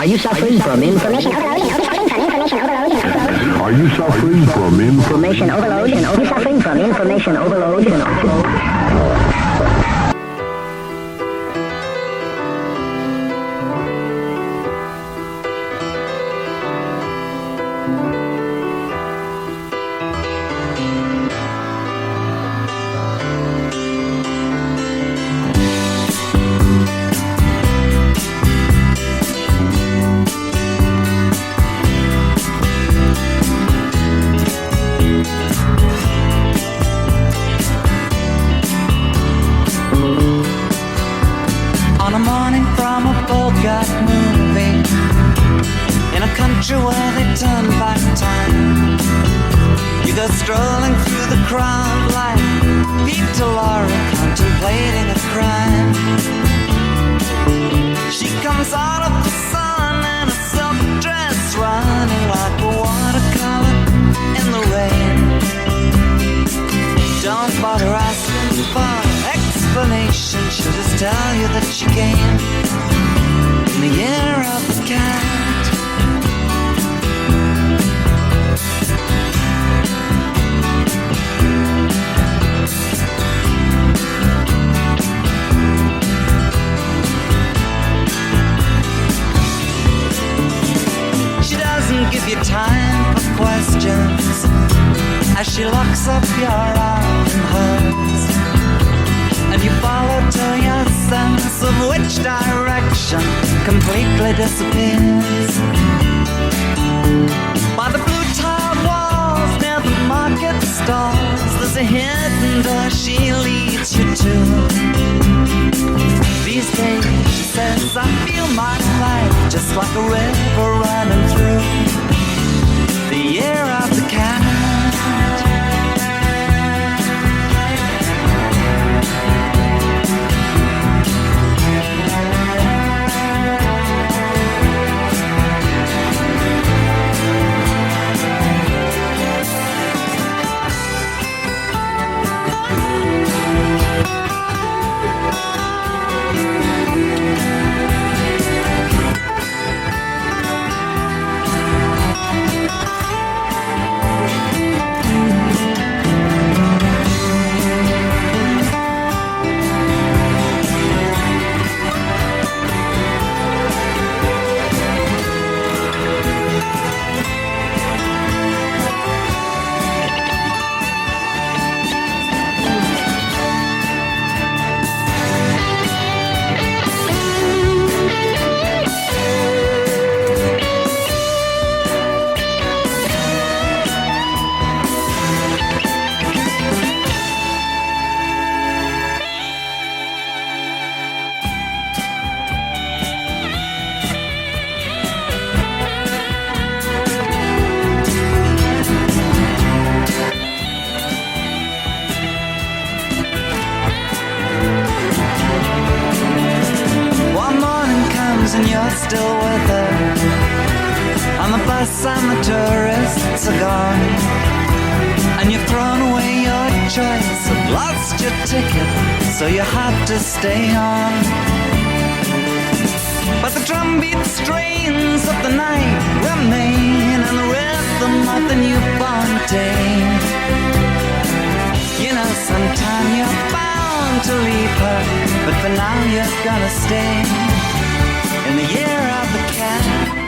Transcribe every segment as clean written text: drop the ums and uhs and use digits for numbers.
Are you suffering from information overload? Are you suffering from Information overload? Are you suffering from information overload? On a morning from a Bogart movie, in a country where they turn back time, you go strolling through the crowd like Peter Laura contemplating a crime. She comes out of the sun in a silk dress, running like a watercolor in the rain. Don't bother asking for explanation, she'll just tell you that she came in the year of the cat. She doesn't give you time for questions as she locks up your arm in hers, and you follow to your sense of which direction completely disappears. By the blue tiled walls near the market stalls, there's a hidden door she leads you to. These days, she says, I feel my life just like a river running through the year of the cat. And you're still with her on the bus and the tourists are gone, and you've thrown away your choice and lost your ticket, so you have to stay on. But the drumbeat strains of the night remain, and the rhythm of the newborn day. You know, sometime you're bound to leave her, but for now you're gonna stay in the year of the cat.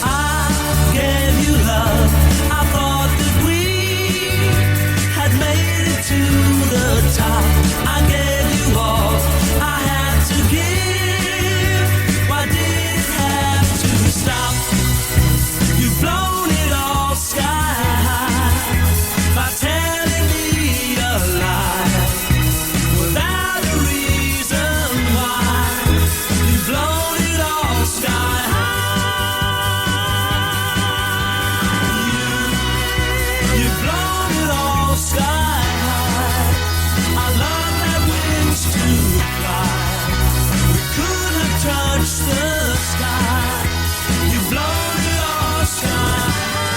I gave you love. I thought that we had made it to the top. I gave you all I had to give. Why did it have to stop? You've blown it all sky high by telling me a lie without a reason why. You've blown it all sky high. You've blown it all sky high. I love that wings to fly. We could have touched the sky. You've blown it all sky high.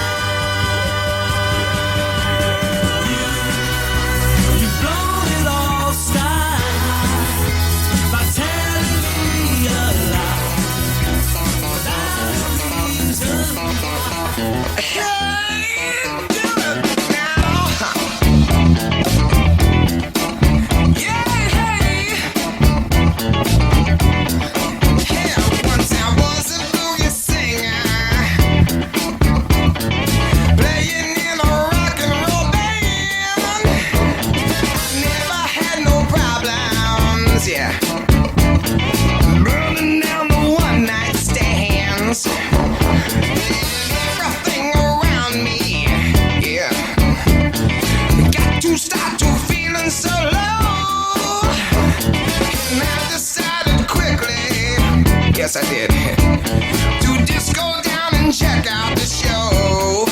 You've blown it all sky high by telling me a lie without a reason why. Hey, do it now. Yeah, hey. Yeah, once I was a boogie singer, playing in a rock and roll band. Never had no problems, yeah. Burning down the one night stands. Everything around me, yeah. Got to start to feeling so low. And I decided quickly, yes I did, to just go down and check out the show.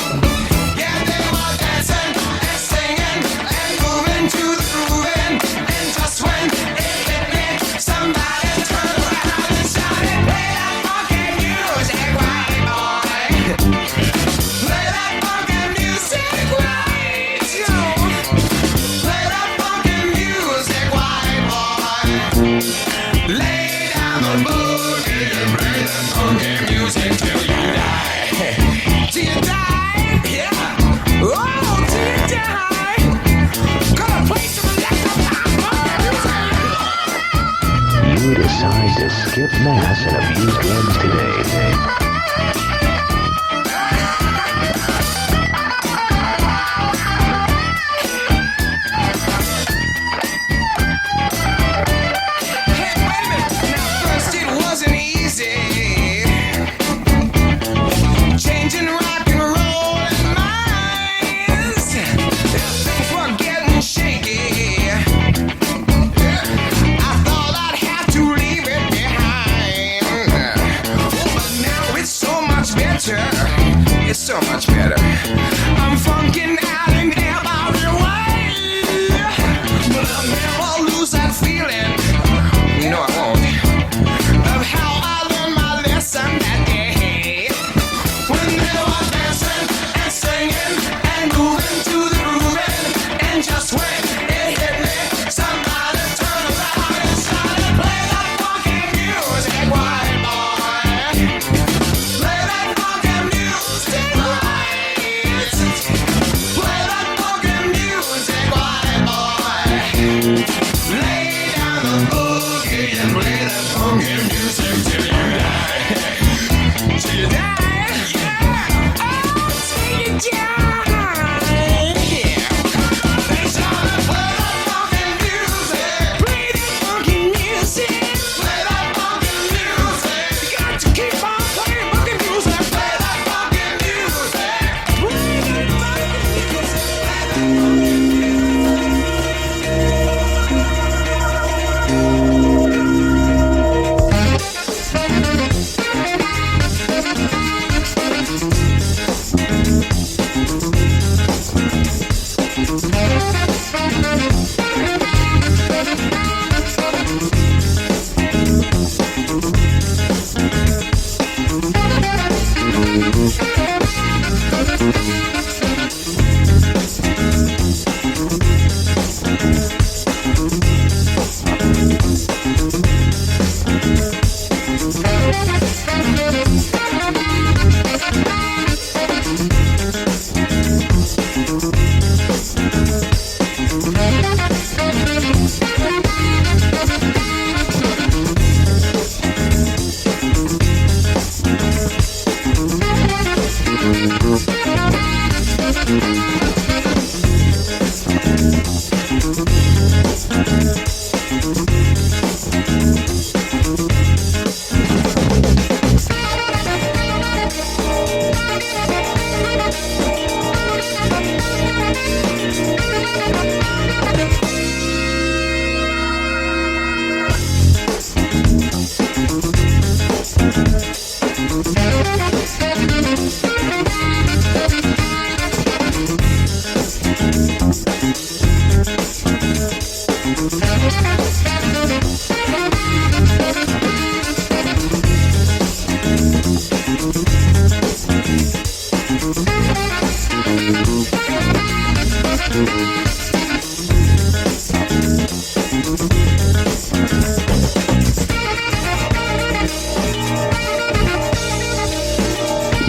Yeah, they were dancing and singing and moving to the grooving. And just when it hit me, somebody turned around and shouted, play that funky music, white boy. Play that funky music, white, yo. Play that funky music, white boy. Lay down the boogie and play that funky music till you die. Till you die, yeah. Oh, till you die. Gonna play some You decide to skip mass and abuse drugs today. Hey, wait a minute. Now, first it wasn't easy. Changing rock and roll and minds. Things were getting shaky. I thought I'd have to leave it behind. But now it's so much better. It's so much better. I'm funking out in every way. But I'll never lose that feeling. No, I won't. Of how I learned my lesson that day. When they were dancing and singing and moving to the grooving. And just when it hit me, somebody turned around and started, play that funky music, white boy. Play that funky music, white. Play that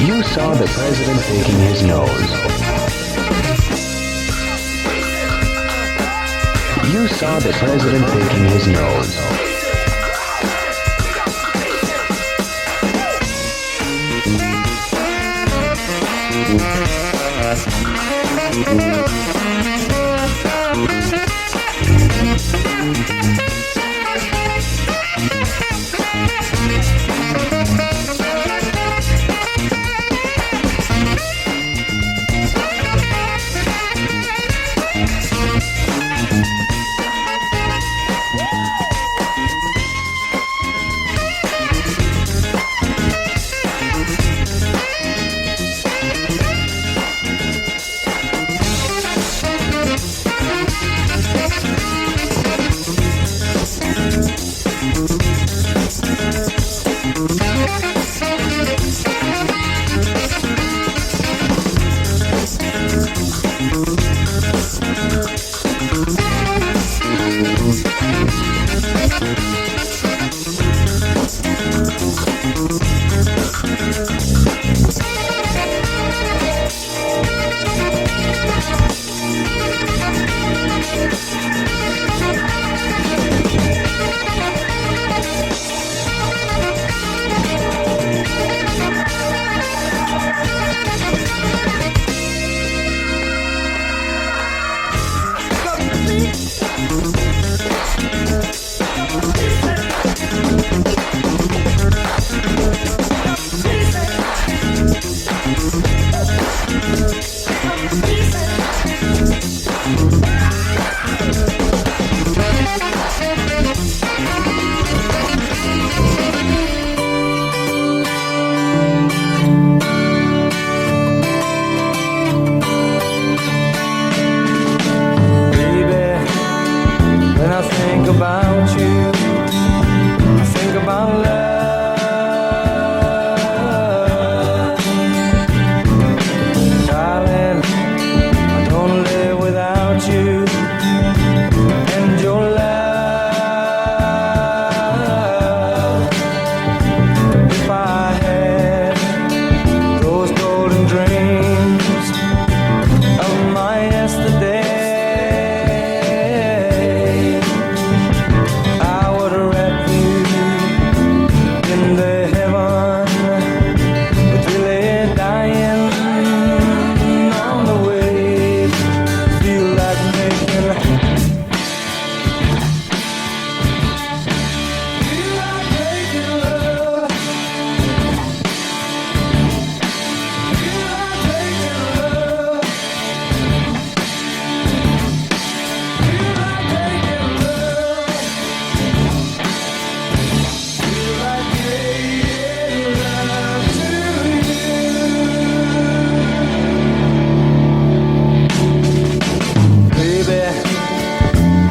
You saw the president picking his nose. You saw the president picking his nose.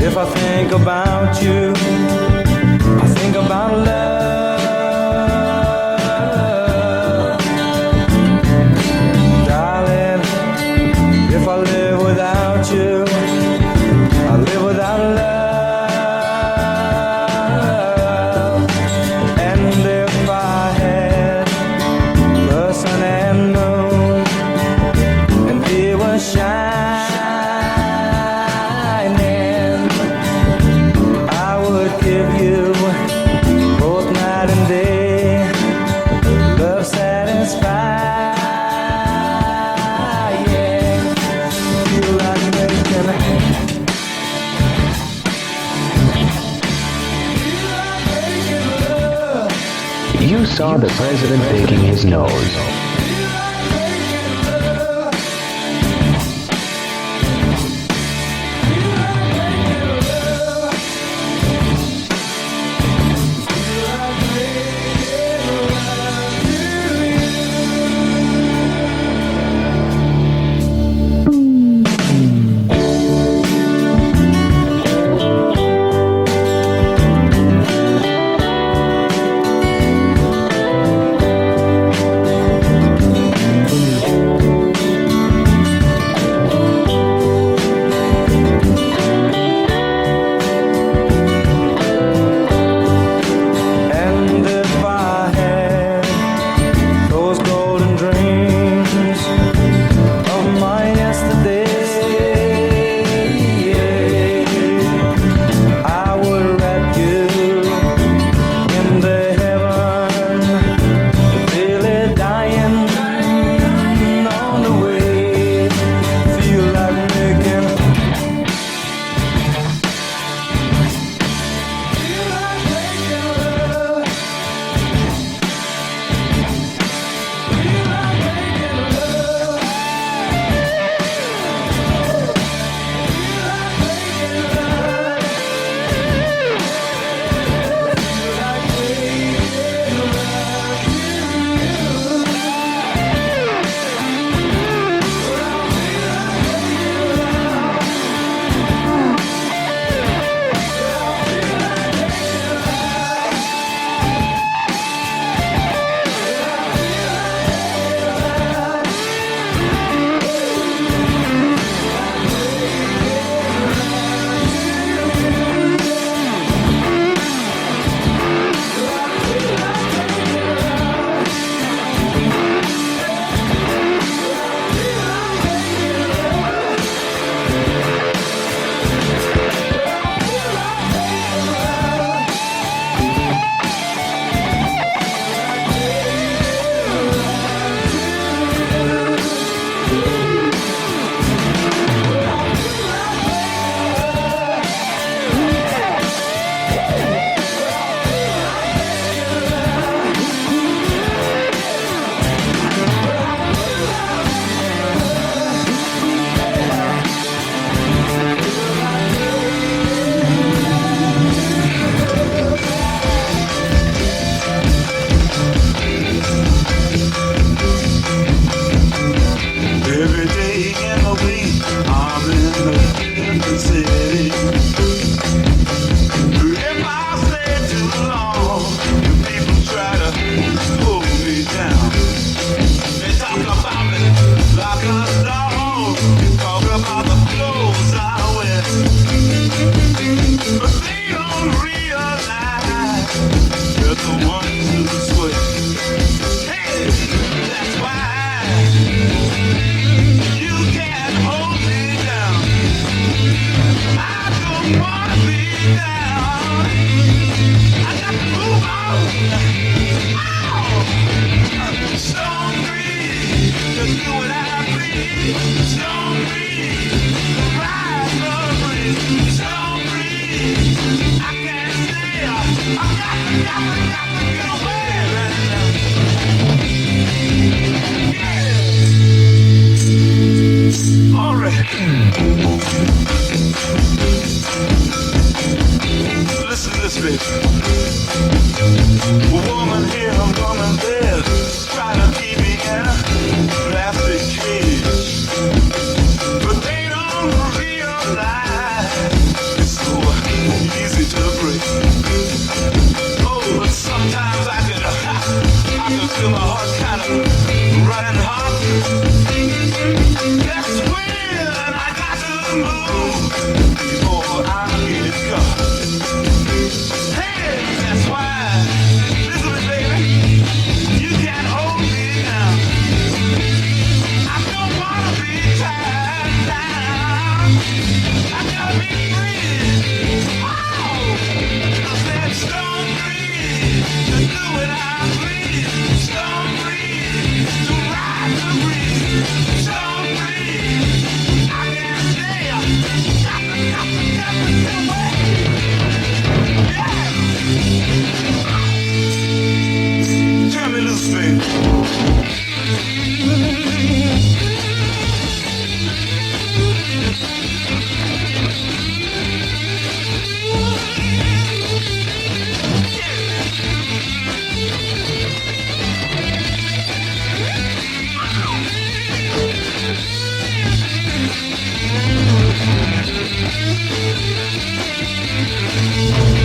If I think about you, I think about love. Darling, if I live without you, I live without love. And if I had the sun and moon, and it was shining, give you both night and day, love satisfying. Feel like making love. You saw the president picking his nose.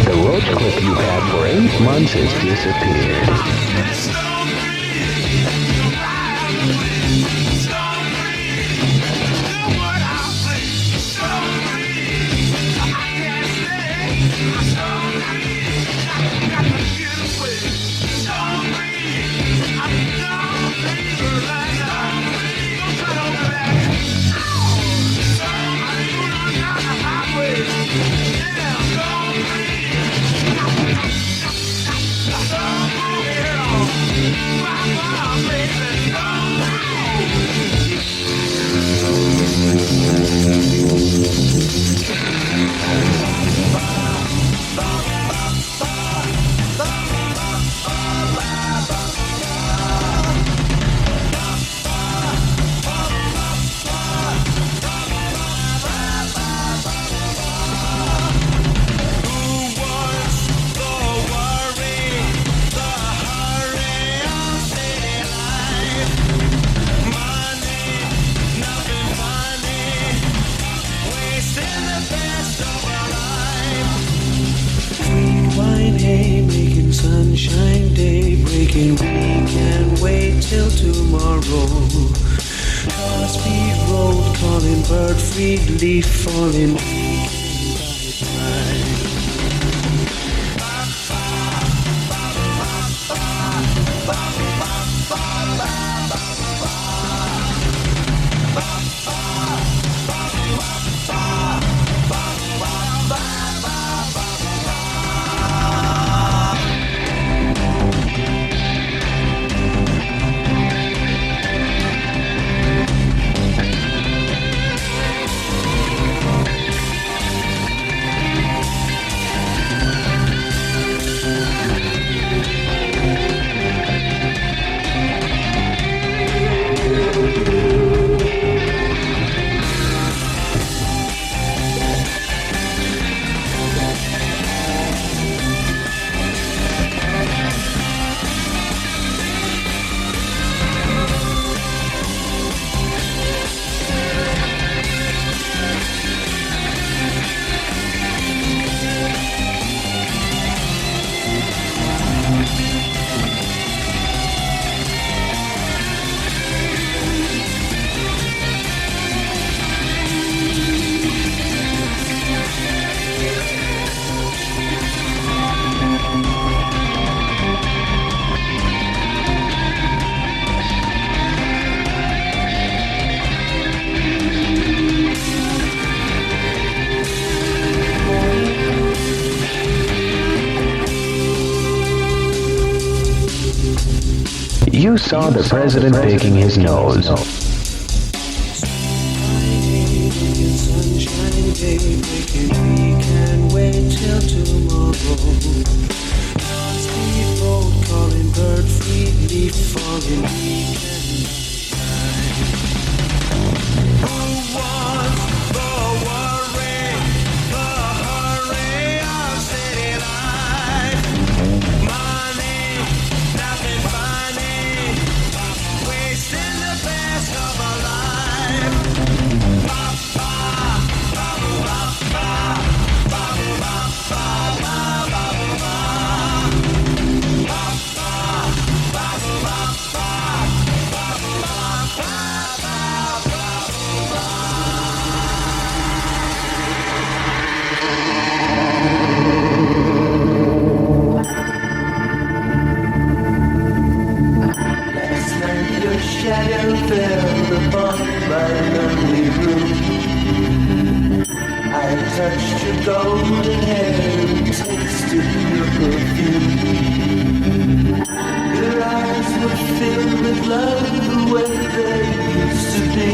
The roach clip you've had for 8 months has disappeared. Sunshine day breaking, we can't wait till tomorrow. Speed road calling, bird free leaf falling, we can buy time. You saw the president picking his nose. Sunshine day breaking, we can't wait till tomorrow. Speed road calling, bird free leaf falling, we can buy. Who wants the worry, the hurry of city life? Money, nothing fine. shadow fell upon my lonely room. I touched your golden hair and tasted your perfume. Your eyes were filled with love the way they used to be.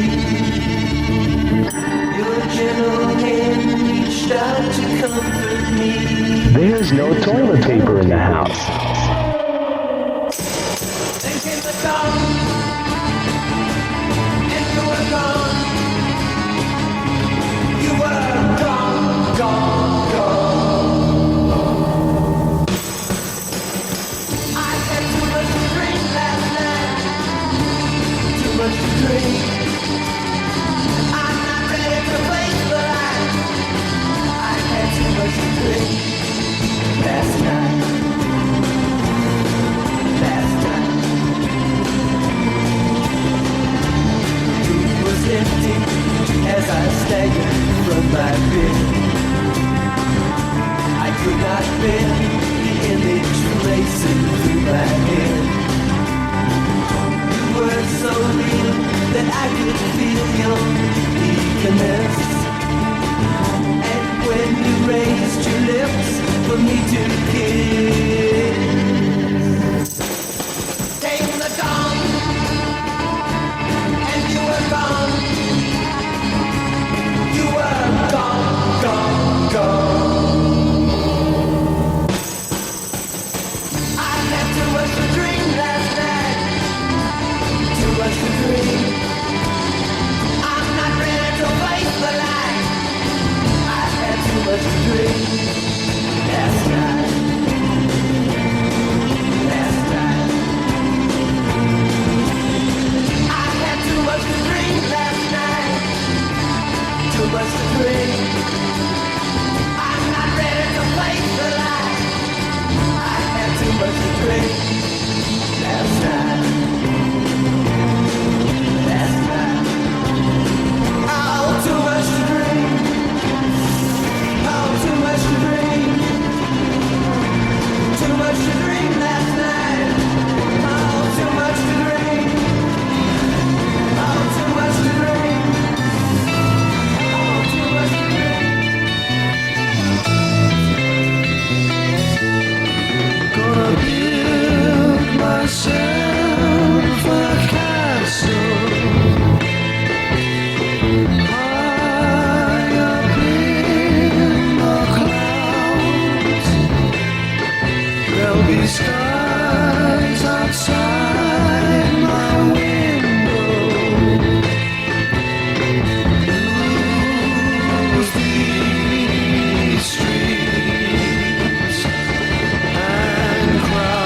Your gentle hand reached out to comfort me. There's no toilet paper in the house. Then came the dawn, and you were gone. You were gone, gone, gone. I had too much to drink last night. Too much to drink. I'm not ready to face the light. I had too much to drink last night. Last night. The room was empty as I staggered from my bed. I could not bear the image racing through my head. You were so real that I could feel your eagerness. And when you raised your lips for me to kiss, came the dawn, and you were gone. You were gone, gone, gone. I had too much to drink last night. Too much to drink. I'm not ready to face the light. I had too much to drink last night. Last night. I had too much to drink last night. Too much to drink. I'm not ready to face the light. I had too much to drink last night. Last night. Oh, too much to drink. Oh, too much to drink. Too much to drink last night. Oh, too much to drink. Oh, too much to drink. Oh, too much to drink. Gonna build myself a castle high up in the clouds. There'll be skies outside my window. Blues these streets and crowds.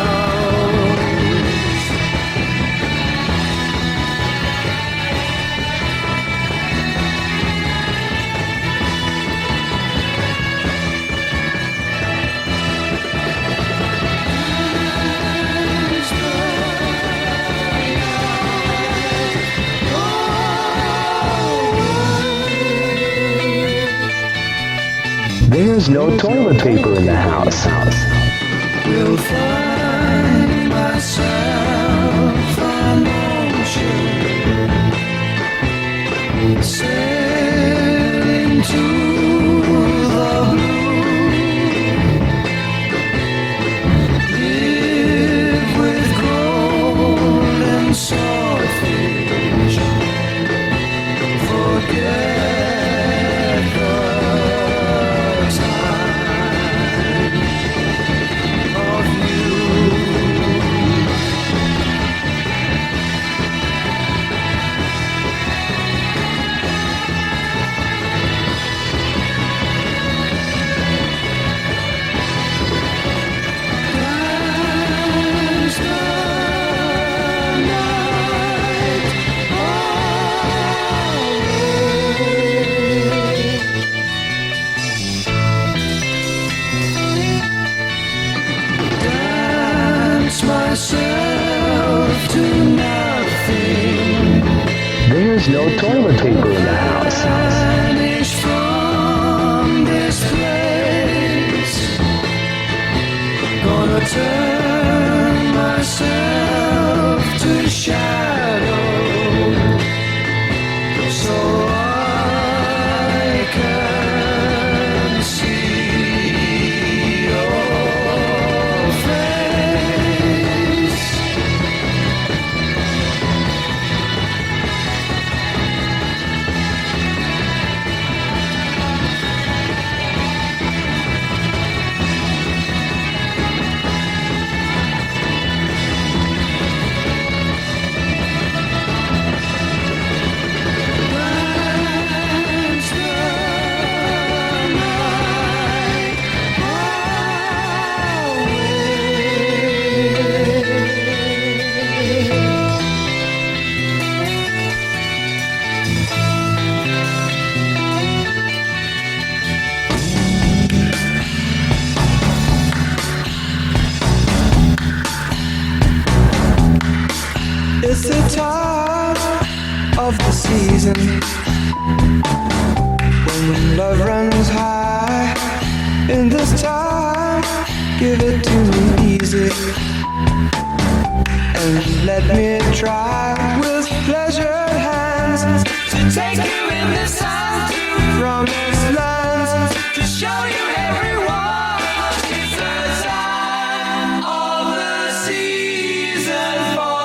There's no toilet paper in the house. Will find myself an ocean, sailing to the blue. Live with gold and saltfish. Forget the time of you. Dance the night away. Dance myself to nothing. There's no toilet paper in the house. Vanish from this place. Gonna turn myself to shadow. It's the time of the season when love runs high. In this time, give it to me easy and let me try with pleasured hands to take you in the sun to promised lands, to show you everyone. It's the time of the season for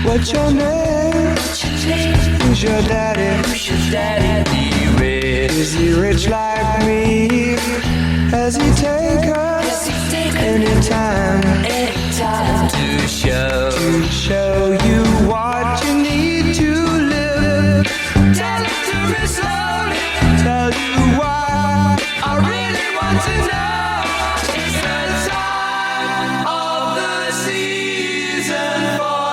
What's your name? Who's your daddy? Is he rich like me? Has he take us anytime to show you what you need to live? Tell it to me slowly. Tell you why I really want to know. It's the time of the season for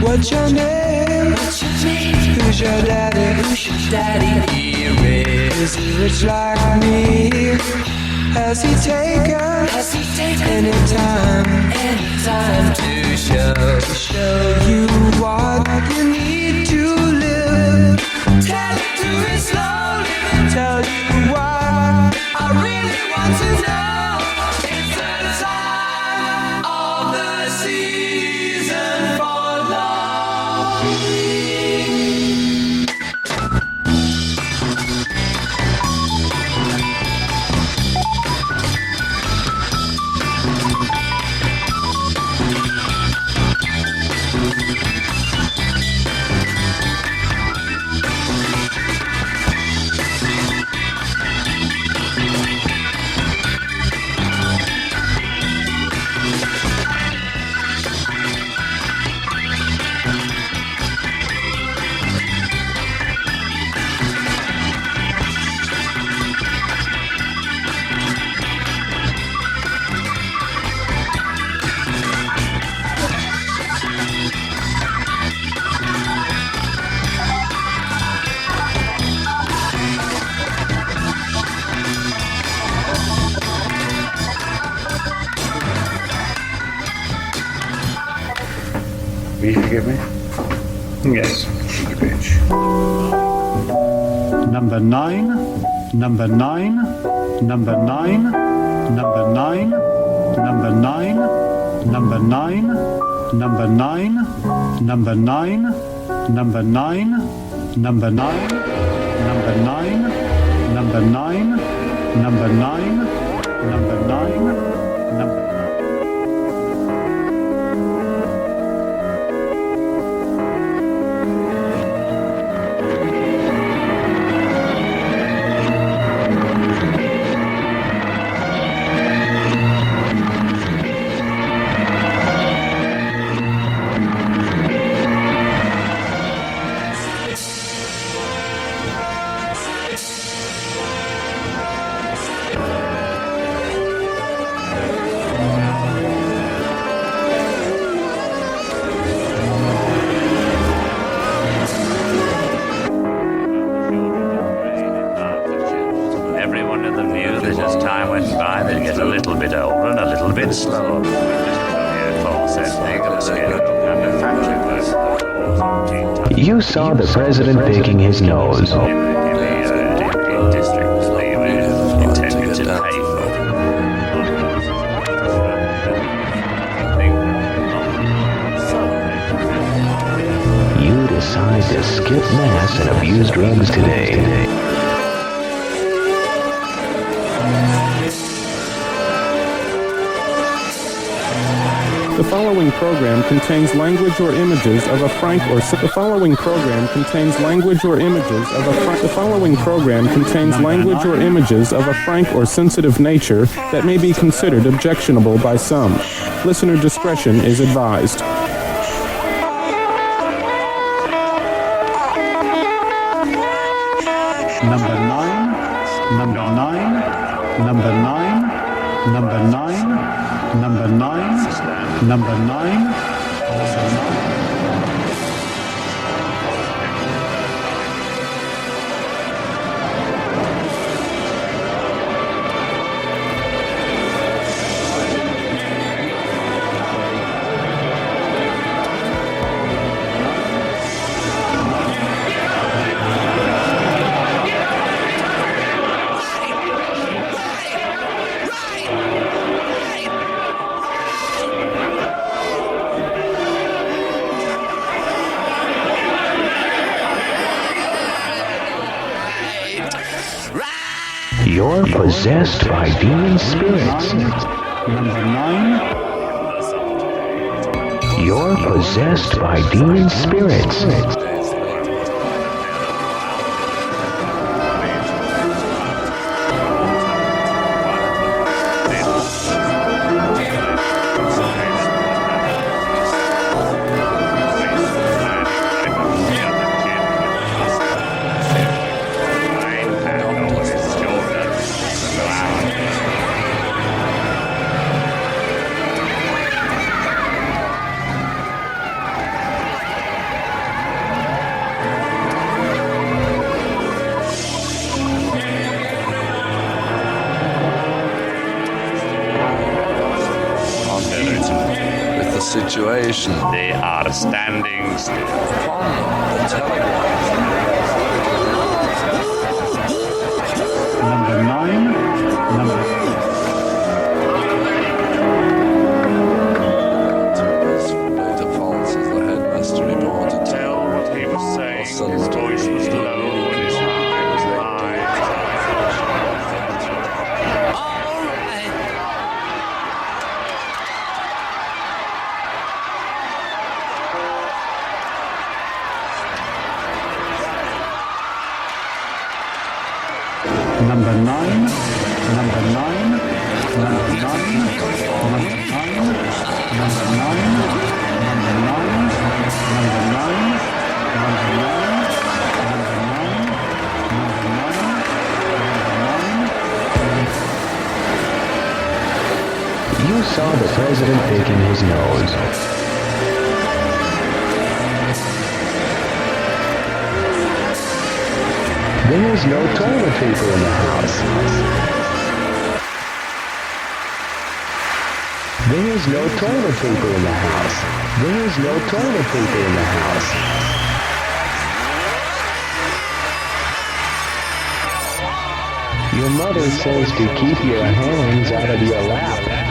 What's your name? Who's your daddy? Is he rich like me? Has he taken anytime to show you what you need to live? Tell it to me slowly. Tell you why I really want to know. It's the time of the season for Will you forgive me? Yes. You bitch. Number 9, number 9, number 9, number 9, number 9, number 9, number 9, number 9, number 9, number 9, number 9, number 9, number 9, number 9, number Everyone in the view that as time went by, they'd get a little bit older and a little bit slower. You saw the president picking his nose. Districts they were intended to pay for. You decide to skip mass and abuse drugs today. following program contains language or images of a frank or the following program contains language or images of a the following program contains language or images of a frank or sensitive nature that may be considered objectionable by some. Listener discretion is advised. Number 9, number 9, number 9, number 9, number 9, number 9, number 9. You're possessed by demon spirits. Number 9. You're possessed by demon spirits. Situation. They are standing still. Number 9. Number The falls as the headmaster he wanted to Tell what he was saying. His voice was low and his eye was high. Number 9, number 9, number 9, number 9, number 9, number 9, number 9, You saw the president picking his nose. There's no toilet paper in the house. There's no toilet paper in the house. There's no toilet paper in the house. Your mother says to keep your hands out of your lap.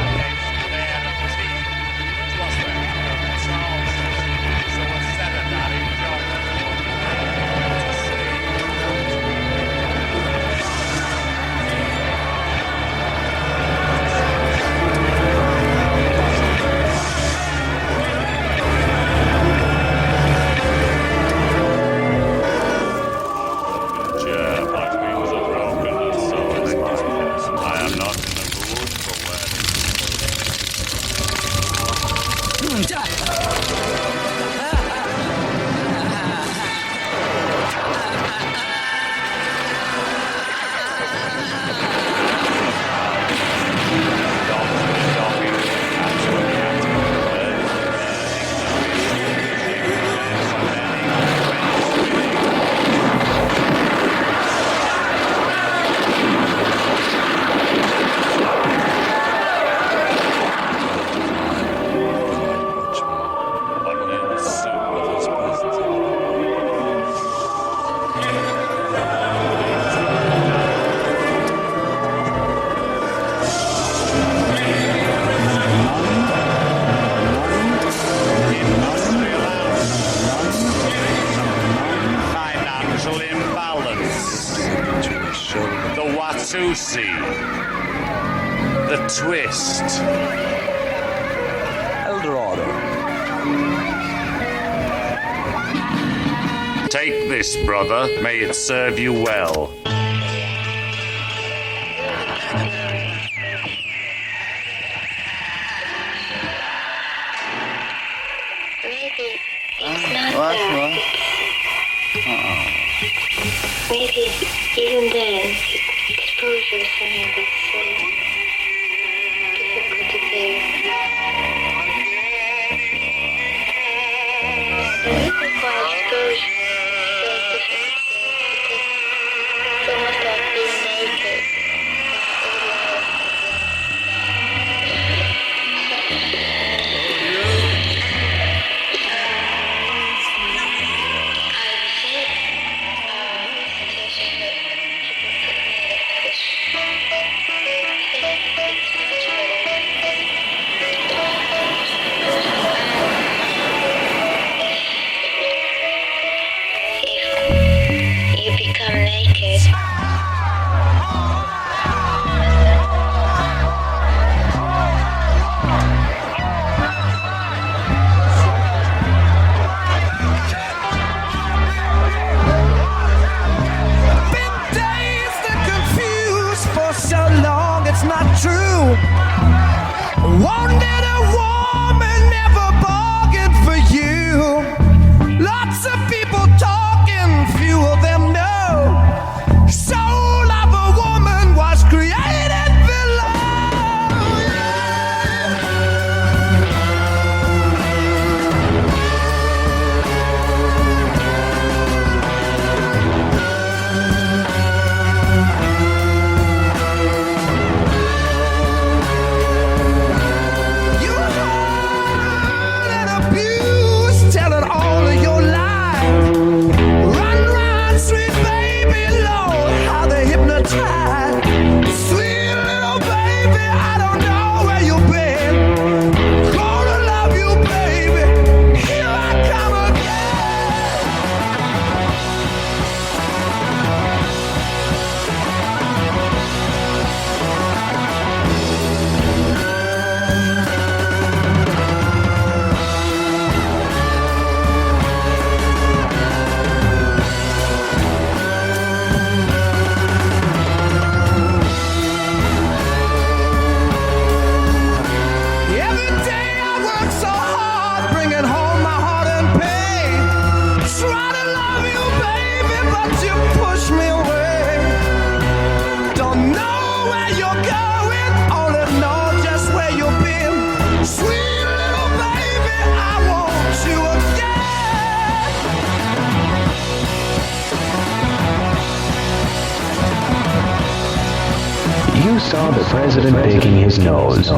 Watusi. The twist. Eldorado. Take this, brother. May it serve you well. Maybe it's not there. Maybe even then, exposure is something that's so difficult to bear. The reason why exposure is so difficult is because it's almost like being naked. You become naked. Been dazed and confused for so long, it's not true. Wanted a woman, never bargained for you. Lots of people talking, few of them know. Soul of a woman was created below. You hurt and abused, telling all of your lies. Run, sweet baby, Lord, how they hypnotize. Sweet little baby, I don't know where you've been. Gonna love you, baby. Here I come Every day I work so hard, bringing home my heart and pain. Try to love you, baby, but you push me away. Don't know where you're going, only know just where you've been. Sweet little baby, I want you again. You saw the president picking his nose.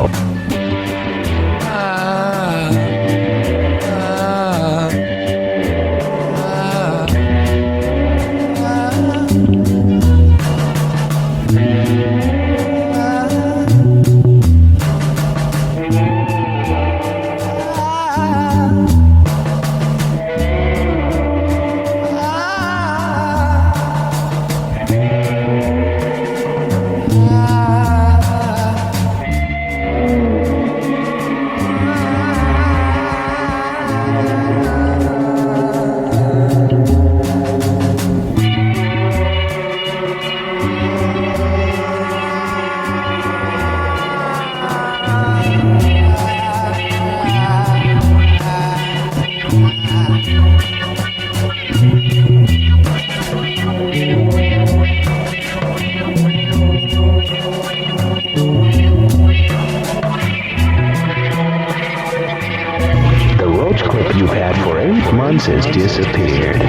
The roach clip you've had for 8 months has disappeared.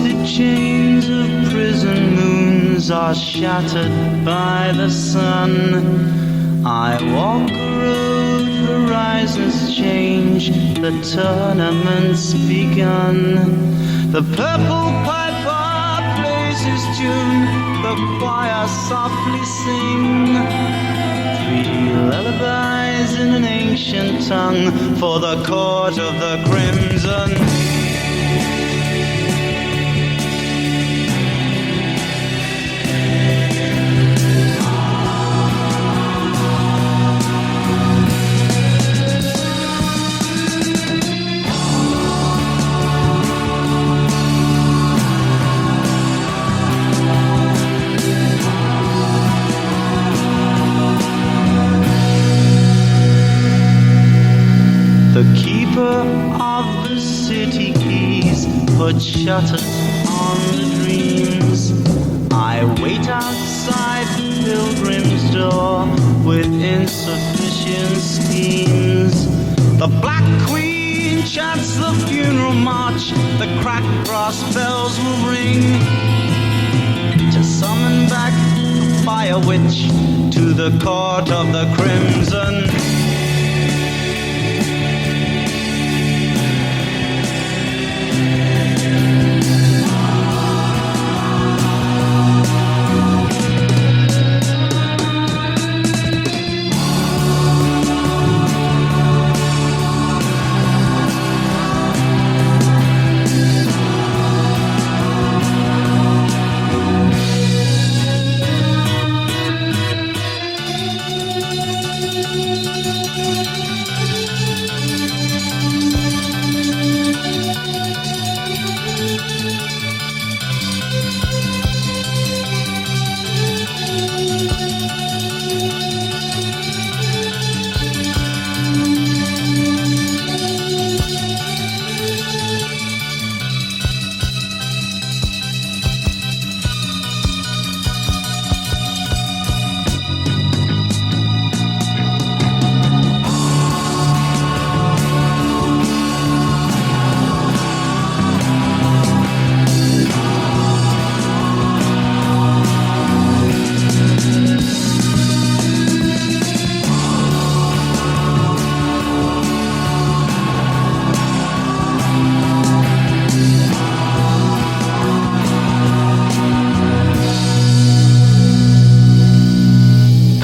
twisted chains of prison moons are shattered by the sun. I walk a road, horizons change, the tournament's begun. The purple piper plays his tune, the choir softly sing. 3 lullabies in an ancient tongue for the court of the crimson. The keeper of the city keys put shutters on the dreams. I wait outside the pilgrim's door with insufficient schemes. The Black Queen chants the funeral march, the cracked brass bells will ring to summon back the fire witch to the court of the crimson.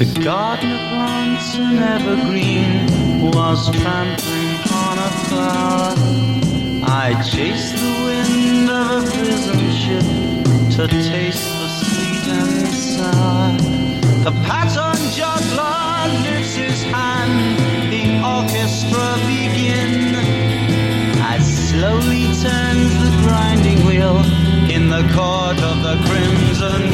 The gardener plants an evergreen was trampling on a flower. I chased the wind of a prison ship to taste the sweet and sour. The pattern juggler lifts his hand, the orchestra begin. As slowly turns the grinding wheel in the court of the crimson.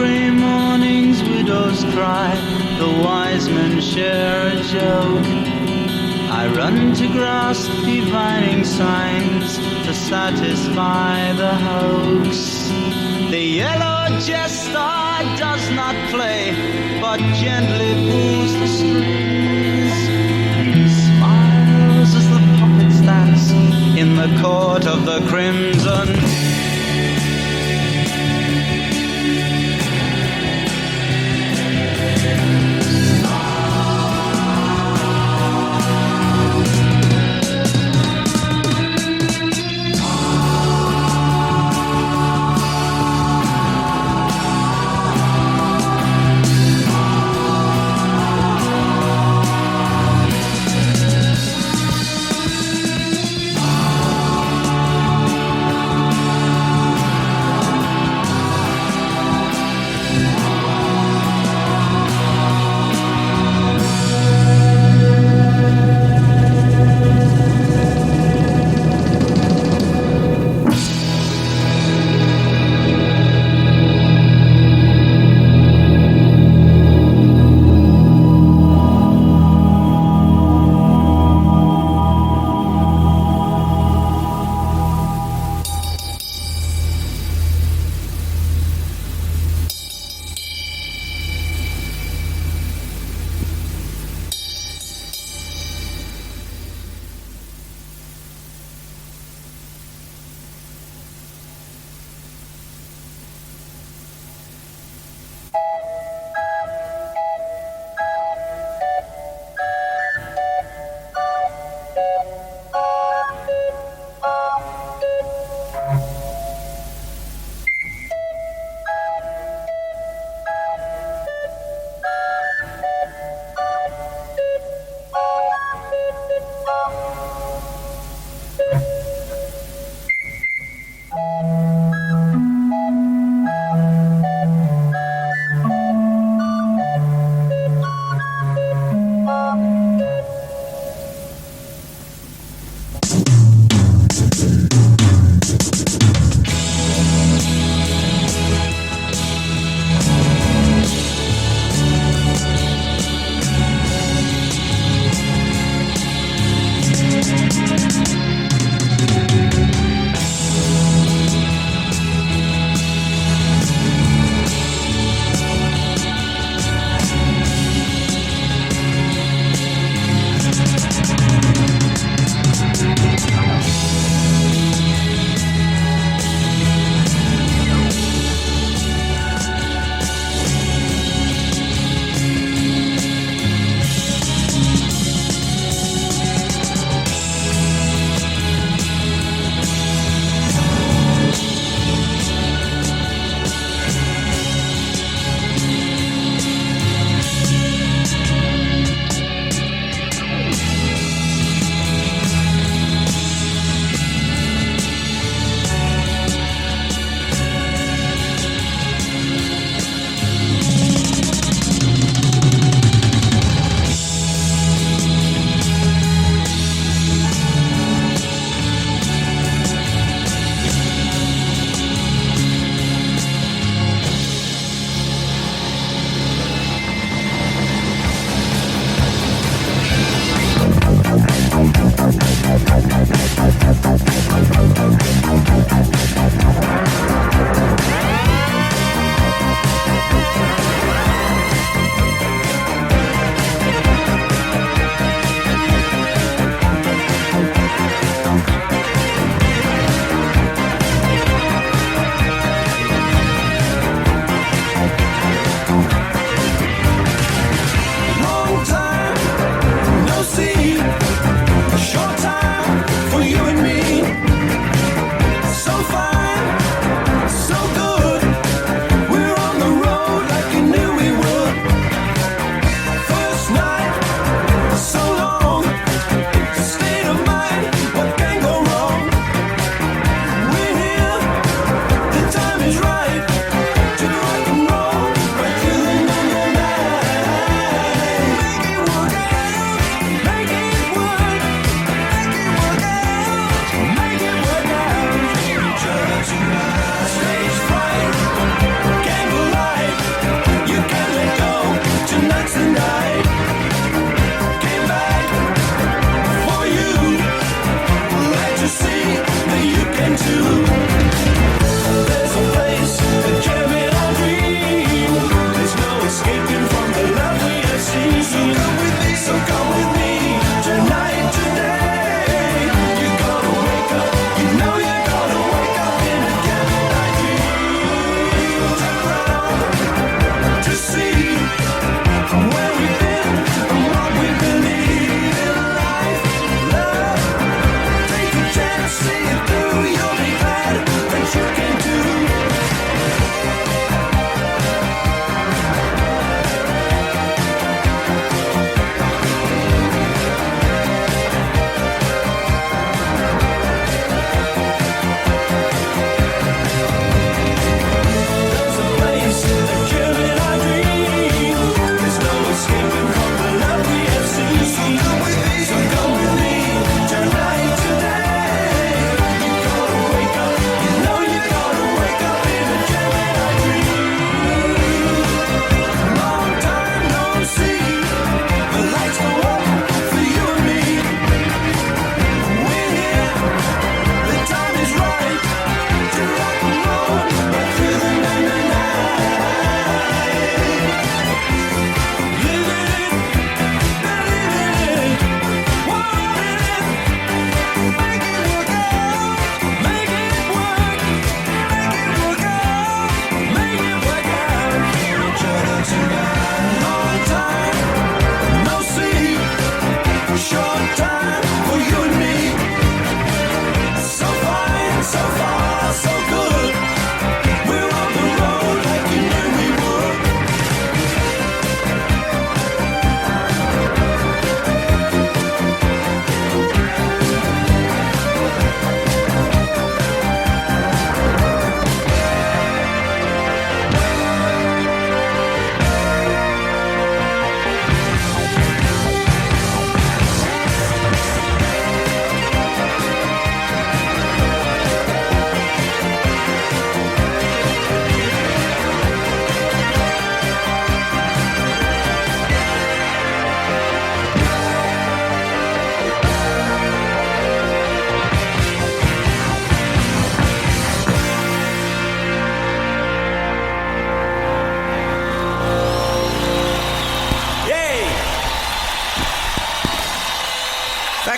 grey mornings widows cry, the wise men share a joke. I run to grasp divining signs to satisfy the hoax. The yellow jester does not play, but gently pulls the strings. He smiles as the puppets dance in the court of the crimson.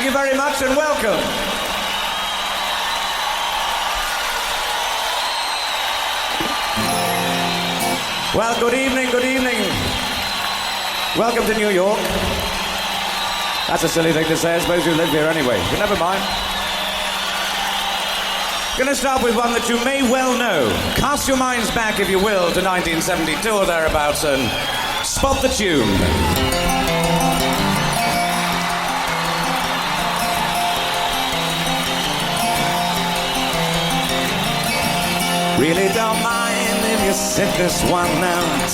Thank you very much and welcome. Well, good evening, good evening. Welcome to New York. That's a silly thing to say. I suppose you live here anyway, but never mind. Gonna start with one that you may well know. Cast your minds back, if you will, to 1972 or thereabouts and spot the tune. Really don't mind if you sit this one out.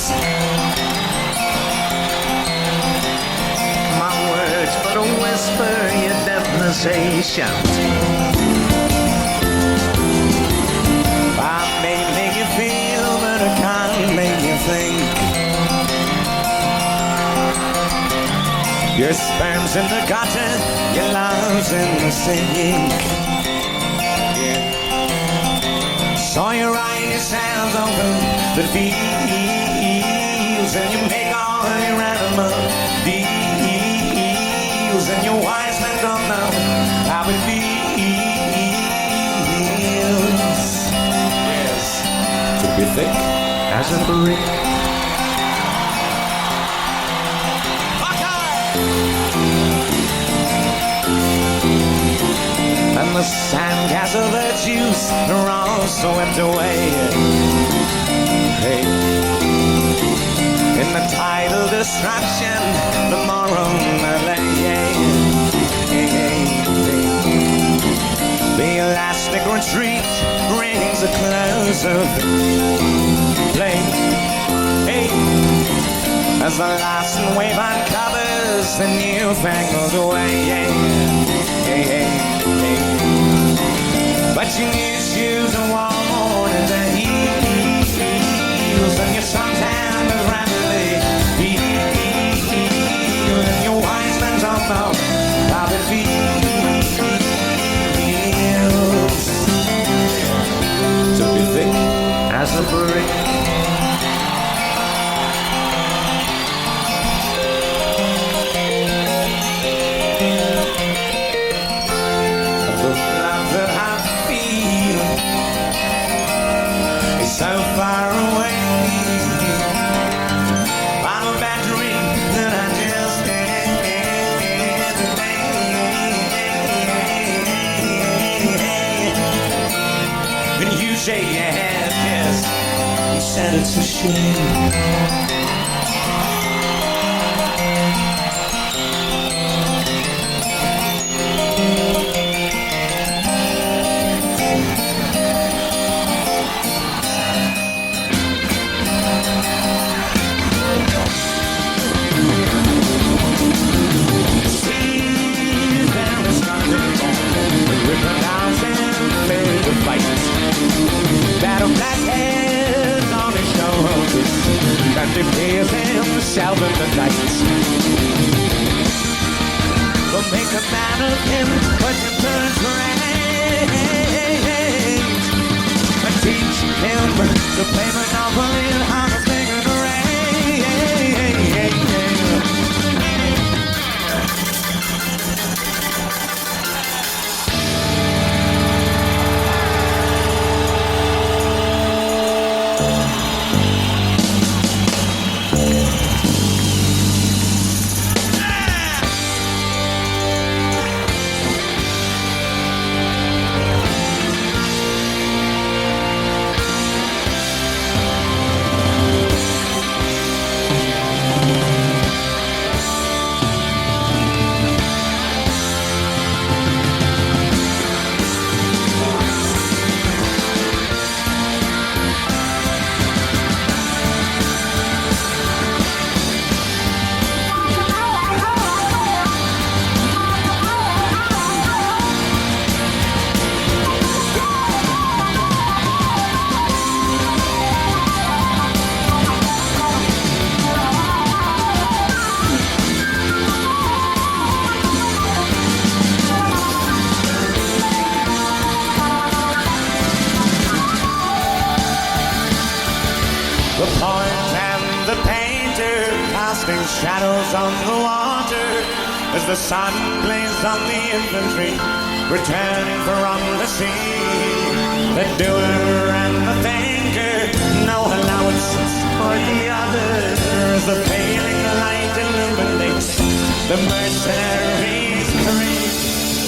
My words but a whisper, you definitely say shout. I may make you feel, but I can't make you think. Your sperm's in the gutter, your love's in the sink. Saw you write yourselves open the fields, and you make all your animal deals, and your wise men don't know how it feels. Yes, to be thick as a brick. And the sandcastle virtues are all swept away. Hey, in the tidal destruction, the moral melee. Hey, hey, hey. The elastic retreat brings a close of play. Hey, as the last wave uncovers the newfangled way. Hey, hey, hey. But your new shoes are worn in the heels, and your son's hand is rapidly healed, and your wise men don't know how it feels to be thick as a brick. So far away, I'm a battery that I just had. And you say you have, yes. You said it's a shame. Battle black heads on his shoulders, and they praise himself in the night. But make a man of him when you turn great, and teach him to play Monopoly and how to sing and the poet and the painter casting shadows on the water. as the sun plays on the infantry returning from the sea. The doer and the thinker, no allowances for the others. The failing light illuminates the mercenaries' parade.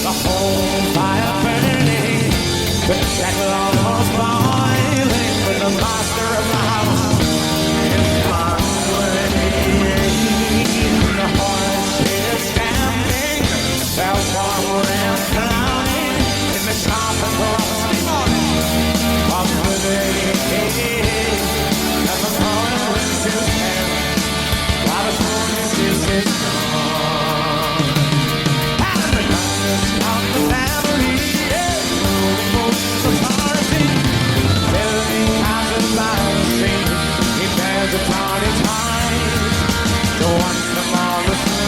The whole fire burning, the kettle almost boiling, but the master of the house is far away. The horse is stamping, they're forward and clowning in the sharp and frosty morning of the day. And the morning winds his hand, while the moon is his song. And the darkness of the family, most authority, building houses by the sea, he bears a party time to watch them all the time.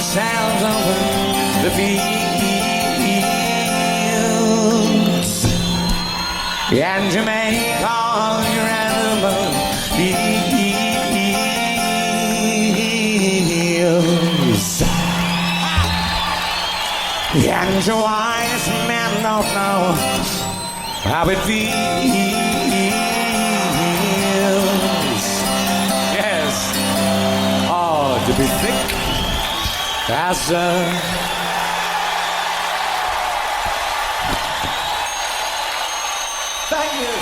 yourselves over the fields, and you make all your animals eels. And your wise men don't know how it feels. Yes. Oh, to be thick as a... Thank you.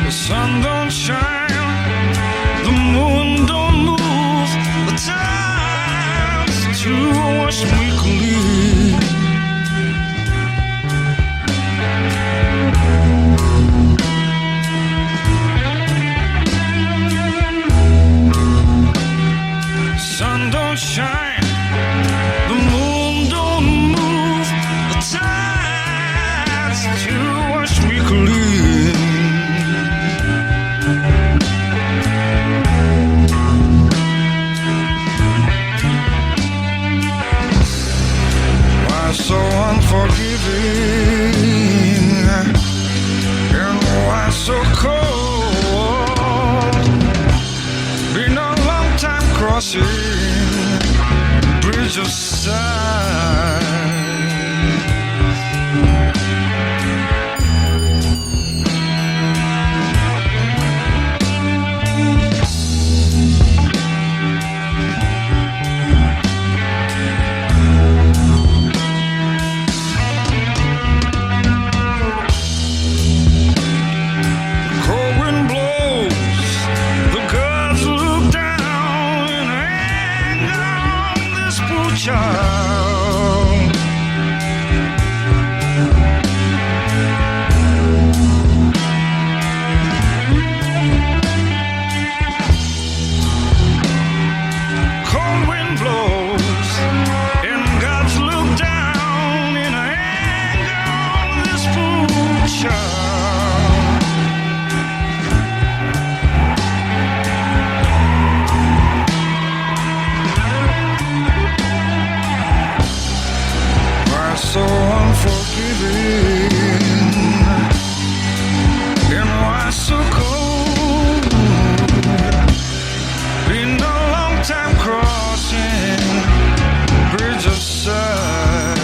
The sun don't shine, the moon don't move, the time's too much we can leave. Sun don't shine, the moon don't move, the time's too much we can leave. Why so unforgiving, and why so cold? Been a long time crossing bridge of sight. Cold wind blows, the gods look down in anger on this poor child. Cold wind blows, and gods look down in anger on this poor child. Why so unforgiving, and why so cold? Been a long time crossing bridge of sight.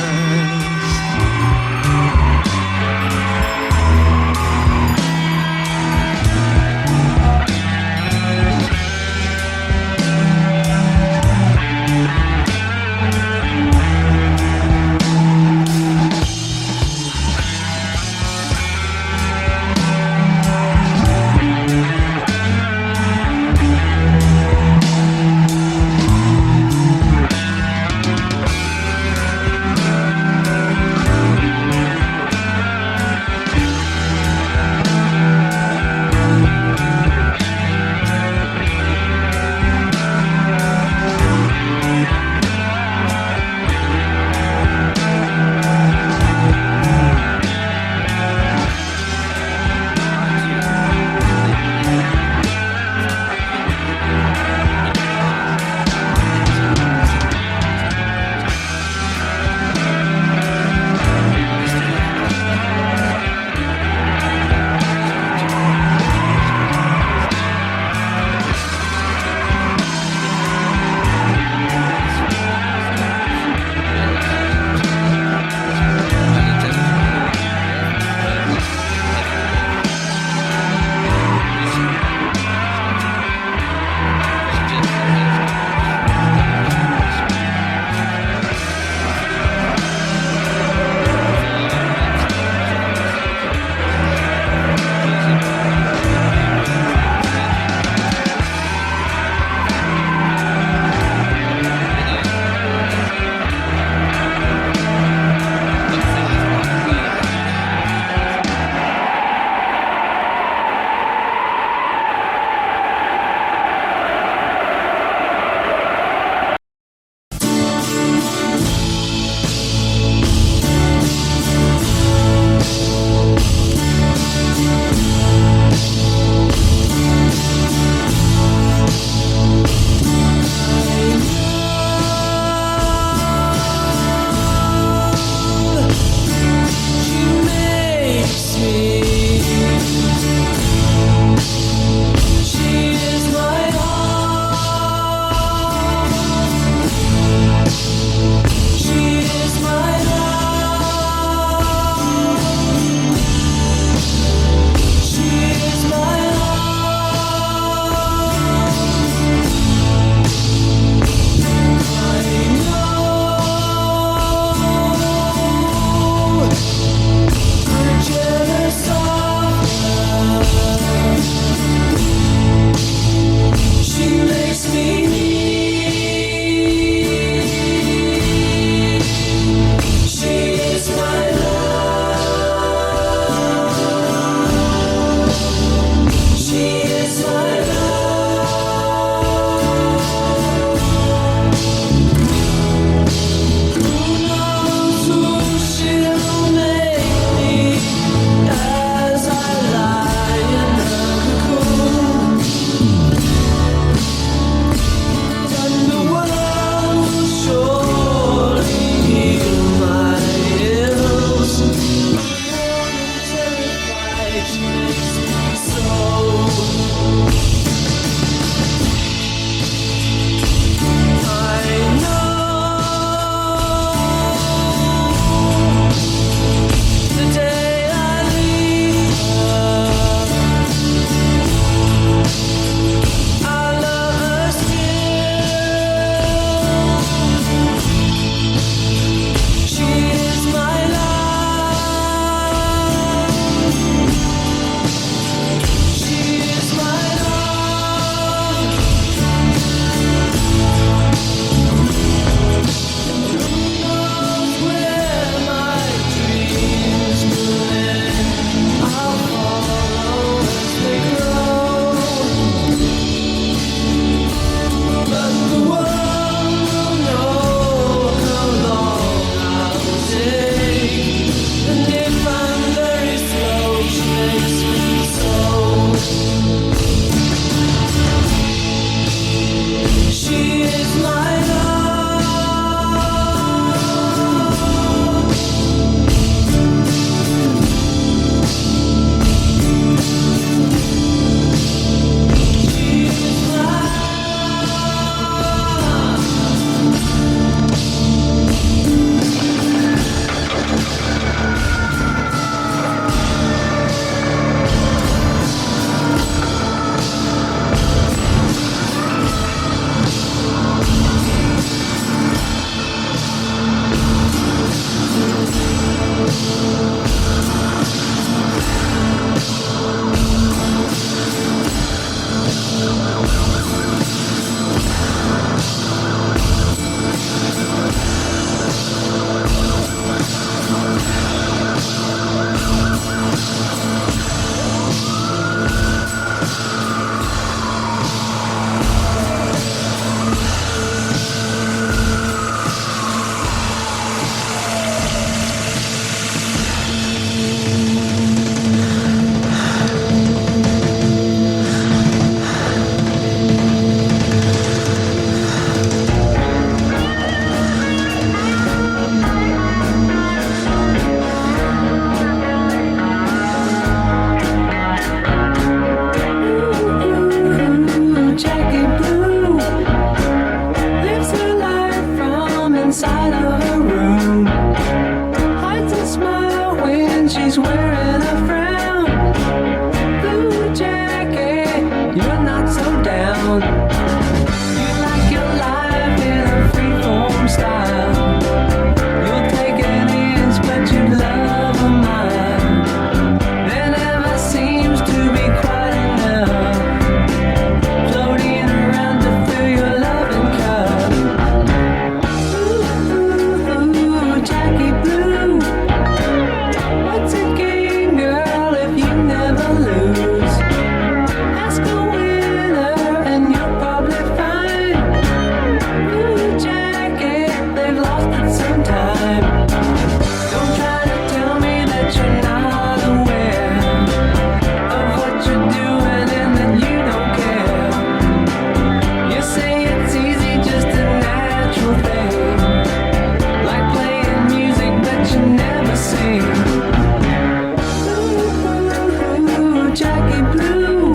blue,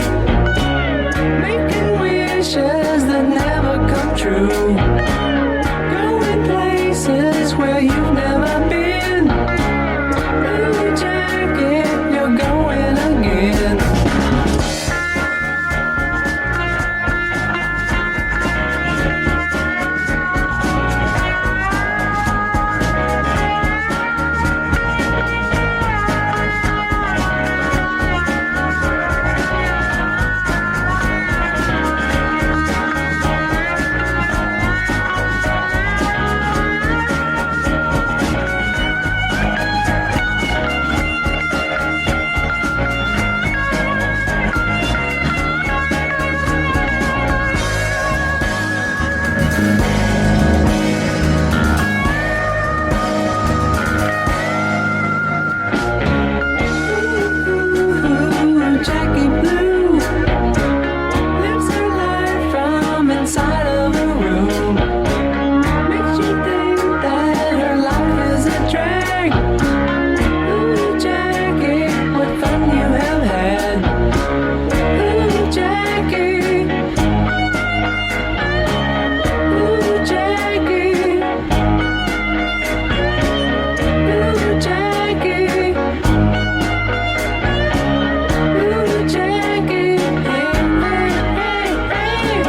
making wishes that never come true, going places where you've never been. Blue jacket, you're going again. Jackie Blue lives her life from inside of a room. Makes you think that her life is a drag. Ooh, Jackie, what fun you have had. Ooh, Jackie. Ooh, Jackie. Ooh, Jackie. Ooh, Jackie, hey, hey, hey, hey.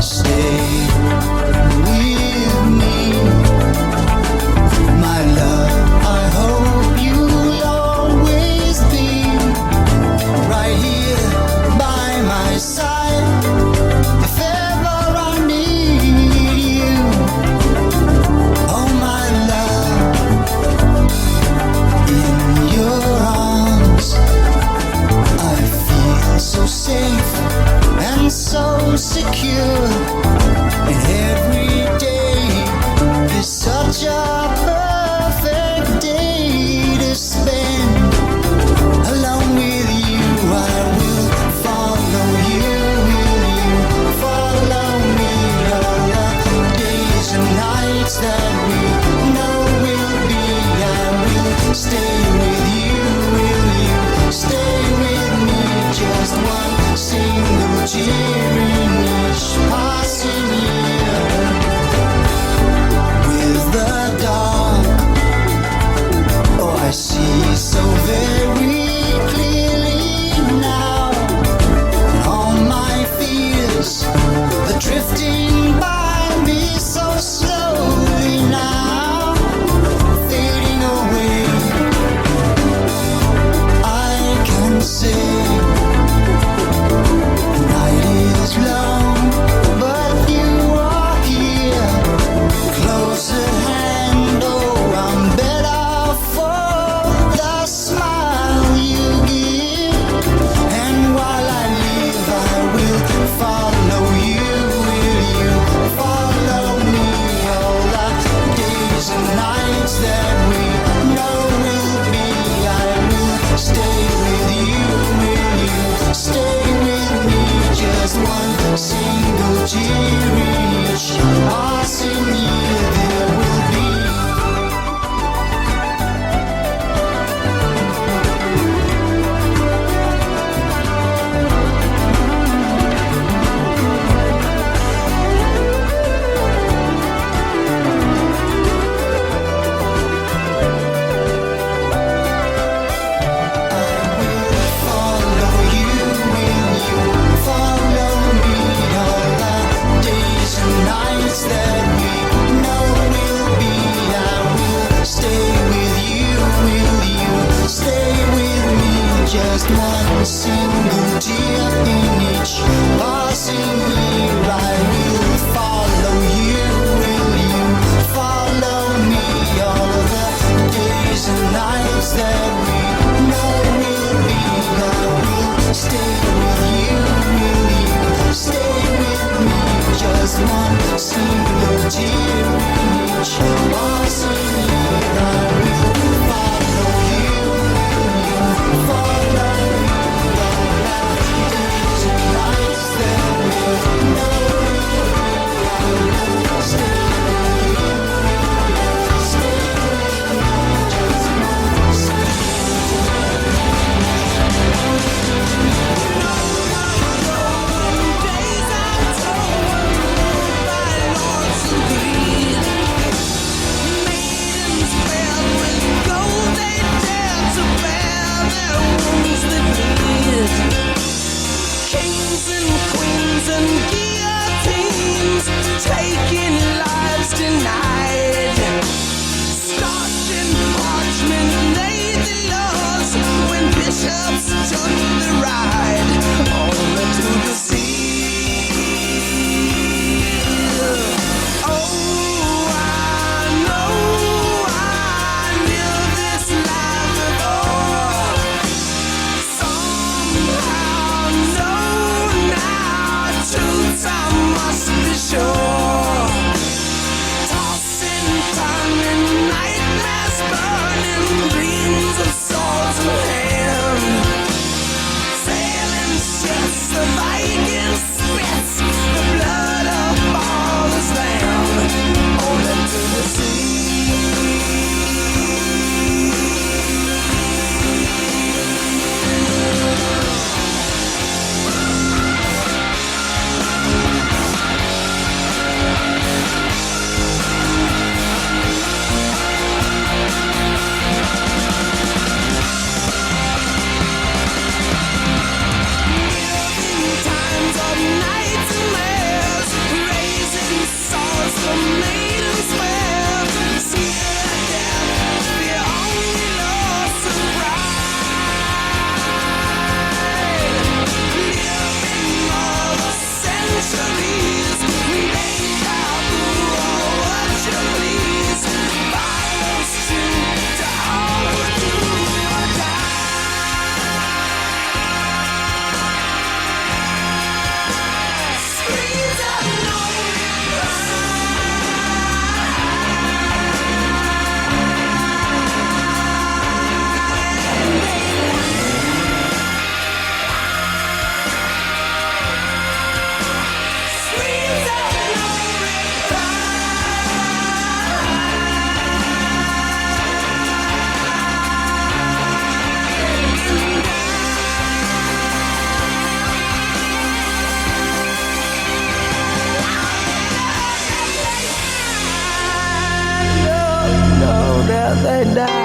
Stay with me, my love. I hope you'll always be right here by my side. If ever I need you, oh my love, die.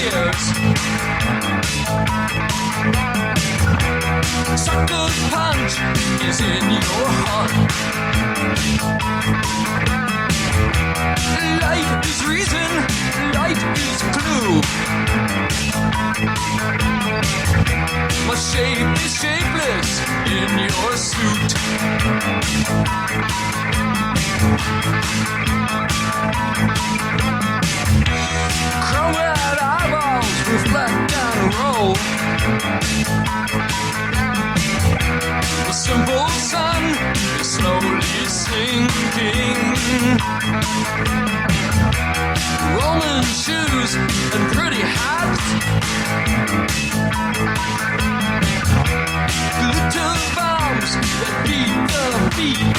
ears. Sucker punch is in your heart. Light is reason, light is clue. My shape is shapeless in your suit. Chrome-eyed eyeballs reflect and roll. The simple sun is slowly sinking. Roman shoes and pretty hats. Glitter bombs that beat the beat.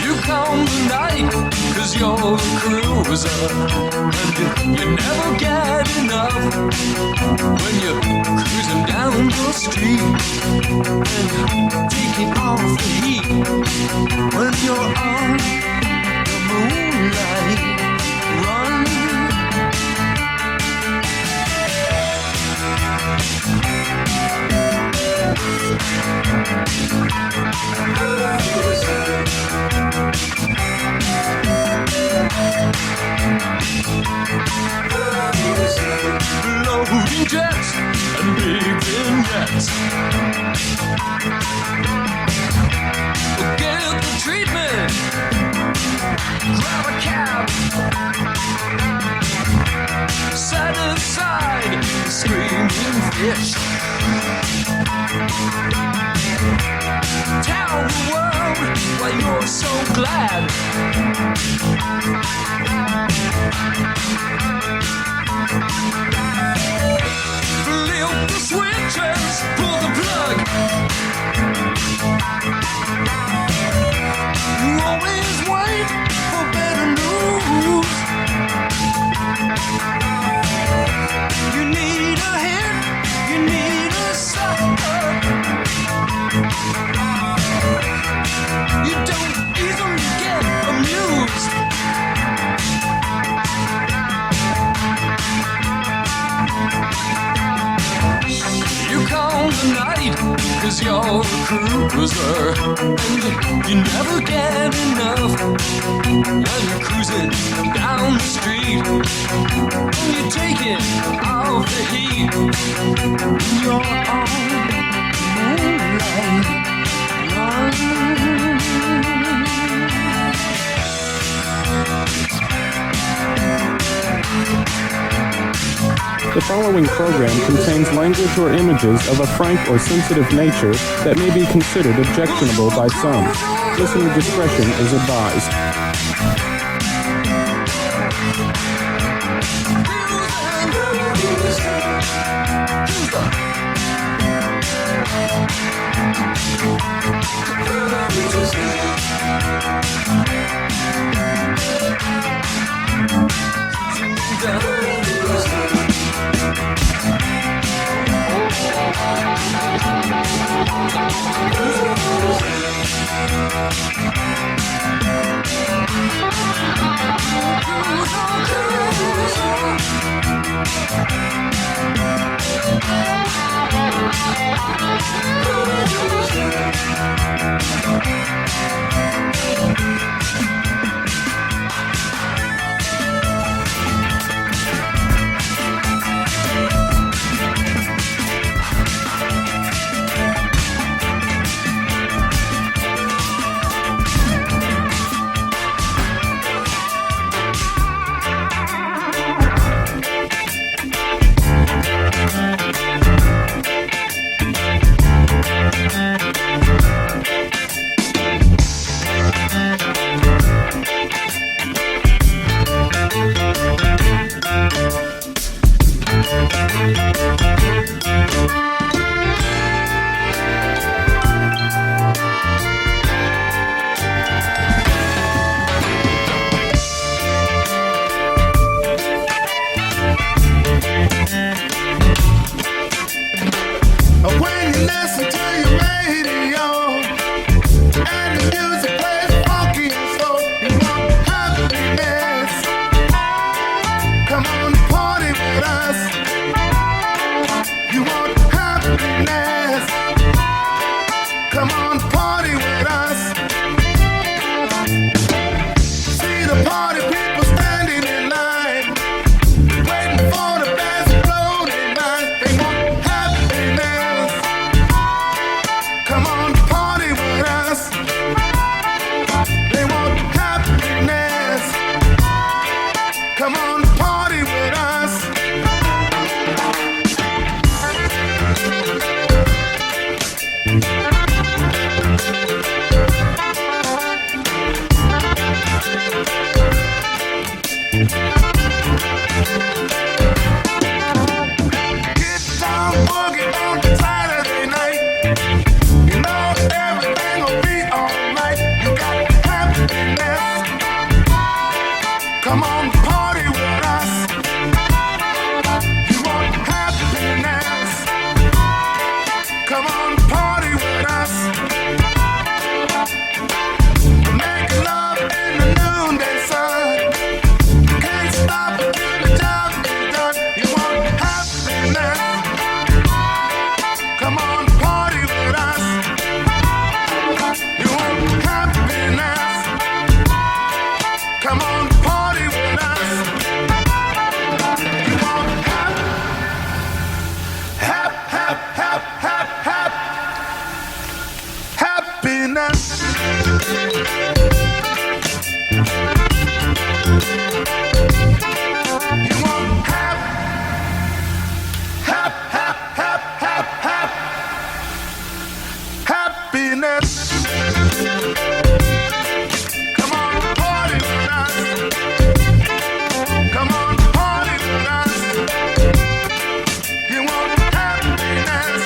You come tonight, 'cause you're a cruiser, and you never get enough when you're cruising down the street and you're taking off the heat when you're on the moonlight run. Loading jets and big vignettes. Get the treatment. Grab a cab. Set aside the screaming fish. Tell the world why you're so glad. Flip the switches, pull the plug. You always wait for better news. You need a hint, you need a sucker. You don't easily get amused. You come tonight, 'cause you're a cruiser, and you never get enough when you're cruising down the street and you're taking off the heat. You're on moonlight run. The following program contains language or images of a frank or sensitive nature that may be considered objectionable by some. Listener discretion is advised. happiness. You want happiness. Come on, party with us. Come on, party with us. You want happiness.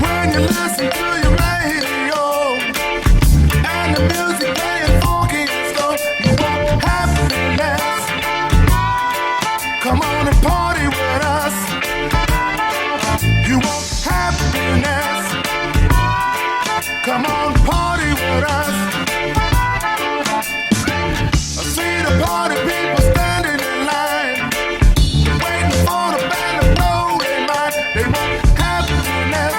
When you listen to your radio and the music playing funky and slow, you want happiness. Come on and party with us. You want happiness. Come on, party with us. I see the party people standing in line, waiting for the band to blow their mind. They want happiness.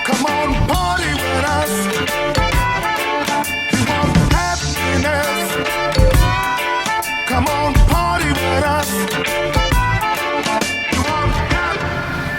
Come on, party with us. You want happiness. Come on, party with us. You want happiness.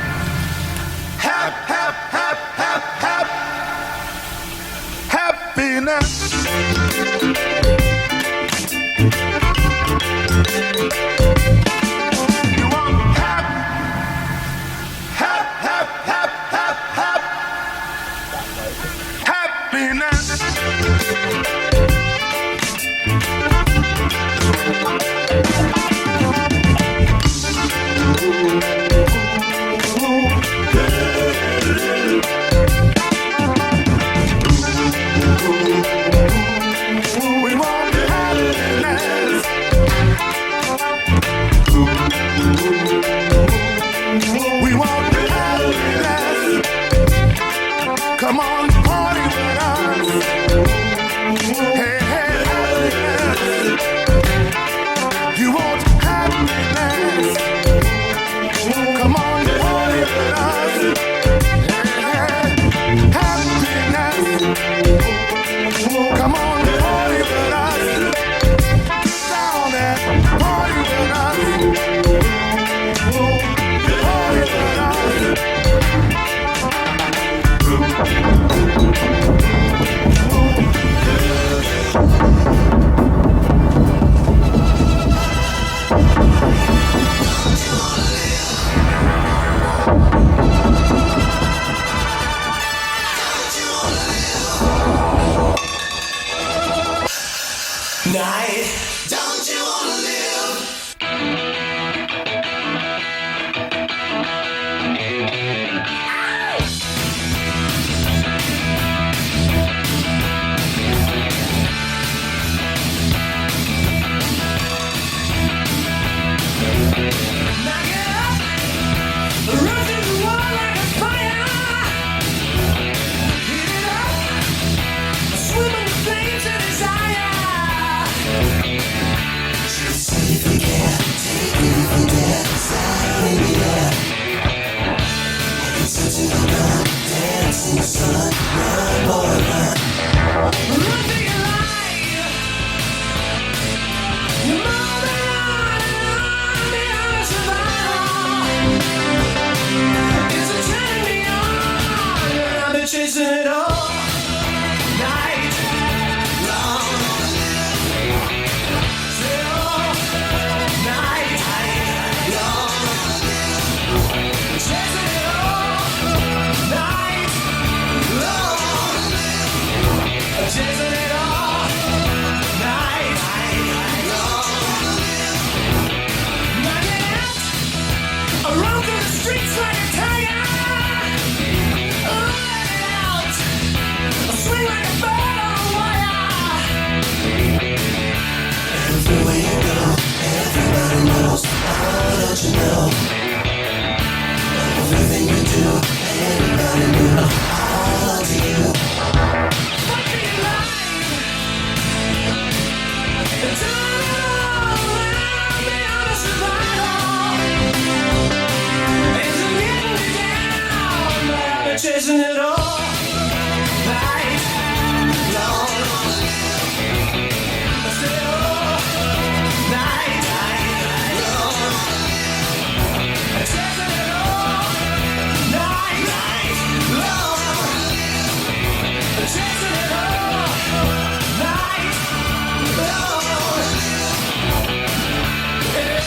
Night, don't you wanna live? Now get up, run through the wall like a fire. Heat it up, swim in the flames of desire. Just see if you can take me from there, side in the air. I can sense it on run, dance in the sun, run, boy, run. Run for your life. You're moving on and on beyond survival. It's a turning me on, and I've been chasing it all night long. Say all night long. Chasing it all night long. Chasing it all night long. Now get out, run through the streets like a tiger. Let it out, swing like a bird on a wire. Everywhere you go, everybody knows. Oh, don't you know? Everything you do, anybody knew. All to you. What do you like? Turn it all around, beyond survival. It's getting me down, but I've been chasing it all night long. Stay all night long. Chasing it all night long. Chasing it all night long. Yeah.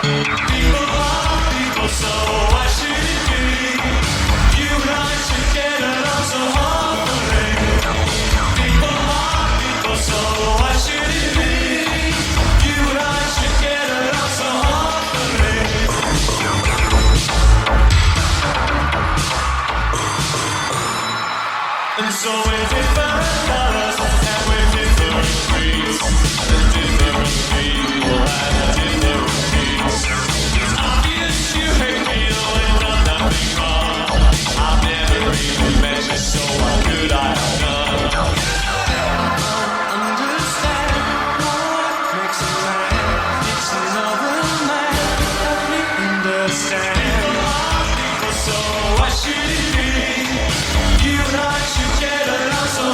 People are people, so why should it be? You and I should get along so awfully. People are people, so why should it be? You and I should get along so awfully. And so we're different colors and we're different creeds, and different people and different needs. It's obvious you hate me, though I've done nothing wrong. I've never even met you, so what could I have done? Understand what makes a man, makes another man. Help me understand. So why should it be? You and I should get along so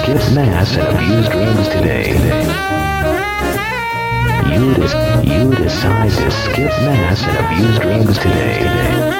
skip mass and abuse drugs today. You decide to skip mass and abuse drugs today.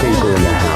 people in the house.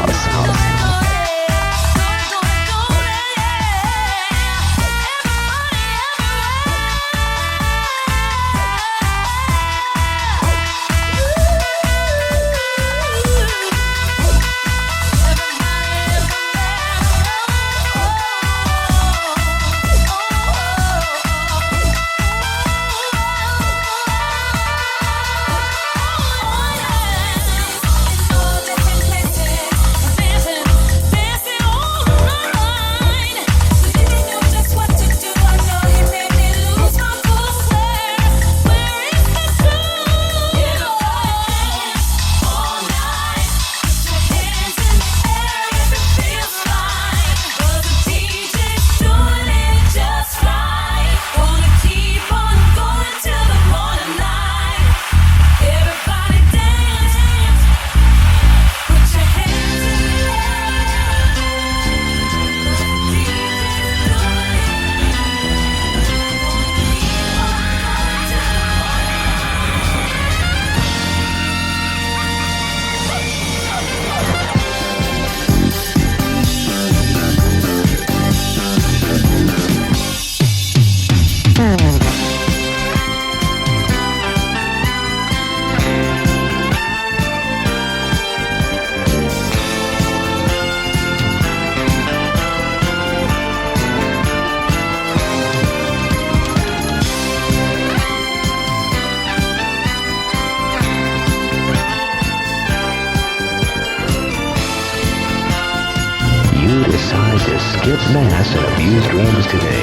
You decide to skip mass and abuse drums today.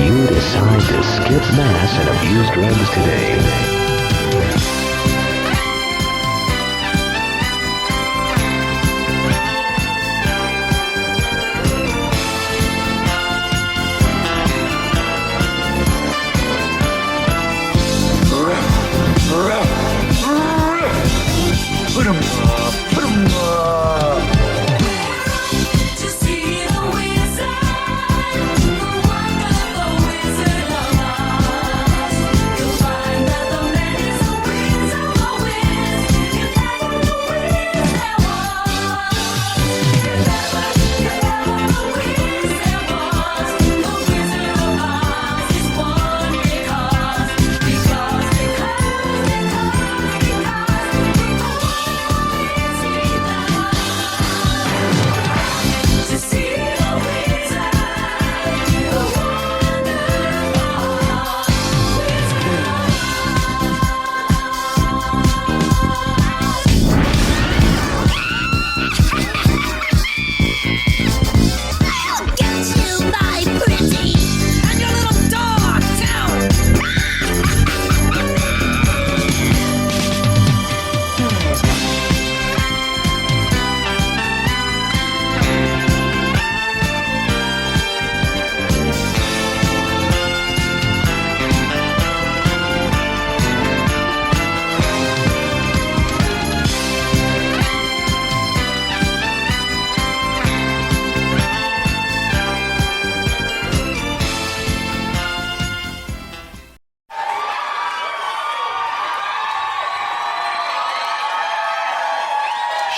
You decide to skip mass and abuse drums today.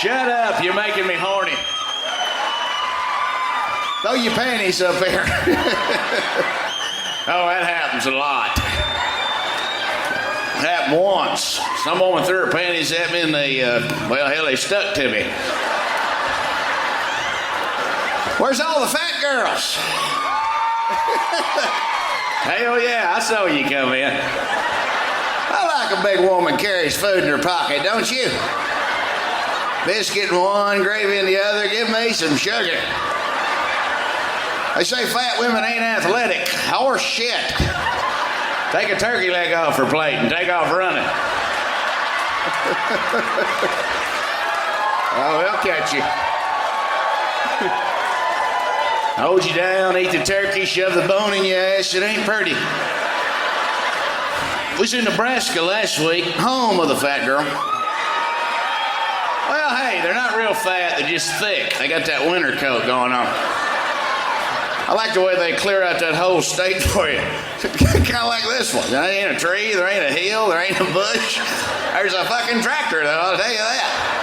Shut up, you're making me horny. Throw your panties up here. Oh, that happens a lot. It happened once. Some woman threw her panties at me and they stuck to me. Where's all the fat girls? Hell yeah, I saw you come in. I like a big woman carries food in her pocket, don't you? Biscuit in one, gravy in the other. Give me some sugar. They say fat women ain't athletic. Horse shit. Take a turkey leg off her plate and take off running. Oh, they'll catch you. Hold you down, eat the turkey, shove the bone in your ass. It ain't pretty. We was in Nebraska last week, home of the fat girl. real fat, they're just thick. They got that winter coat going on. I like the way they clear out that whole state for you. Kind of like this one. There ain't a tree, there ain't a hill, there ain't a bush. There's a fucking tractor, though, I'll tell you that.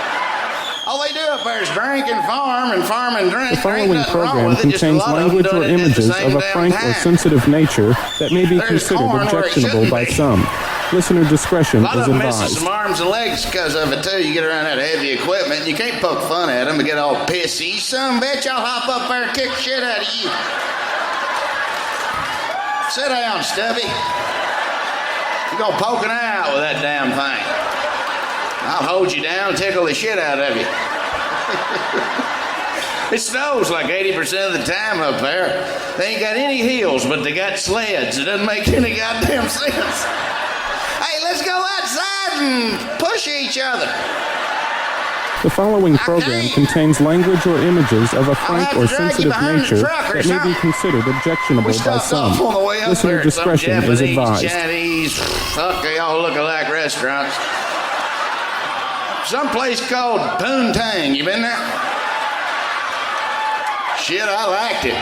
All they do up there is drink and farm and drink. The following program contains language or images of a frank or sensitive nature that may be considered objectionable by some. Listener discretion A lot is of them misses advised. some arms and legs because of it, too. You get around that heavy equipment, and you can't poke fun at them and get all pissy. You son of a bitch, I'll hop up there and kick the shit out of you. Sit down, Stubby. You're going to poke an eye out with that damn thing. I'll hold you down and tickle the shit out of you. It snows like 80% of the time up there. They ain't got any hills, but they got sleds. It doesn't make any goddamn sense. Hey, let's go outside and push each other. The following program contains language or images of a frank or sensitive nature that may be considered objectionable by some. Listener discretion is advised. Chinese, fuck, they all look alike restaurants. Some place called Poontang. You been there? Shit, I liked it.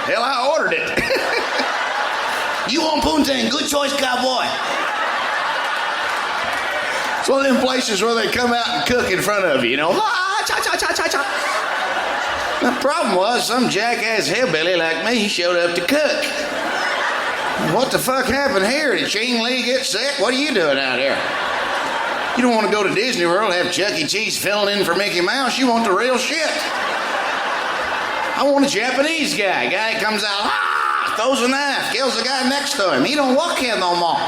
Hell, I ordered it. You want Poontang? Good choice, cowboy. It's one of them places where they come out and cook in front of you, you know. The problem was some jackass hillbilly like me showed up to cook. What the fuck happened here? Did Ching Lee get sick? What are you doing out here? You don't want to go to Disney World and have Chuck E. Cheese filling in for Mickey Mouse. You want the real shit. I want a Japanese guy. Guy that comes out, throws a knife, kills the guy next to him. He don't walk here no more.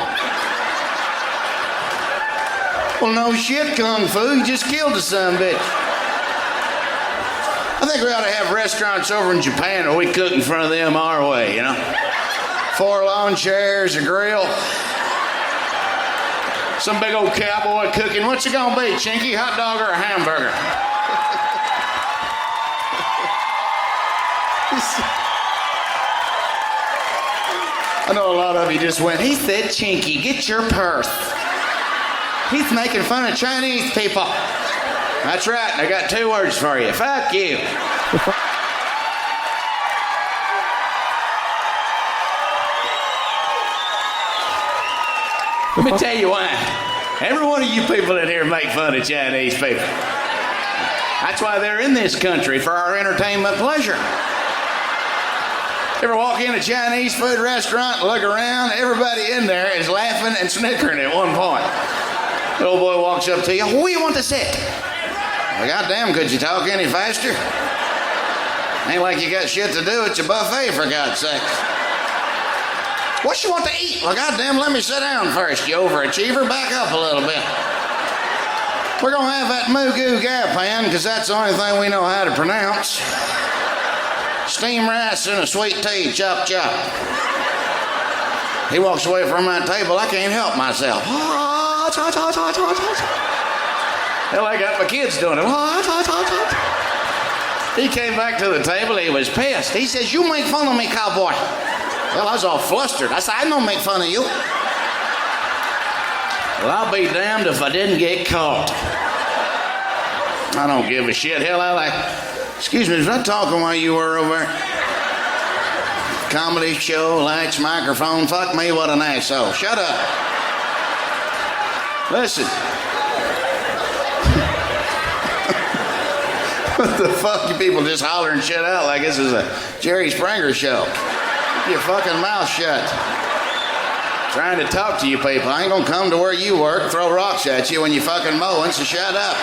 Well, no shit, Kung Fu. You just killed the son of a bitch. I think we ought to have restaurants over in Japan where we cook in front of them our way, you know? 4 lawn chairs, a grill. Some big old cowboy cooking. What's it gonna be, Chinky? Hot dog or a hamburger? I know a lot of you just went, he said, Chinky, get your purse. He's making fun of Chinese people. That's right, I got 2 words for you. Fuck you. Let me tell you why. Every one of you people in here make fun of Chinese people. That's why they're in this country, for our entertainment pleasure. Ever walk in a Chinese food restaurant and look around, everybody in there is laughing and snickering at one point. The old boy walks up to you, where you want to sit? Well, goddamn, could you talk any faster? Ain't like you got shit to do, it's a buffet, for God's sake. What you want to eat? Well, goddamn, let me sit down first, you overachiever. Back up a little bit. We're going to have that Mugu Gapan, because that's the only thing we know how to pronounce. Steamed rice and a sweet tea, chop, chop. He walks away from my table, I can't help myself. Hell, I got my kids doing it. He came back to the table, he was pissed. He says, you make fun of me, cowboy. Well, I was all flustered. I said, I don't make fun of you. Well, I'll be damned if I didn't get caught. I don't give a shit. Hell, I like, excuse me, was I talking while you were over there? Comedy show, lights, microphone. Fuck me, what an asshole. Shut up. Listen. What the fuck? You people just hollering shit out like this is a Jerry Springer show. Keep your fucking mouth shut. Trying to talk to you people. I ain't gonna come to where you work, throw rocks at you when you fucking mowing, so shut up.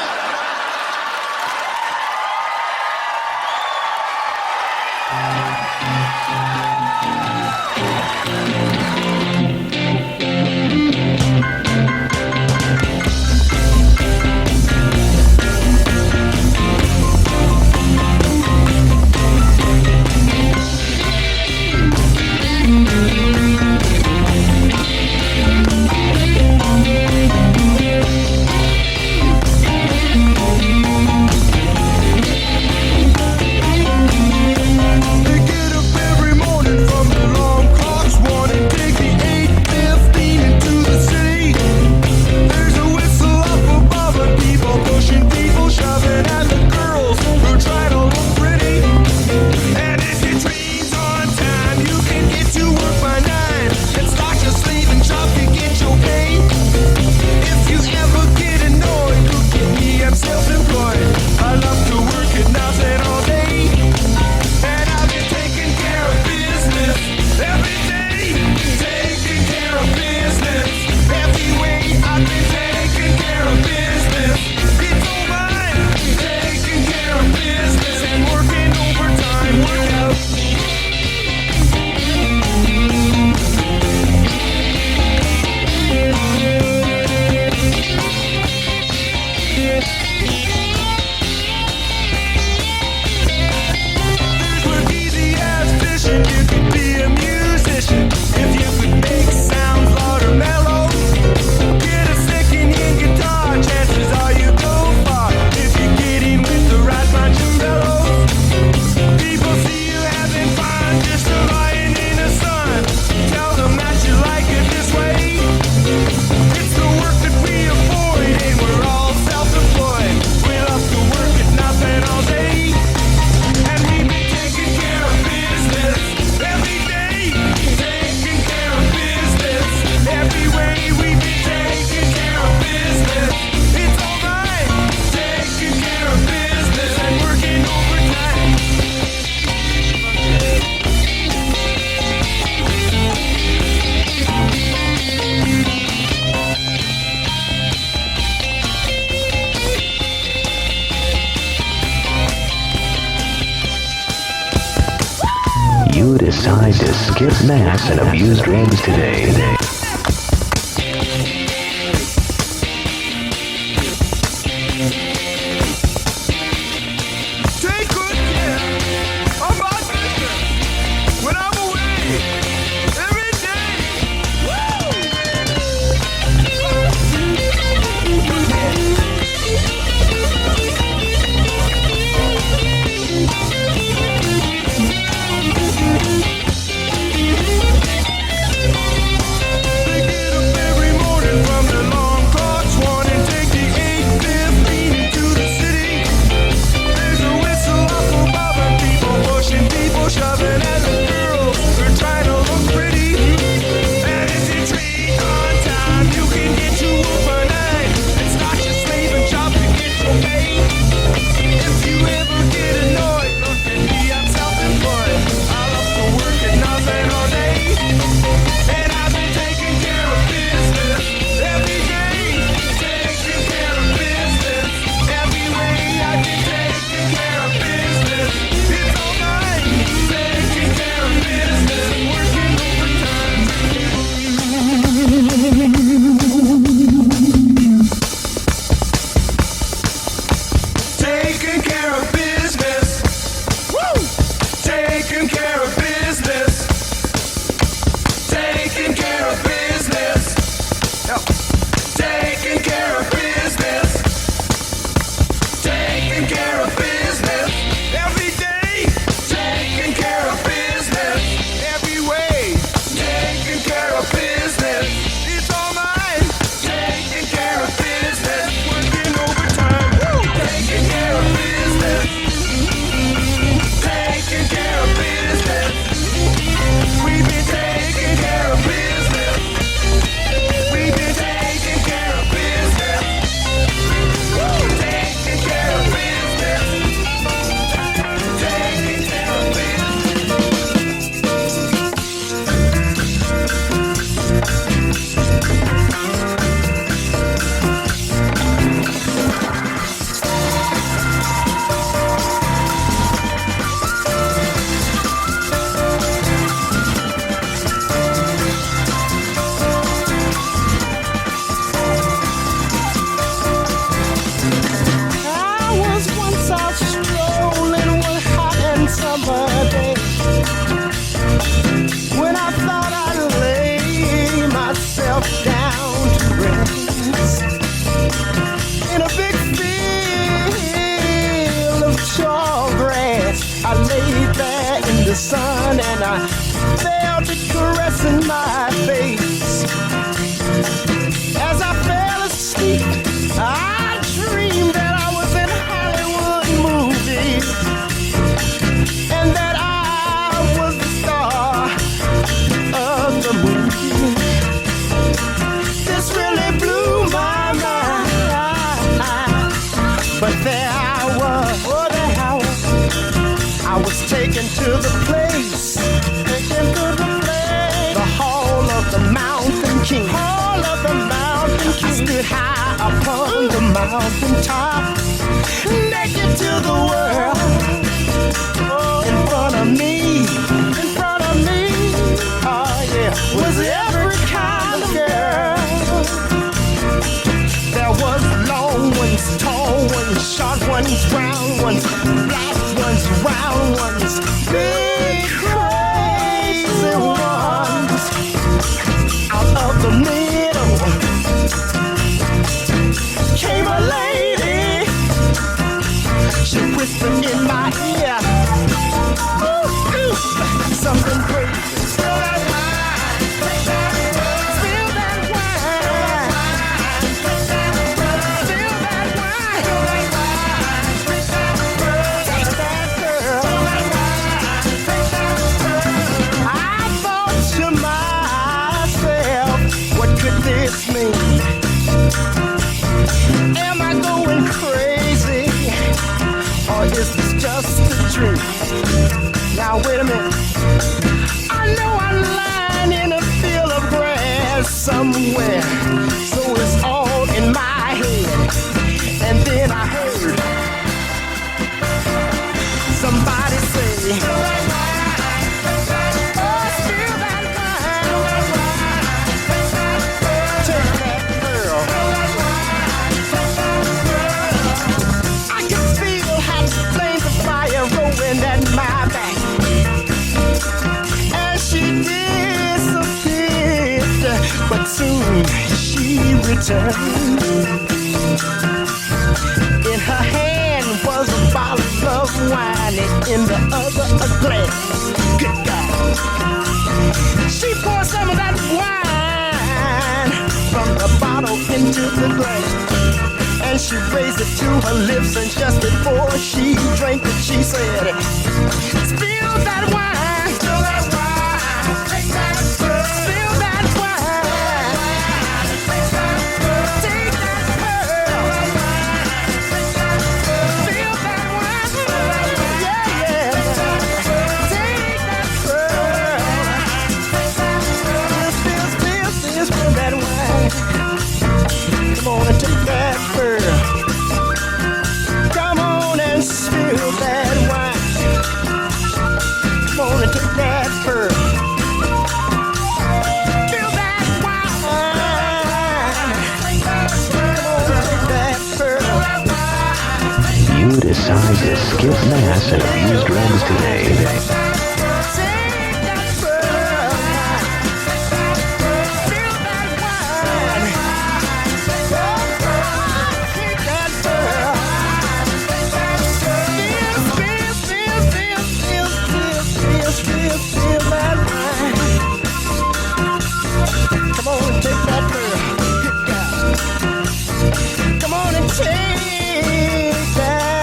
decide to skip mass and abuse drugs today. Take good care of my business when I'm away every day. They get up every morning from the long clocks, wanting to take the 8:15 into the city. There's a whistle up above and people pushing, people shoving, and the girls are trying to look pretty. And if you trade on time, you can get to overnight and start your slaving job to get your pay. If you ever get annoyed, look at me, I'm self-employed. I love to work at nothing all day. And I've been taking care of business every day. Taking care of business every way. I've been taking care of business. It's all mine. Taking care of business. Working overtime. Taking care of business. Woo! Taking care of business. Taking care of business. Yep. Taking care of business. Taking care of business every day. Taking care of business every way. Taking care of business. It's all mine. Taking care of business. Working overtime. Woo! Taking care of business. Taking care of business. We've been taking care of business. We've been taking care of business. Woo! Taking care of business. Taking care of I was once out strolling one hot and summer day when I thought I'd lay myself down to rest in a big field of tall grass. I laid there in the sun and I felt it caressing my face. As I fell asleep, I dreamed that I was in Hollywood movies and that I was the star of the movie. This really blew my mind. But there I was, oh there I was. I was taken to the place, the Hall of the Mountain King. Hall of the Mountain King. I stood high upon the mountain top, naked to the world. In front of me, oh yeah, was every kind of girl. There was long ones, tall ones, short ones, brown ones, black ones, round ones, big crazy ones. Out of the middle came a lady. She whispered in my ear, ooh, ooh, something crazy. Spill that wine. Spill that wine. Spill that wine. Take that girl. I thought to myself, what could this mean? Am I going crazy, or is this just a dream? Now wait a minute. I know I'm lying in a field of grass somewhere, so it's all in my head. And then I heard somebody say, return. In her hand was a bottle of wine, and in the other a glass. Good God. She poured some of that wine from the bottle into the glass, and she raised it to her lips, and just before she drank it, she said, spill that wine, spill that wine, take that pearl, spill that wine, take that pearl, take that pearl, spill that wine, yeah, yeah, take that pearl, spill that wine, come on and take that pearl. Come on and spill that wine. Come on and take that pearl. Spill that wine. Come on and take that pearl. You decide to skip Mass and abuse drums today. Take that pearl. Spill that wine. Take that pearl. Spill that wine. Come on and take that pearl. Good God. Come on and take that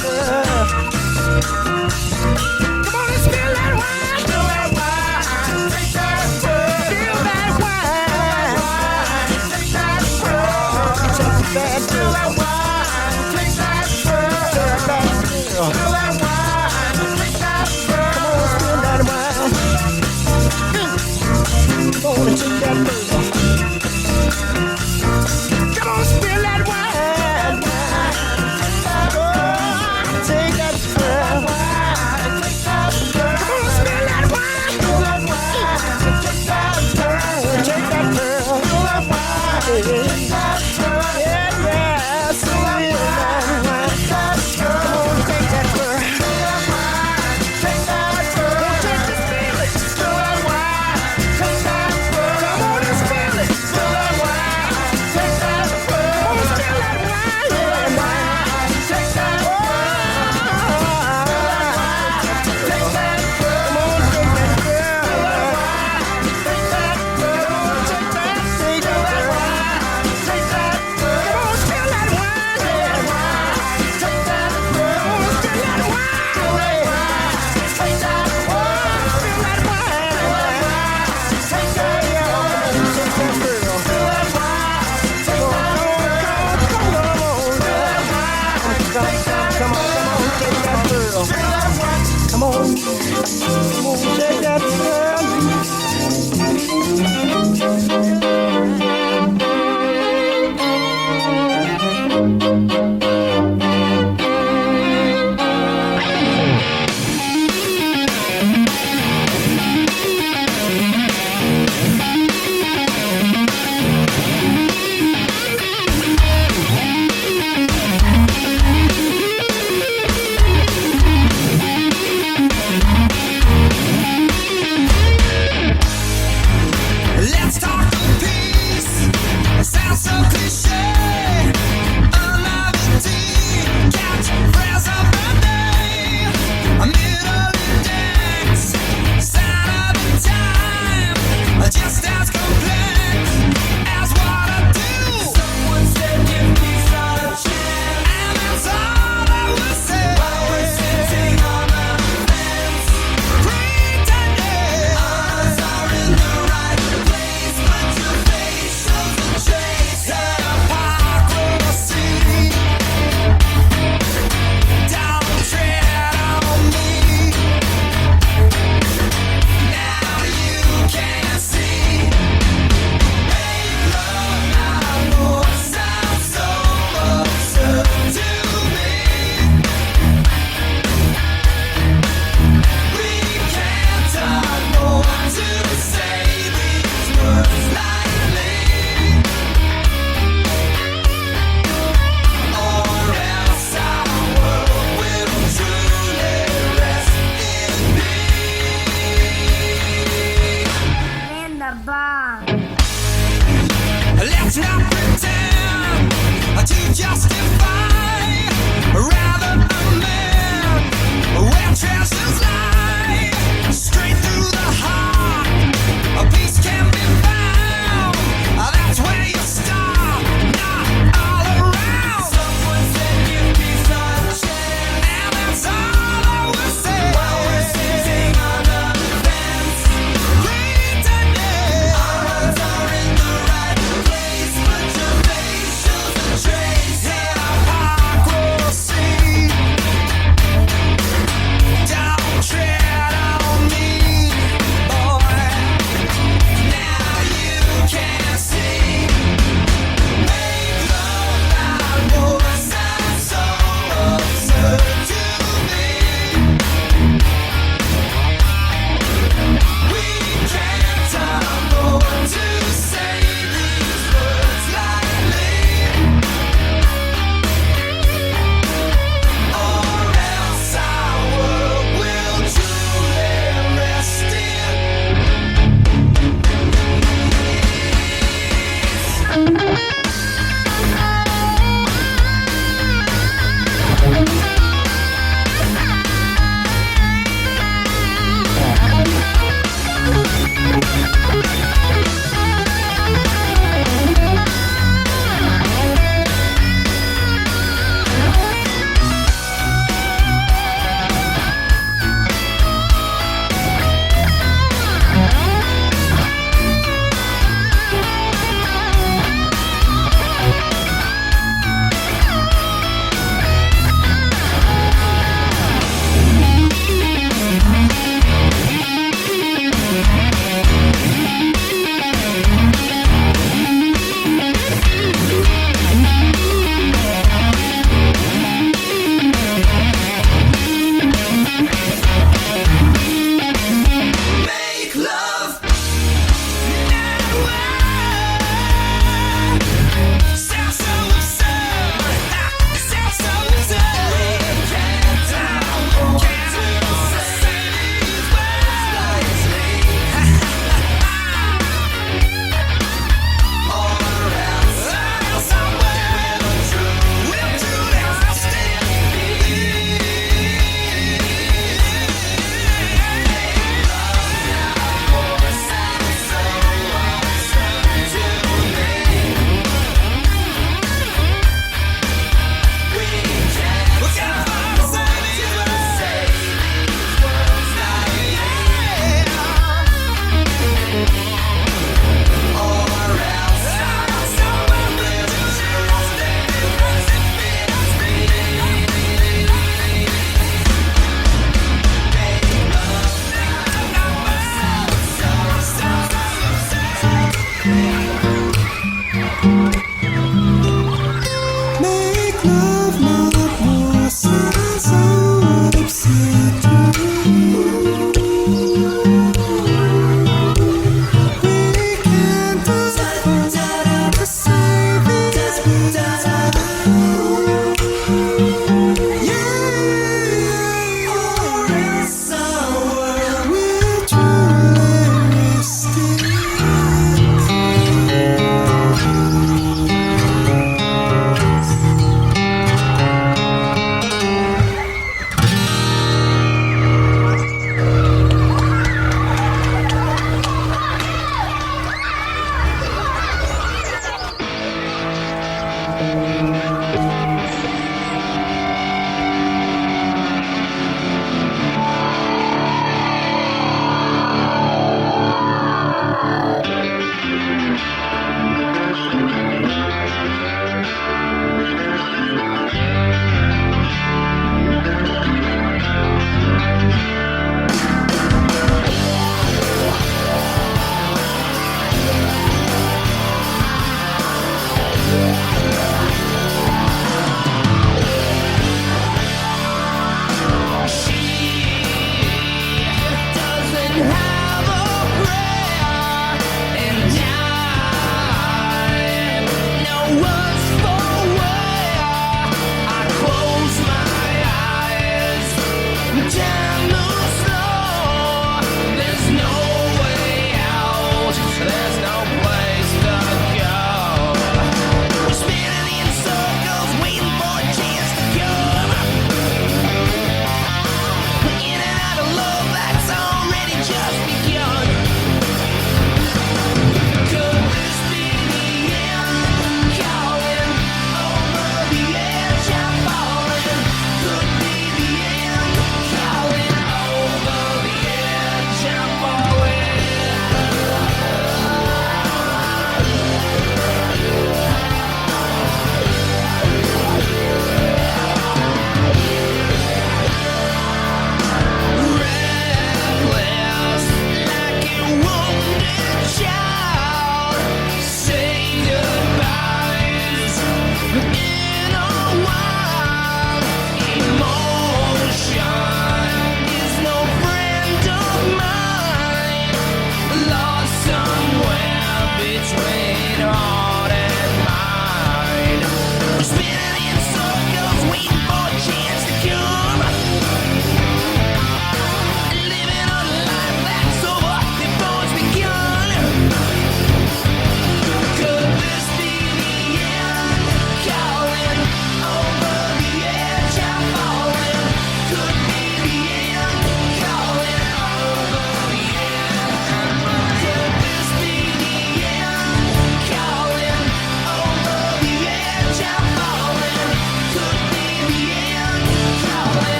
pearl. Come on and spill that wine. Spill that wine. Take that pearl. Spill that wine. Take that pearl. Take that pearl. Take that pearl. Take that pearl. Spill that wine. Come on and take that pearl. Come on, spill that wine. Oh, take that pearl. Come on, spill that wine. Take that pearl. Take that pearl. Yeah, yeah,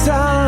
Time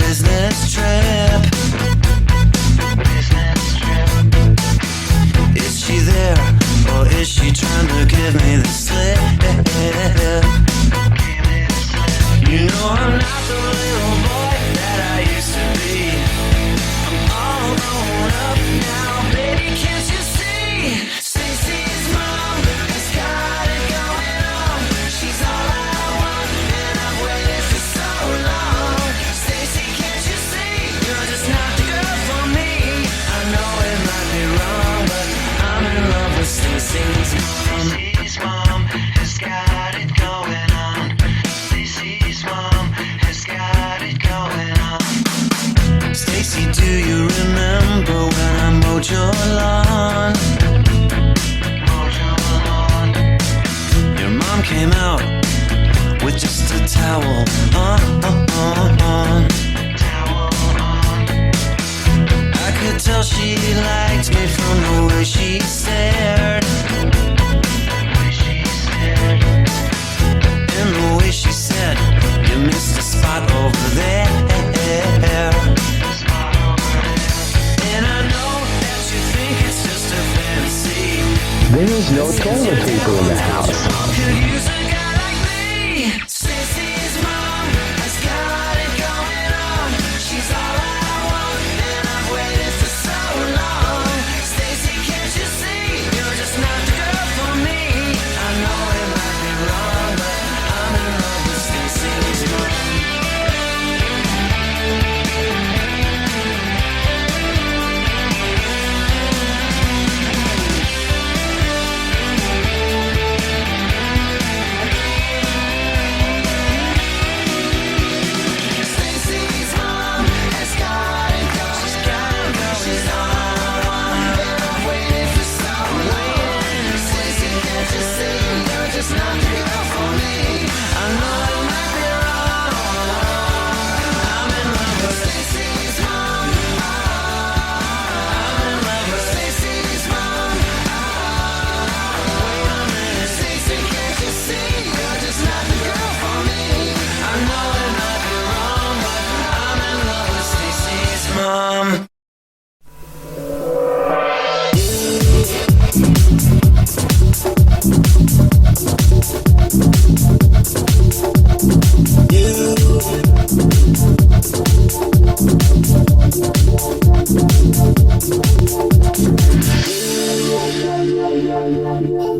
business trip. Is she there, or is she trying to give me the slip? You know I'm not the little boy that I used to be. I'm all grown up now, baby, can't you see? Stacy's mom has got it going on. She's all I want, and I've waited for so long. Stacy, can't you see? You're just not the girl for me. I know it might be wrong, but I'm in love with Stacy's mom. Stacy's mom has got it going on. Stacy's mom has got it going on. Stacy, do you remember when I mowed your lawn? Your mom came out with just a towel on. I could tell she liked me from the way she stared. And the way she said, you missed a spot over there. And I know that you think it's just a fantasy. There is no toilet paper in the house. Could use a guy like me. Stacy's mom has got it going on. She's all I want, and I've waited for so long. Stacy, can't you see? You're just not the girl for me. I know it might be wrong, but I'm in love with Stacy's mom. Stacy's mom has got it going. She's all I want, and I've waited for so long. Stacy, can't you see? You're just not the girl for me. I know it might be wrong. I'm in love with Stacy's mom. I'm in love with Stacy's mom. Wait a minute, Stacy, can't you see? You're just not the girl for me. I know it might be wrong, but I'm in love with Stacy's mom.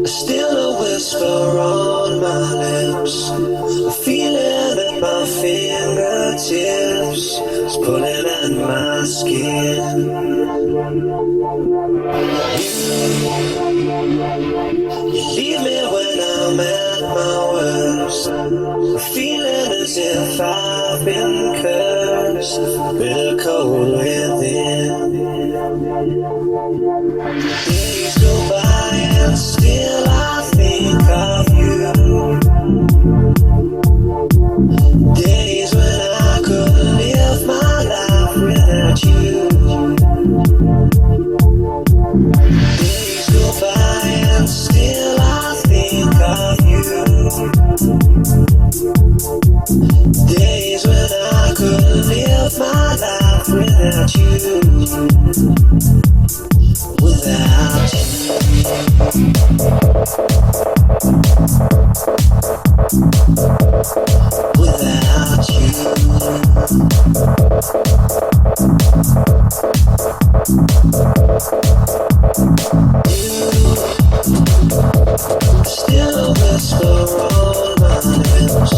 Still a whisper on my lips, a feeling at my fingertips, it's pulling at my skin. You leave me when I'm at my worst, a feeling as if I've been cursed with a cold within. Days go by and still I think of you. Days when I could live my life without you. Days go by and still I think of you. Days when I could live my life without you. Without you. Without you. Still a whisper on my lips,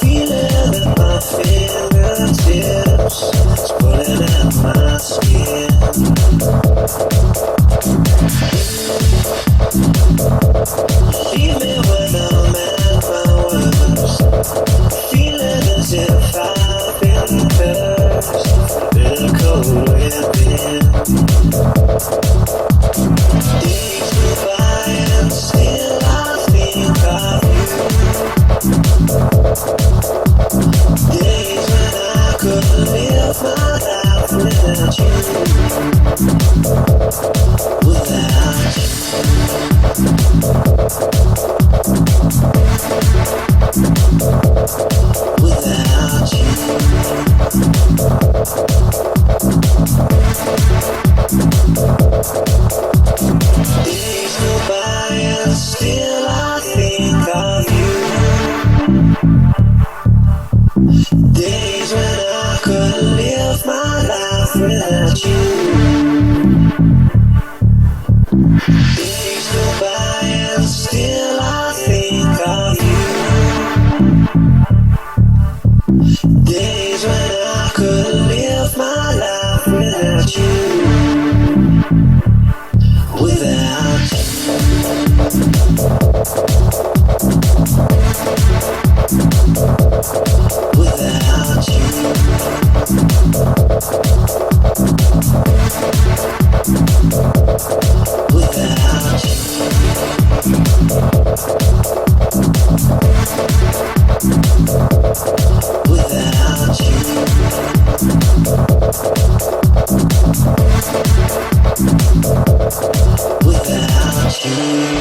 feeling at my fingertips, it's pulling at my skin. Leave me when I'm at my worst, feeling as if I've been cursed, with a cold within. Days go by and still I think of you. Days when I could live my life without you. Without you. Without you. without you. Without you. Without you. Without you.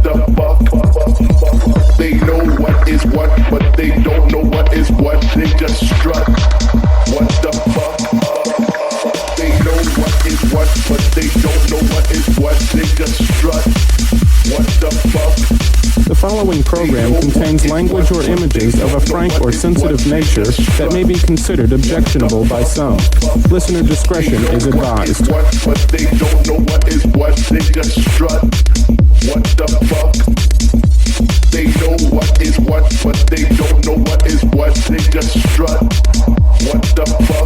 the fuck? They know what is what, but they don't know what is what. They just strut. What the fuck? They know what is what, but they don't know what is what. They just strut. What the fuck? The following program contains language or images of a frank or sensitive nature that may be considered objectionable by some. Listener discretion is advised. What, but they don't know what is what. They just strut. What the fuck? They know what is what, but they don't know what is what. They just strut. What the fuck?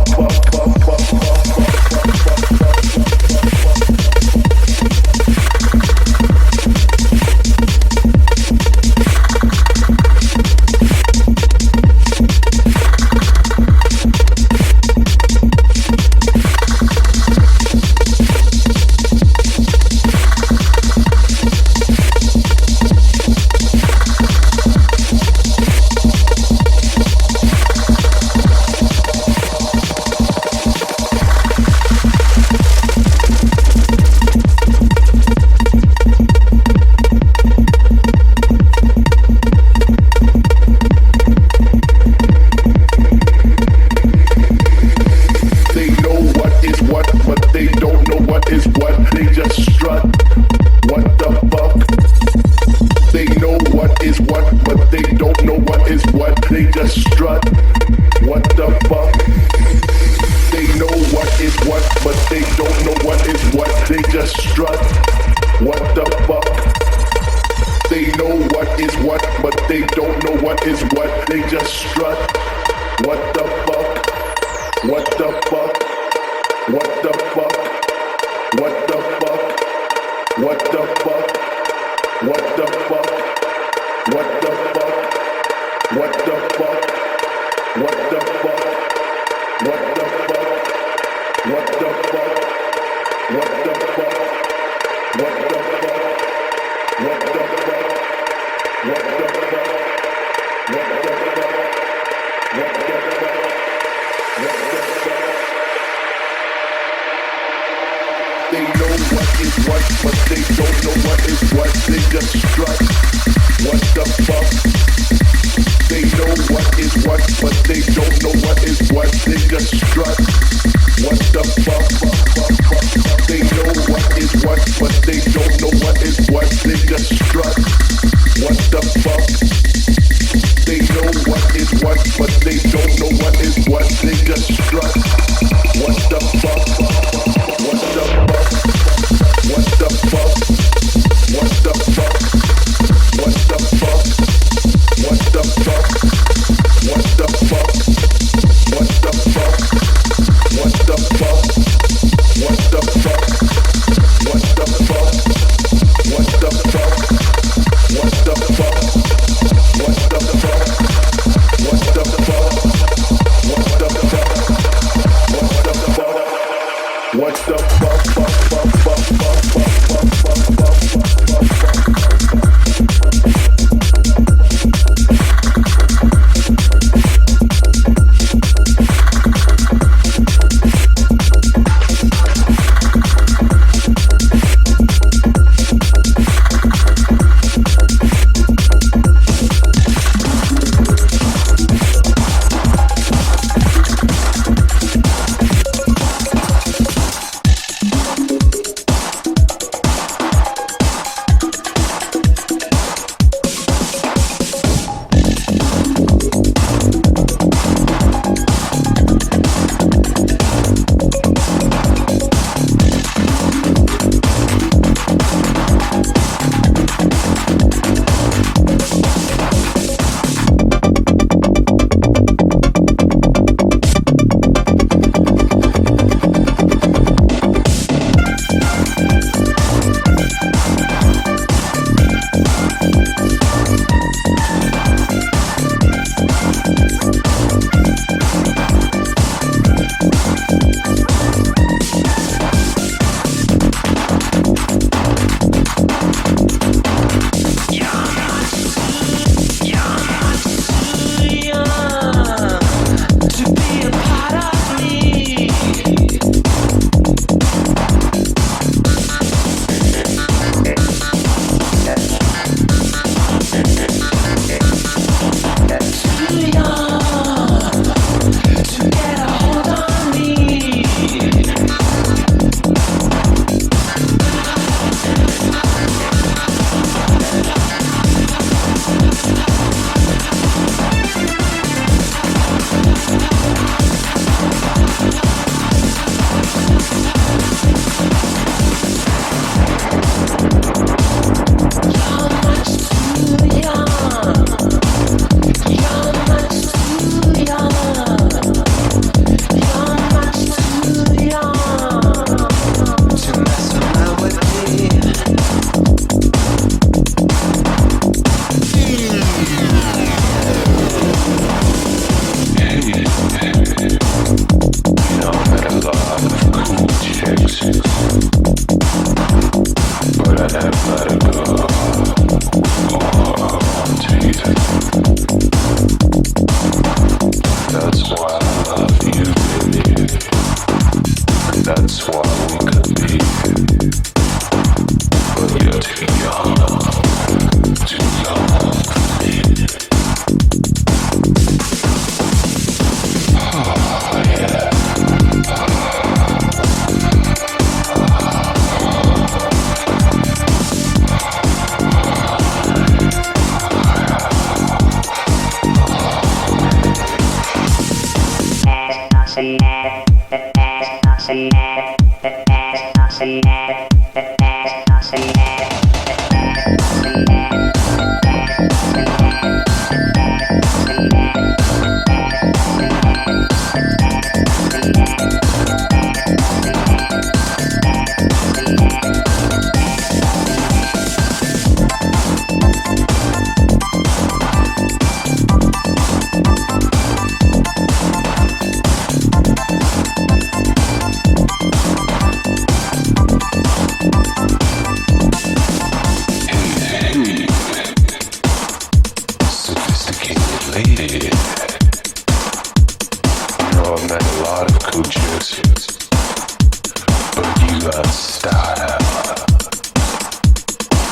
got style.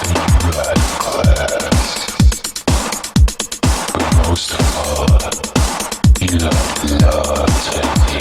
You got class. But most of all, you got love in you.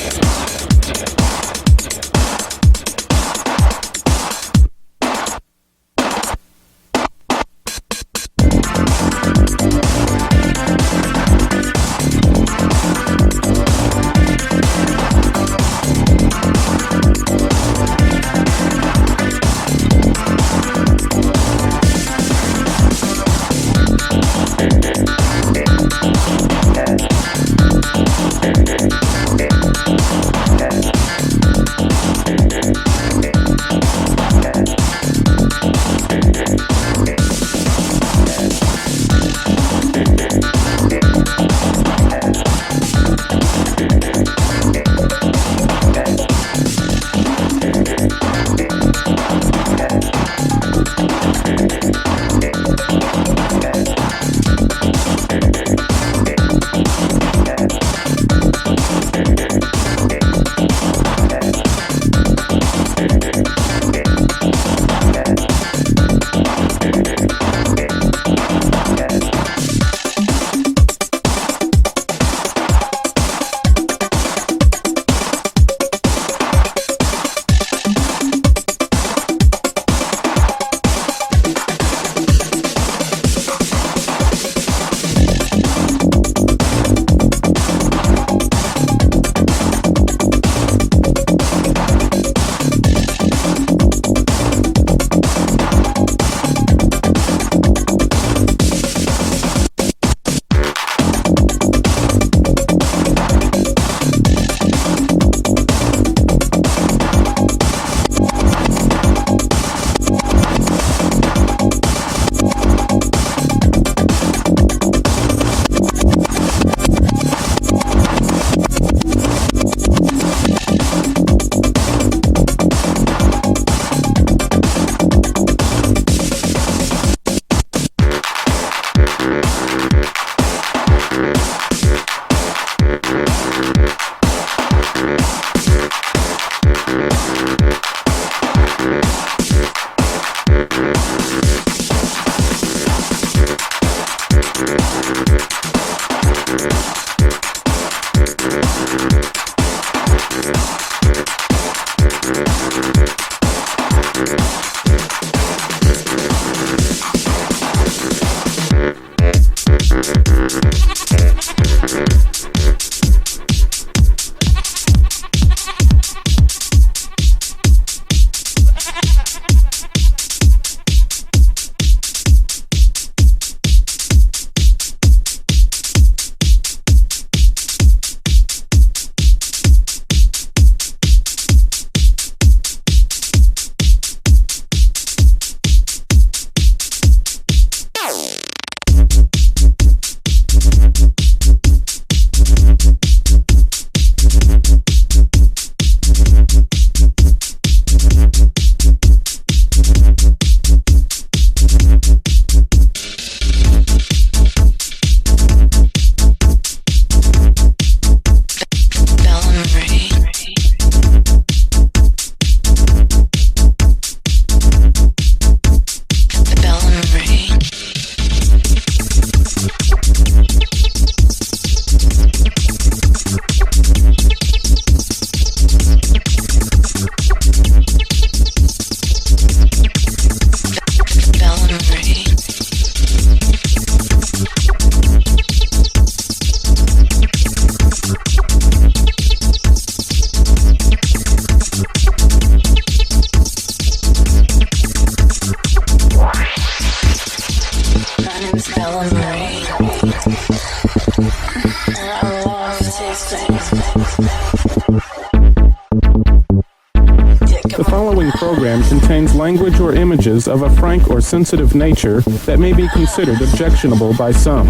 The following program contains language or images of a frank or sensitive nature that may be considered objectionable by some.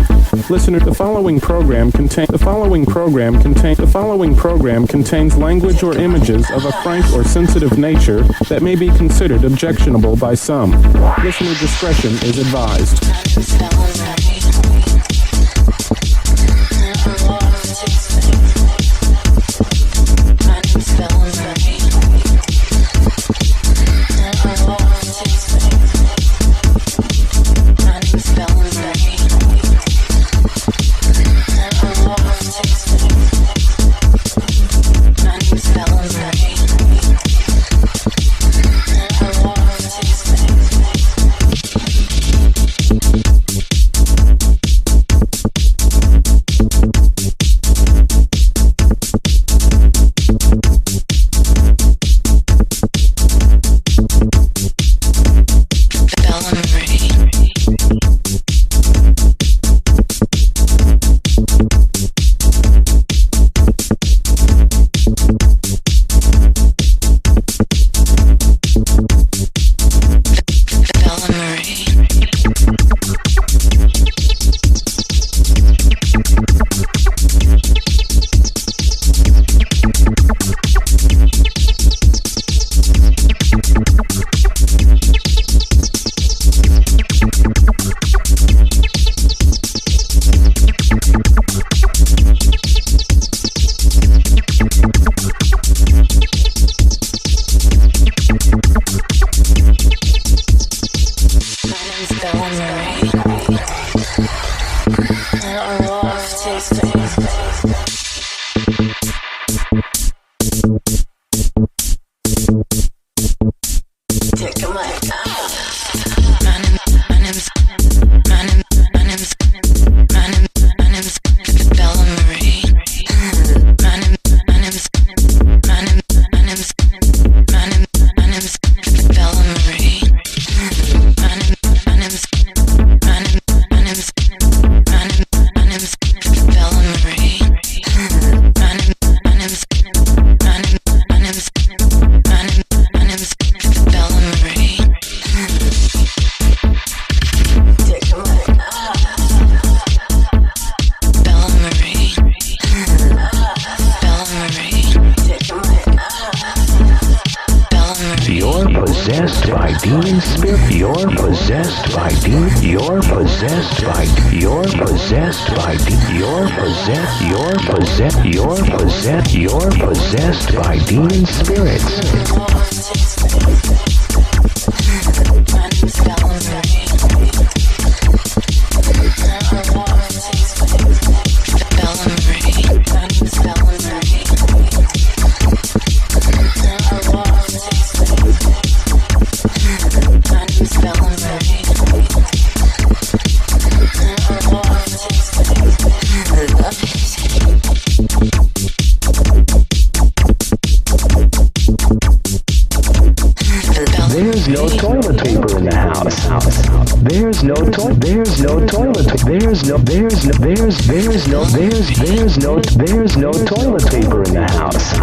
Listener, the following program contains language or images of a frank or sensitive nature that may be considered objectionable by some. Listener discretion is advised. possessed by demons. You're possessed by. You're possessed by. You're possessed. You're possessed. You're possessed. You're possessed by demon spirits. There's no toilet paper in the house. There's no toilet. There's no toilet. There's no toilet paper in the house.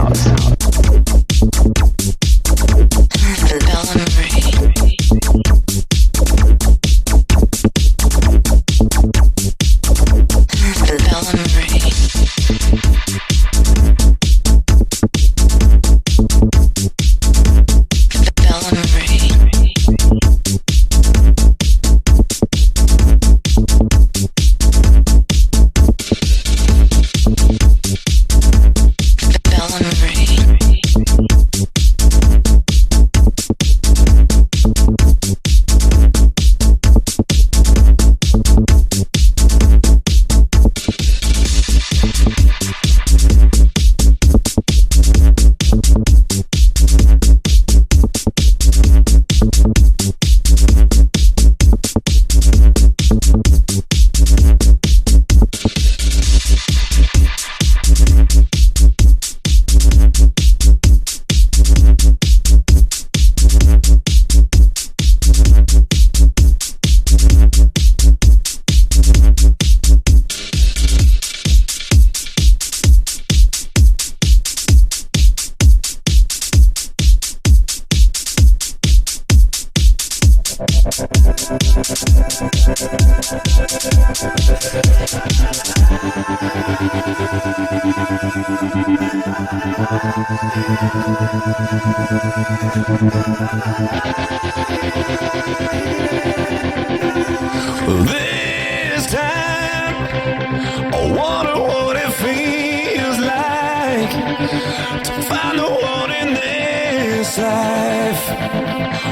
This time, I wonder what it feels like to find the one in this life,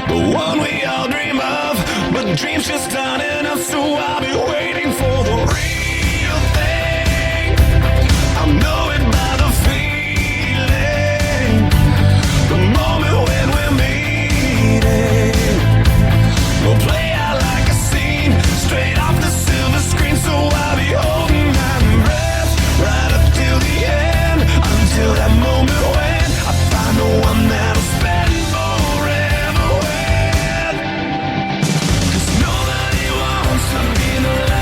the one we all dream of, but dreams just aren't enough, so I'll be waiting for the real thing. I know it by the feeling, the moment when we're meeting. We'll play out like a scene, straight off the silver screen, so I'll be holding my breath right up till the end, until that moment when I find the one that'll spend forever with. 'Cause nobody wants to be the last.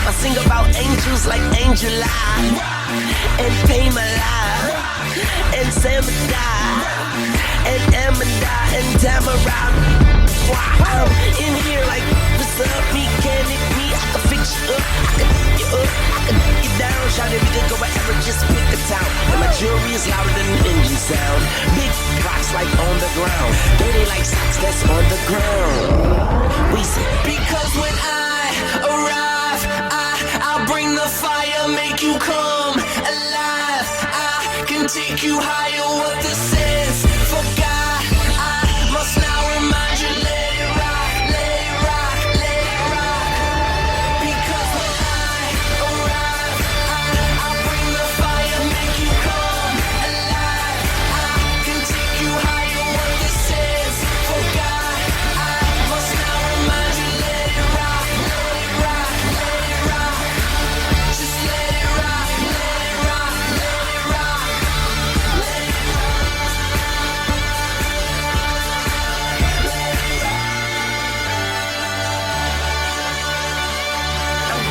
I sing about angels like Angela and Pamela and Samada and Amanda and Tamara. I'm in here like, what's up, mechanic me? I can fix you up, I can you up, I can you down. Shout it, we could go wherever, just pick a town. And my jewelry is louder than an engine sound. Big rocks like on the ground, dirty like socks that's on the ground. We say, because when I arrive, I'll bring the fire, make you come alive. I can take you higher, what this is. For God, I must now remind you, let it rock, let it rock, let it rock. Because when I arrive, I'll bring the fire, make you come alive. I can take you higher, what this is. For God, I must now remind you, let it rock, let it rock, let it rock. Just let it rock, let it rock, let it rock, let it rock.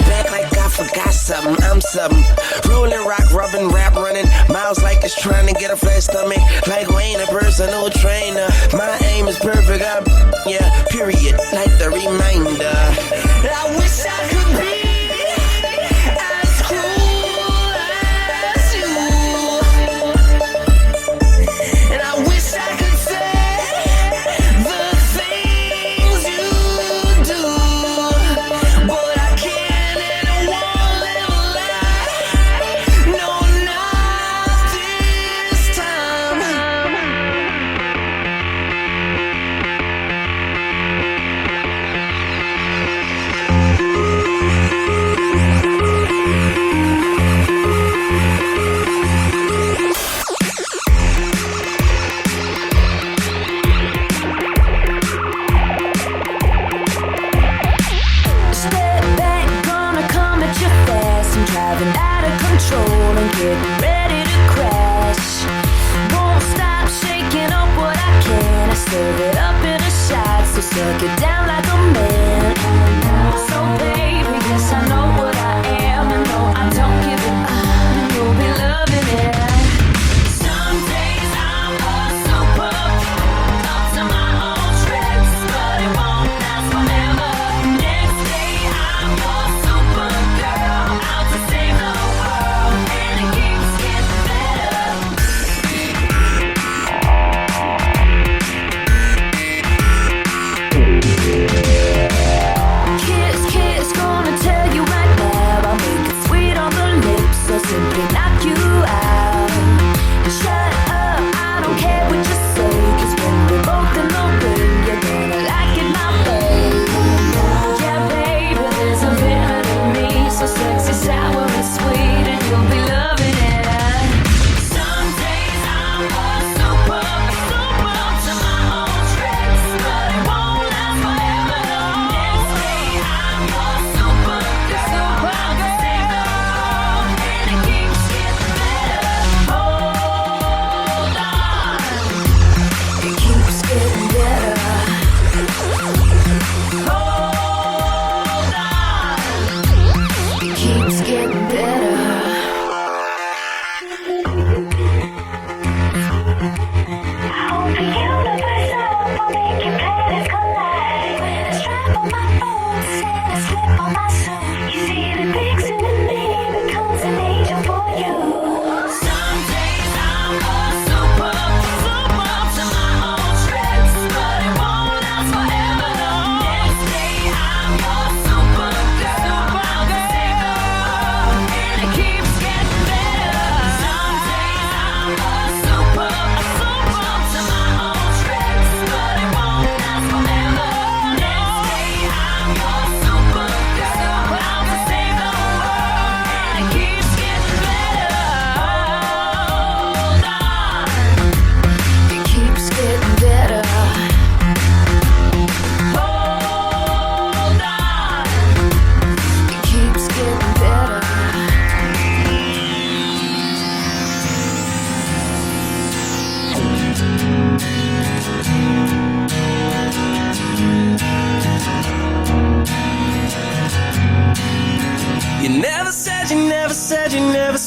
Back like I forgot something, I'm something. Rolling rock, rubbing, rap running. Miles like it's trying to get a flat stomach. Like Wayne, a personal trainer. My aim is perfect, yeah, period. Like the reminder. I wish I could be as cool as you. And I wish I could say the things you do. But I can't and I won't live a lie. No, not this time.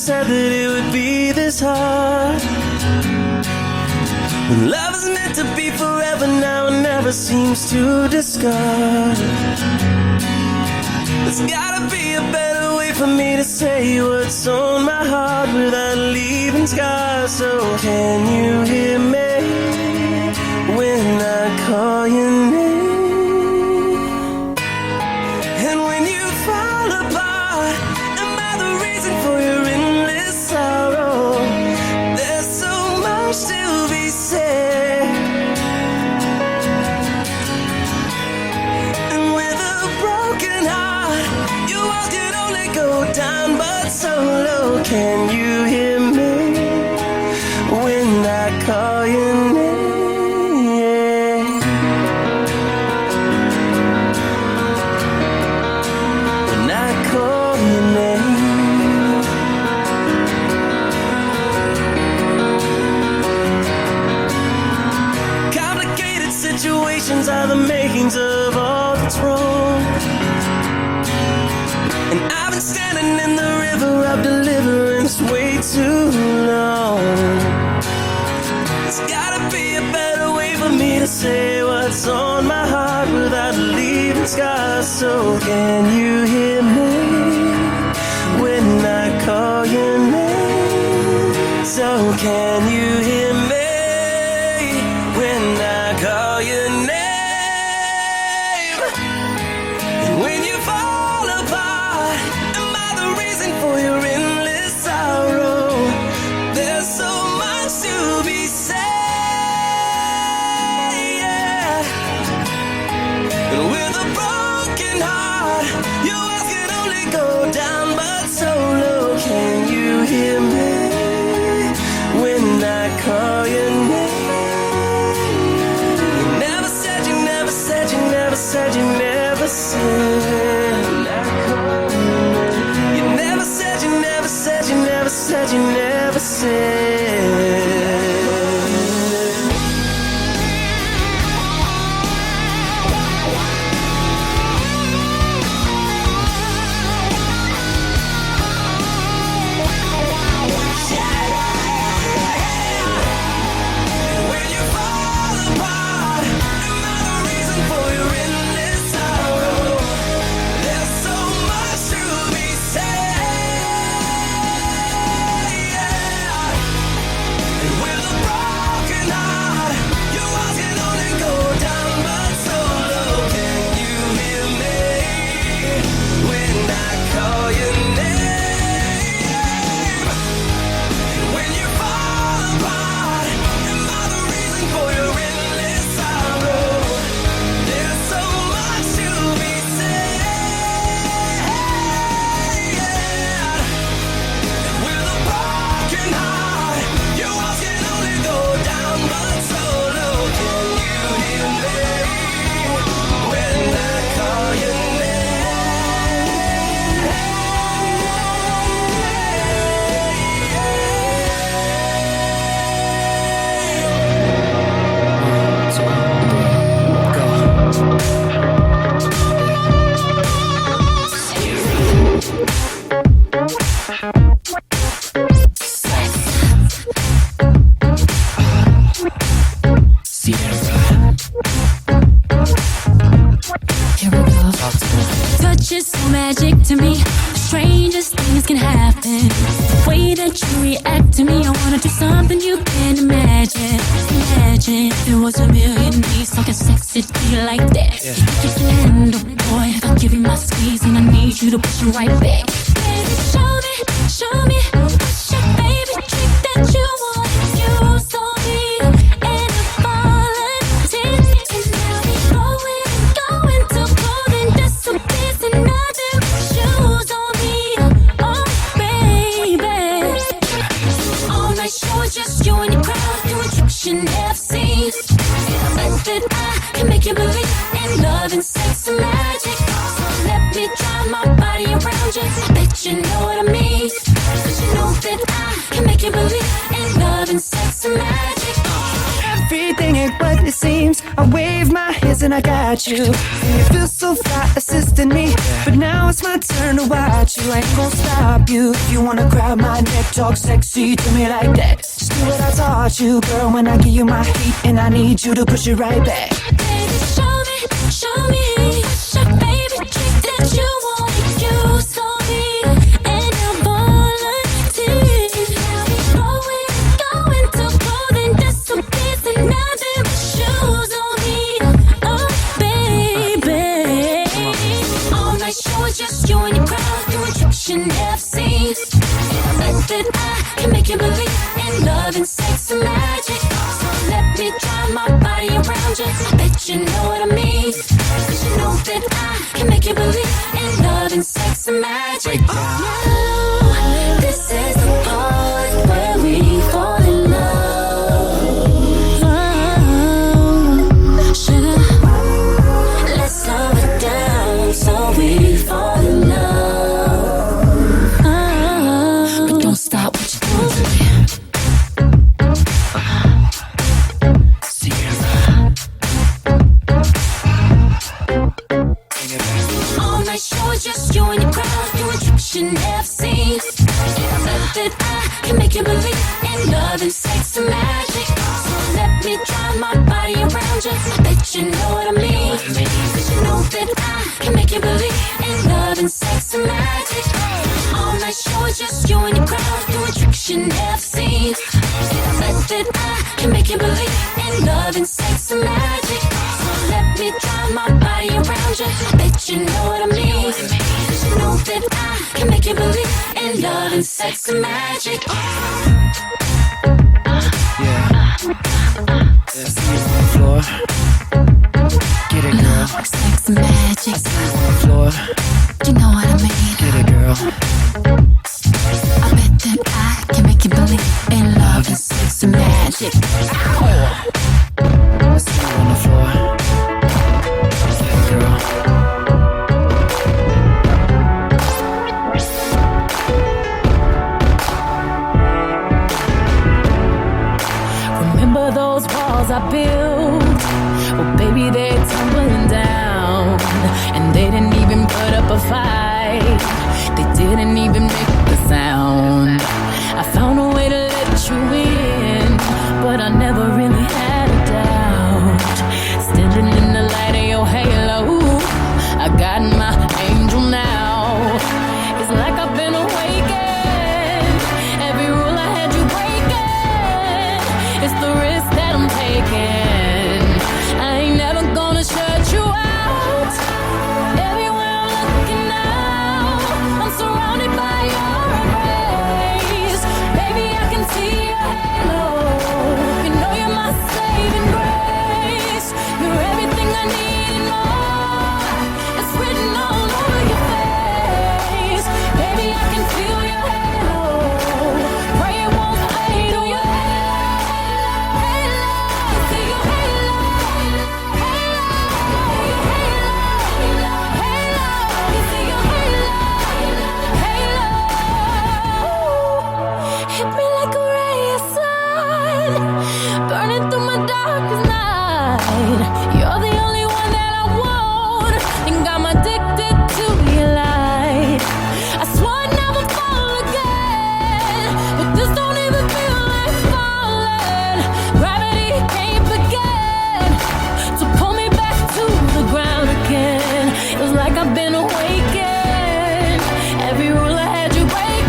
said that it would be this hard. When love is meant to be forever now, it never seems to discard. There's gotta be a better way for me to say what's on my heart without leaving scars. So can you hear me when I call your name? And when you fall apart, am I the reason for your endless sorrow? There's so much to be said. And with a broken heart, your walls can only go down but so low. Can you hear me when I call your name? When I call your name. Complicated situations are the makings of all that's wrong. And I've been standing in the river of deliverance way too long. There's gotta be a better way for me to say what's on my heart without leaving scars. So can you hear me when I call your name? So can you hear me when I call your name? And when you fall apart, am I the reason for your endless sorrow? There's so much to be said, yeah. And with a broken heart, your eyes can only go down but so low. Can you hear me when I call your name? You never said, you never said, you never said, you never said. You never said, you never said, you never said, you never said. When you fall apart, am I the reason for your endless sorrow? There's so much to be said, yeah. And with a broken heart, your walls can only go down but so low. Can you hear me when I call your name? And when you fall apart, am I the reason for your endless sorrow? There's so much to be said, yeah. And with a broken heart, your walls can only go down but so low. Can you hear me when I call your Touch is so magic to me. The strangest things can happen. The way that you react to me, I wanna do something you can't imagine. Imagine if there was a million ways talking sexy to you like that. Just land, oh boy, if I give you my squeeze and I need you to push it right back. Baby, show me what's your favorite trick that you want. Use on me and I'm falling. And now we going to clothing just so there's another shoes on me. Oh baby, all night show is just you and your crowd doing tricks you never seen. Think that I can make you believe in love and sex and magic. So let me drive my body around you. I bet you know what I mean. 'Cause you know that I can make you believe in love and sex and magic. everything ain't what it seems. I wave my hands and I got you. And you feel so fly assisting me. But now it's my turn to watch you. I ain't gonna stop you. If you wanna grab my neck, talk sexy to me like that. Just do what I taught you, girl, when I give you my heat. And I need you to push it right back. Baby, show me what's your favorite trick that you want to use on me. And I'll volunteer. Now we going to clothing disappears and nothing but shoes on me. Oh, baby. All night show is just you and your crowd doing tricks you never seen. Bet that I can make you believe in love and sex and magic. So let me drive my body around you. I bet you know what I mean. Cause you know that I can make you believe in love and sex and magic. Now, this is the part where we fall in love. Oh, sugar, let's slow it down so we fall in love. Oh, but don't stop what you're doing. Just you and your crowd doing tricks you never seen. That I can make you believe in love and sex and magic. So let me drive my body around you. Bet you know what I mean. Cause you know that I can make you believe in love and sex and magic. All night show is just you and your crowd doing tricks you never seen. That I can make you believe in love and sex and magic. So let me drive my body around you. Bet you know what I mean. Cause you know that I can make you believe in love and sex and magic. Yeah. See you on the floor. Get it, girl. Love, sex and magic. See you on the floor. You know what I mean. Get it, girl. I bet that I can make you believe in love and sex and magic. See you on the floor. Get it, girl. Remember those walls I built? Well, baby, they're tumbling down. And they didn't even put up a fight. They didn't even make the sound. I found a way to let you in, but I never really had a doubt. Standing in the light of your halo, I got my angel now. It's like I've been awakened. Every rule I had you breaking. It's the risk that I'm taking. I ain't never gonna shut you out. Everywhere I'm looking now, I'm surrounded by your embrace. Baby, I can see your halo. You know you're my saving grace. You're everything I need and more. It's written all over your face. Baby, I can feel your halo. Pray it won't fade. Oh, your halo. See your halo. Hit me like a ray of sun, burning through my darkest night. You're the only one that I want, and I'm addicted to your light. I swore I'd never fall again, but this don't even feel like falling. Gravity can't begin to pull me back to the ground again. It was like I've been awakened. Every rule I had you breaking.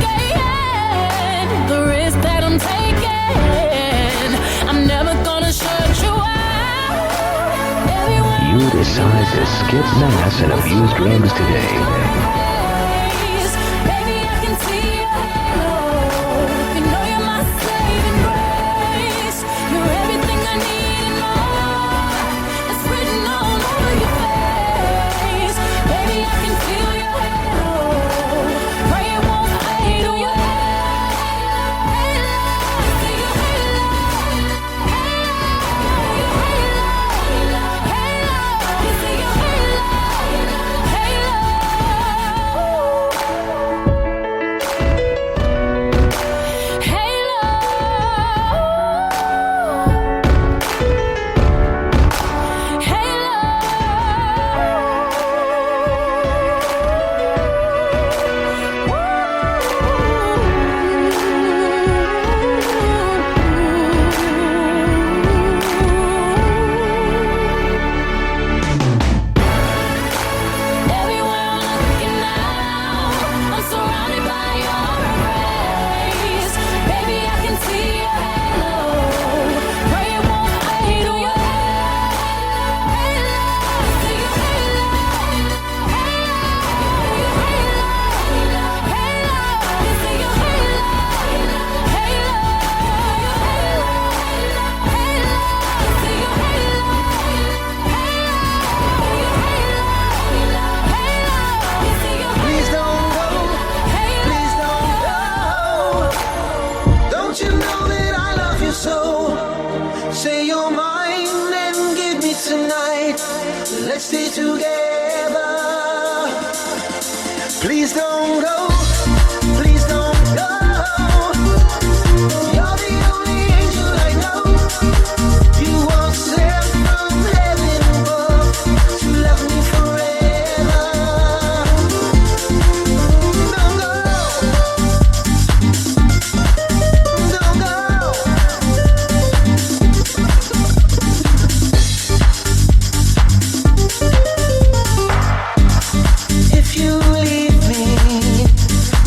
The risk that I'm taking, I'm never gonna shut you out. You decide to skip mass and abuse drugs today. Baby, I can see your halo. You know you're my saving grace. You're everything I need and more. It's written all over your face. Baby, I can feel your halo. Pray it won't fade. Oh, your halo. let's stay together. Please don't go, please don't go. You're the only angel I know. You were sent from heaven above to love me forever. Don't go, don't go. If you leave me,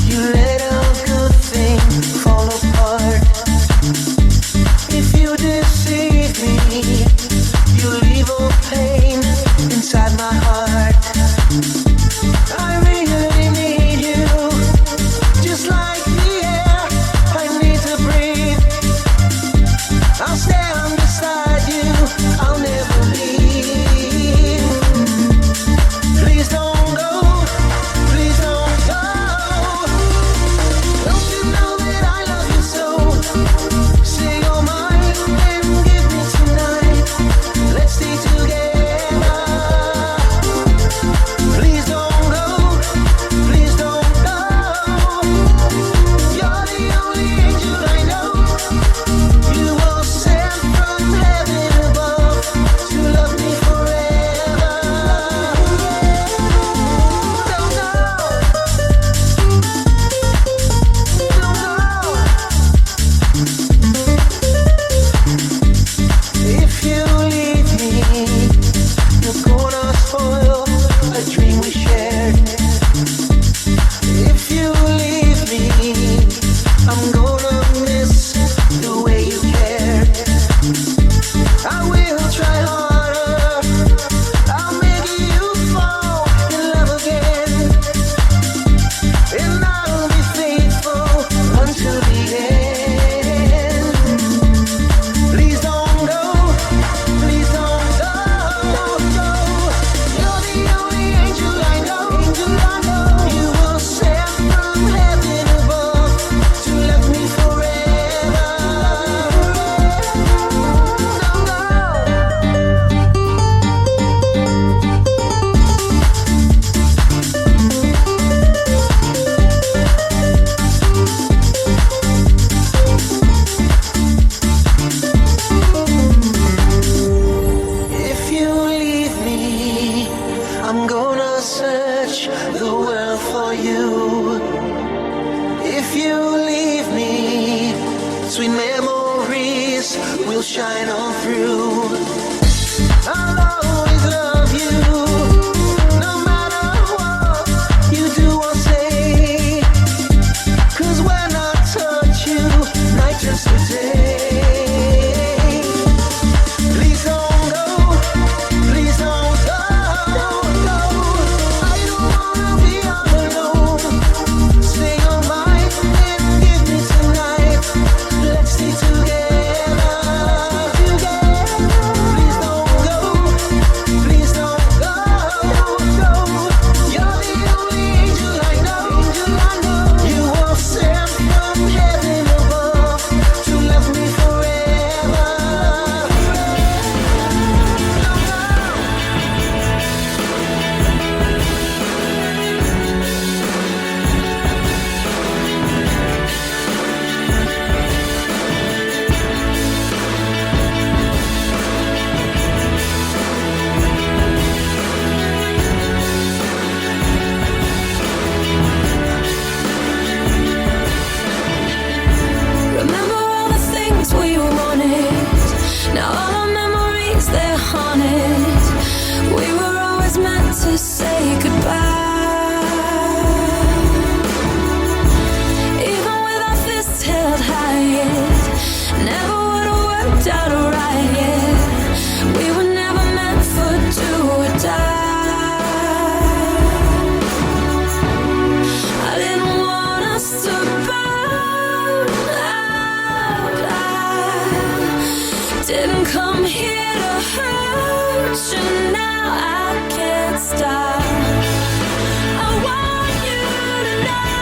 you let a good thing fall apart. If you deceive me, you leave a pain inside my heart. I really need you, just like the air I need to breathe. I'll stand beside you, I'll never leave. Please don't go, please don't go. Don't you know that I love you so? Say you're mine and give me tonight. Let's stay together. Please don't go, please don't go. You're the only angel I know. You were sent from heaven above to love me forever. Don't go, if you leave me, you're gonna spoil a dream we shared. If you leave me, I'm gonna miss the way you cared. I will try harder, I'll make you fall in love again. And I'll be faithful until the end. Please don't go, please don't go, don't go. You're the only angel I know, You were sent from heaven above to love me forever. Don't go. If you leave me, I'm gonna search the world for you. If you leave me, sweet memories will shine on through. I'll always love you, no matter what you do or say. 'Cause when I touch you, night turns to day. Please don't go, please don't go, go. I don't wanna be all alone. Say you're mine and give me tonight. Let's stay together, Please don't go, please don't go, go. You're the only angel I know, You were sent from heaven above to love me forever. Remember all the things we wanted. Now all our memories, they're haunted. We were always meant to say goodbye. Even with our fists held high, it never would have worked out right. Yeah. We were never meant for do or die. I didn't want us to burn out. I didn't come here to hurt you. Now I can't stop. I want you to know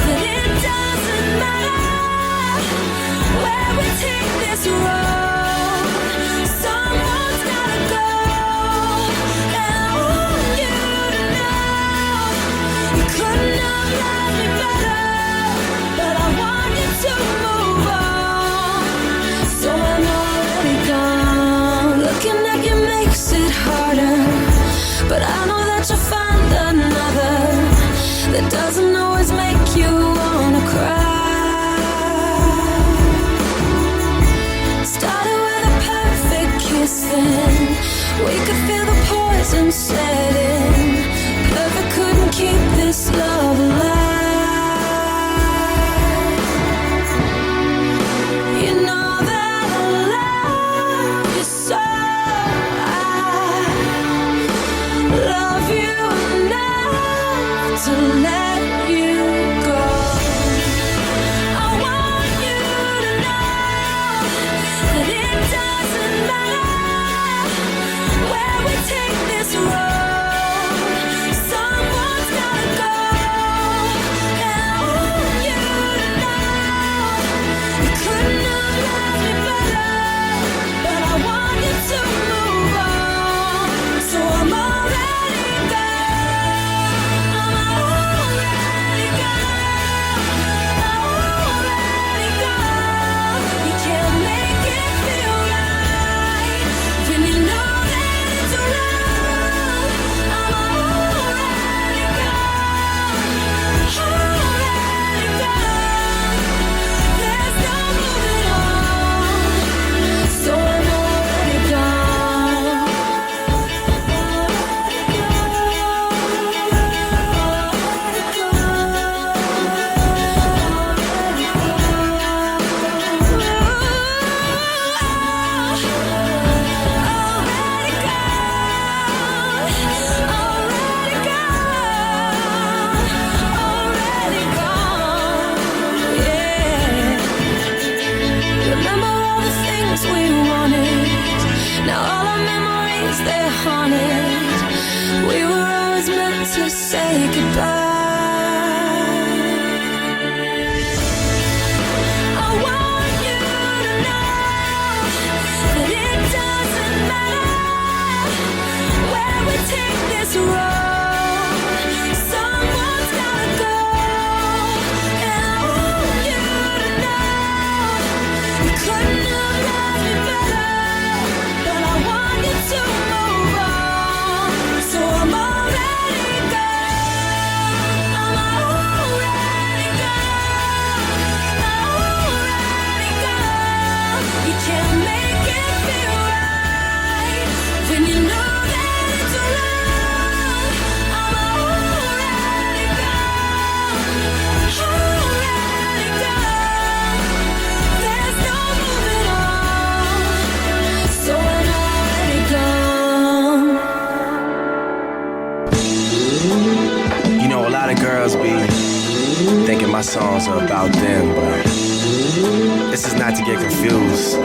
that it doesn't matter where we take this road. Someone's gotta go. you'll find another that doesn't always make you wanna cry. Started with a perfect kiss, then we could feel the poison set in. Perfect couldn't keep this love alive. You know that I love you so. I love you enough to let you go. I want you to know that it doesn't matter where we take this road. Someone's gotta go. And I want you to know you couldn't have loved me better, but I want you to move on. So I'm already gone. I'm already gone. I'm already gone. You can't make it feel right when you know that it's wrong. I'm already gone. Already gone. There's no moving on. So I'm already gone. Remember all the things we wanted. Now all our memories, they're haunted. We were always meant to say goodbye. I want you to know that it doesn't matter where we take this road. Someone's gotta go. And I want you to know you couldn't have loved me better, but I want you to move on. So I'm already gone. I'm already gone. I'm already gone. You can't make it feel right when you know that it's wrong. I'm already gone. Already gone. There's no moving on. So I'm already gone. You know, a lot of girls be thinking my songs are about them, but this is not to get confused.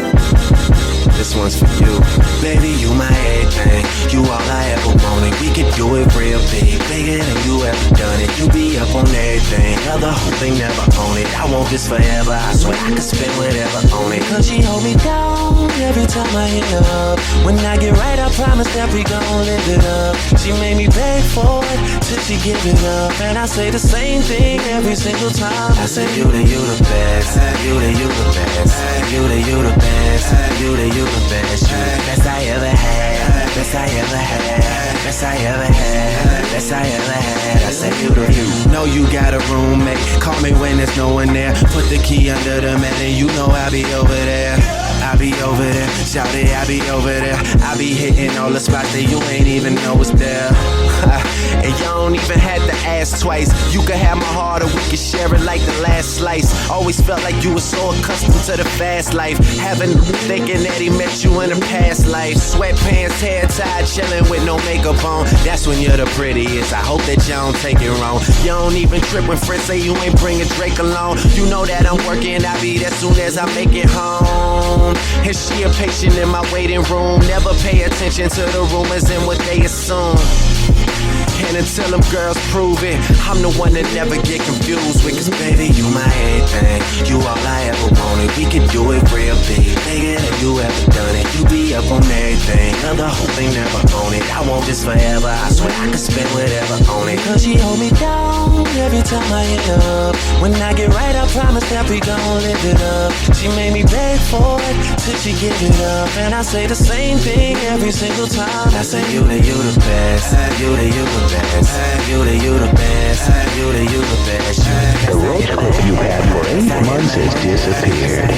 This one's for you. Baby, you my everything. You all I ever wanted. We could do it real big, bigger than you ever done it. You be up on everything. Other whole thing never own it. I want this forever. I swear I could spend whatever on it. Cause she hold me down every time I hit her up. When I get right, I promise that we gon' live it up. She made me beg for it till she give it up. And I say the same thing every single time. I say you the best. You the best. You the best. You the best. You the best I ever had. Best I ever had. Best I ever had. Best I ever had. I say you the you. Know you got a roommate. Call me when there's no one there. Put the key under the mat and you know I'll be over there. I'll be over there. Shout it, I'll be over there. I'll be hitting all the spots that you ain't even know was there. And you don't even have to ask twice. You could have my heart or we could share it like the last slice. Always felt like you were so accustomed to the fast life. Having thinking that he met you in a past life. Sweatpants, hair tied, chilling with no makeup on. That's when you're the prettiest. I hope that you don't take it wrong. You don't even trip when friends say you ain't bringing Drake along. You know that I'm working, I'll be there soon as I make it home. And she a patient in my waiting room. Never pay attention to the rumors and what they assume. And until them girls prove it, I'm the one that never get confused with. Cause baby, you my everything. You all I ever wanted. We could do it real big, bigger than you ever done it. You be up on everything. the whole thing, never own it. I want this forever, I swear I could spend whatever on it. Cause she hold me down every time I hit up. When I get right, I promise that we gon' live it up. She made me beg for it till she give it up. And I say the same thing every single time. I say you the best, you the best, you the best, you the best. The roach clip you've had for 8 months has disappeared.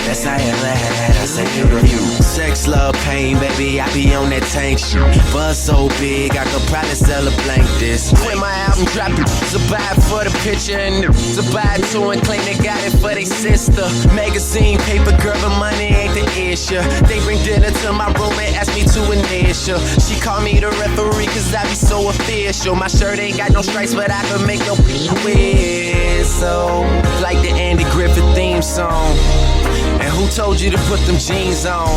Best I ever had, I say you the you. Sex, love, pain, baby, I be on that tank shit. Buzz so big, I could probably sell a blank this. When my album drop, it's a buy for the picture and it's a buy too and claim they got it for they sister. Magazine, paper, girl, but money ain't the issue. They bring dinner to my room and ask me to initial. She call me the referee cause I be so official. My shirt ain't got no stripes, but I can make your whistle. Like the Andy Griffith theme song. And who told you to put them jeans on?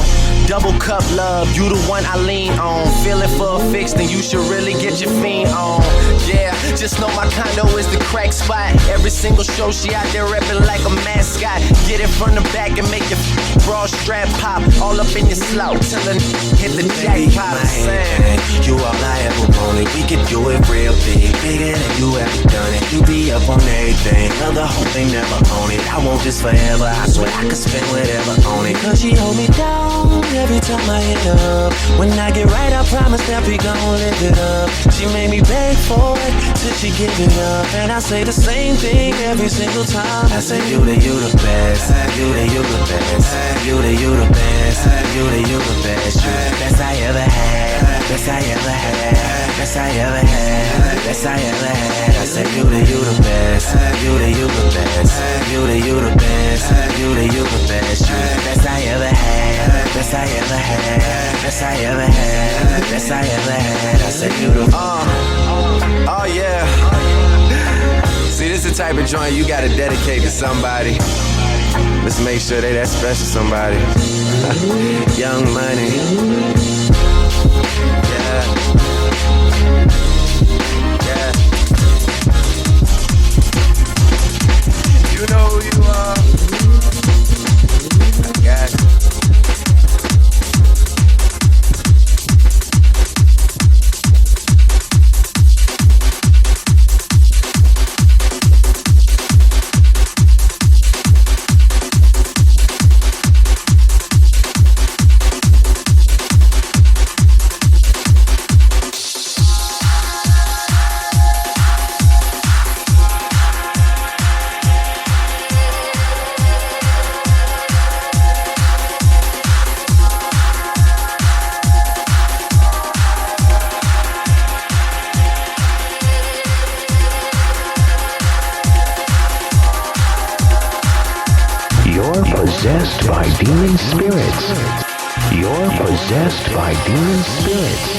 Double cup love, you the one I lean on. Feeling for a fix, then you should really get your fiend on. Yeah, just know my condo is the crack spot. Every single show she out there reppin' like a mascot. Get it from the back and make your bra strap pop. All up in your slow, till the hit the jackpot. You all I ever wanted, we could do it real big. Bigger than you ever done it. You be up on everything, love the whole thing, never own it. I want this forever, I swear I could spend whatever on it. Cause she hold me down every time I hit up. When I get right, I promise that we gon' live it up. She made me beg for it till she give it up. And I say the same thing every single time. I say you the best, you the best, you the best, you the best, best I ever had, best I ever had, best I ever had, best I ever had. I say you the best, you the best, you the best, you the best, best I ever had, best I ever had, best I ever had, best I ever had. I said you the oh yeah. See, this is the type of joint you gotta dedicate to somebody. Let's make sure they that special somebody. Young Money. Yeah. Yeah. You know who you are. I got you. Possessed by demon spirits. You're possessed by demon spirits.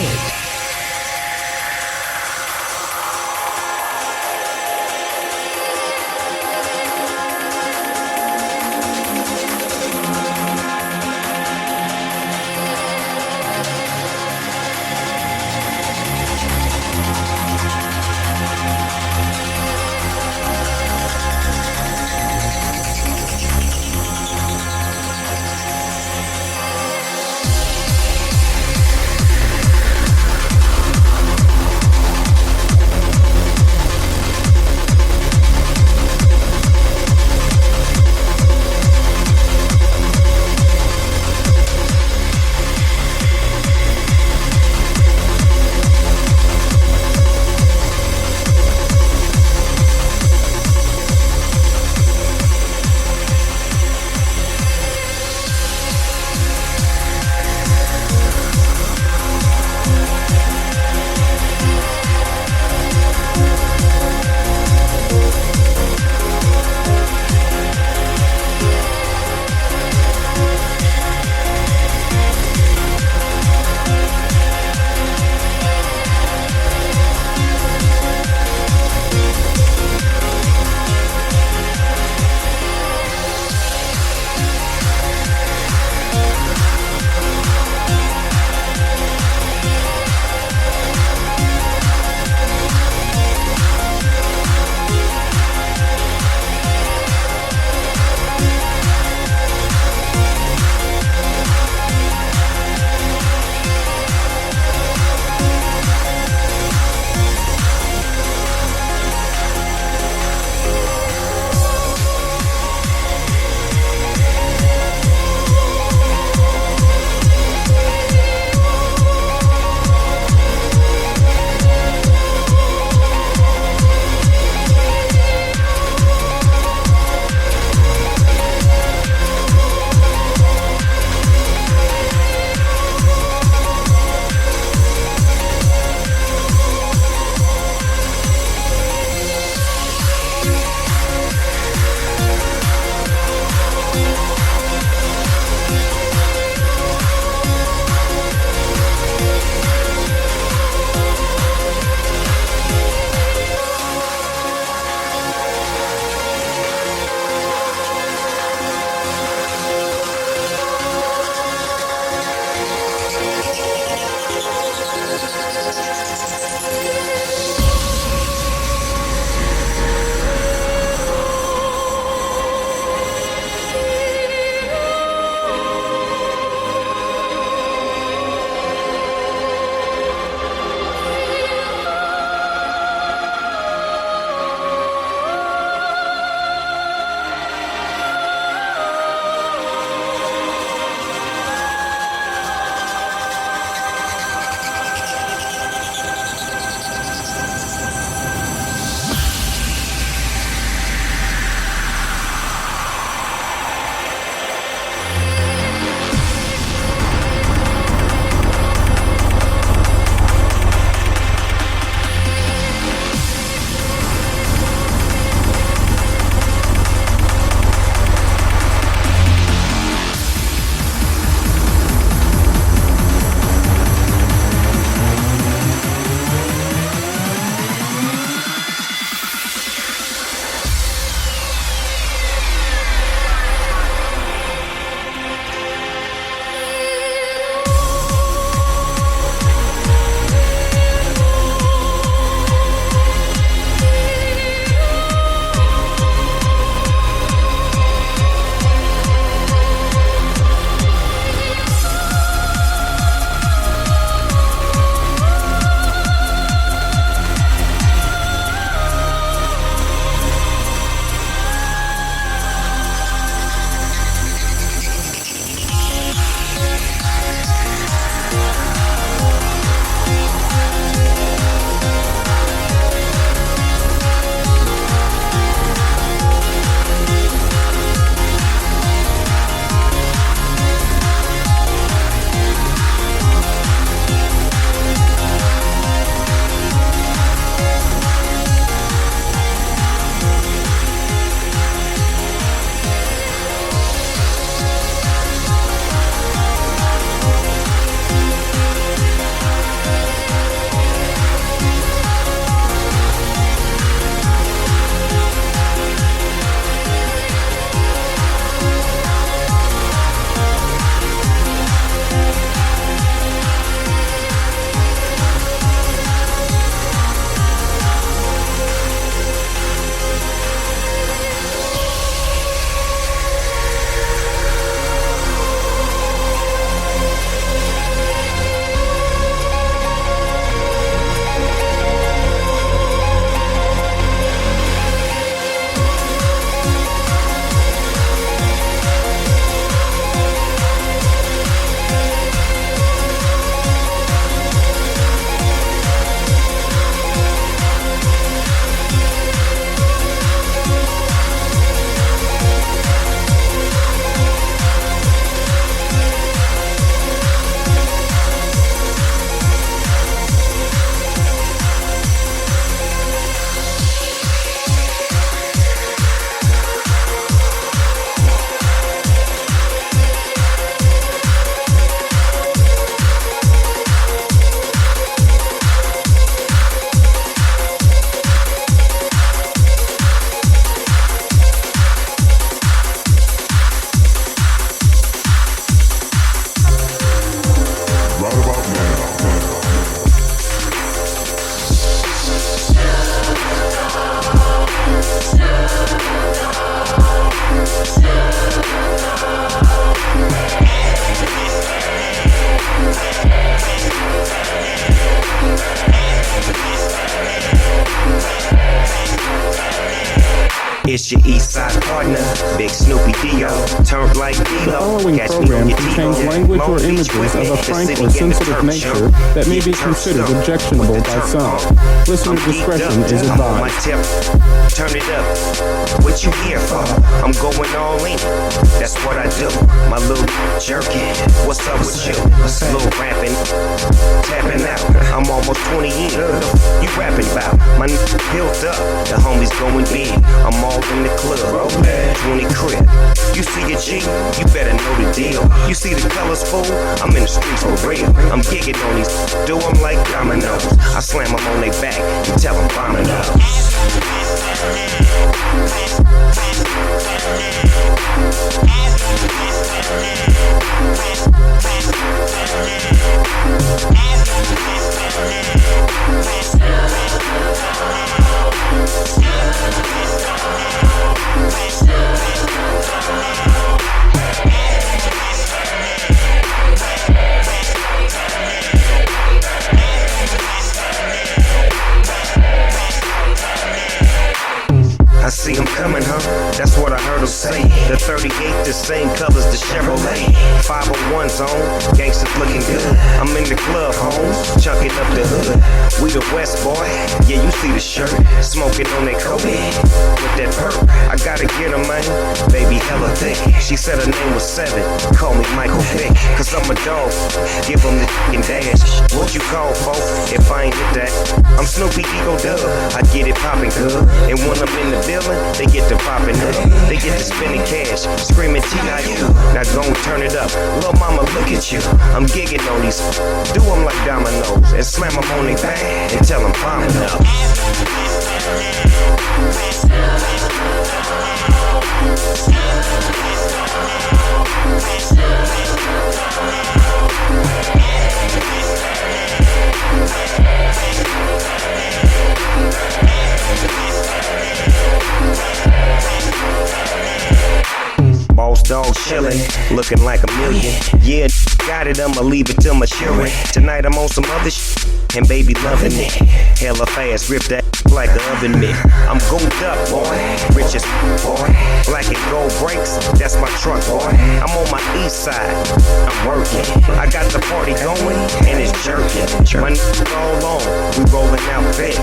Here's your East Side partner, Big Snoopy Dio. Turned like The D-Lo. following program contains language or images of a frank or sensitive nature that may be considered objectionable by some. Listener discretion is My advised. tip, turn it up. What you here for? I'm going all in. That's what I do. My little jerky. What's up with you? Little rapping, tapping out. I'm almost 20 in. You rapping about? My built up. The homies going big. I'm all in the club. 20 crib. You see a G? You better know the deal. You see the colors, fool? I'm in the streets for real. I'm gigging on these. Do them like dominoes. I slam them on their back and tell them bombing up. I see them coming, huh? That's what I heard them say. The 38, the same colors, the Chevrolet. 501 zone, gangsters looking good. I'm in the club, homes, chunking up the hood. We the West, boy, yeah, you see the shirt. Smoking on that coke, with that perk. I gotta get her, man, baby hella thick. She said her name was Seven, call me Michael Vick. Cause I'm a dog, give them the f***ing dash. What you call, folks, if I ain't hit that? I'm Snoopy Ego Dub, I get it poppin' good. And when I'm in the building, they get to popping up. They get to spending cash, screaming T.I.U. Now go and turn it up. Lil' mama, look at you. I'm gigging on these. Do them like dominoes and slam them on their back and tell them bombing up. Boss dog chillin', looking like a million. Yeah, got it, I'ma leave it till my children. Tonight I'm on some other shit, and baby loving it. Hella fast, rip that like an oven mitt. I'm gooped up, boy, rich as boy. Black and gold brakes, that's my truck, boy. I'm on my east side, I'm working. I got the party going, and it's jerking. My niggas all on, we rolling out big.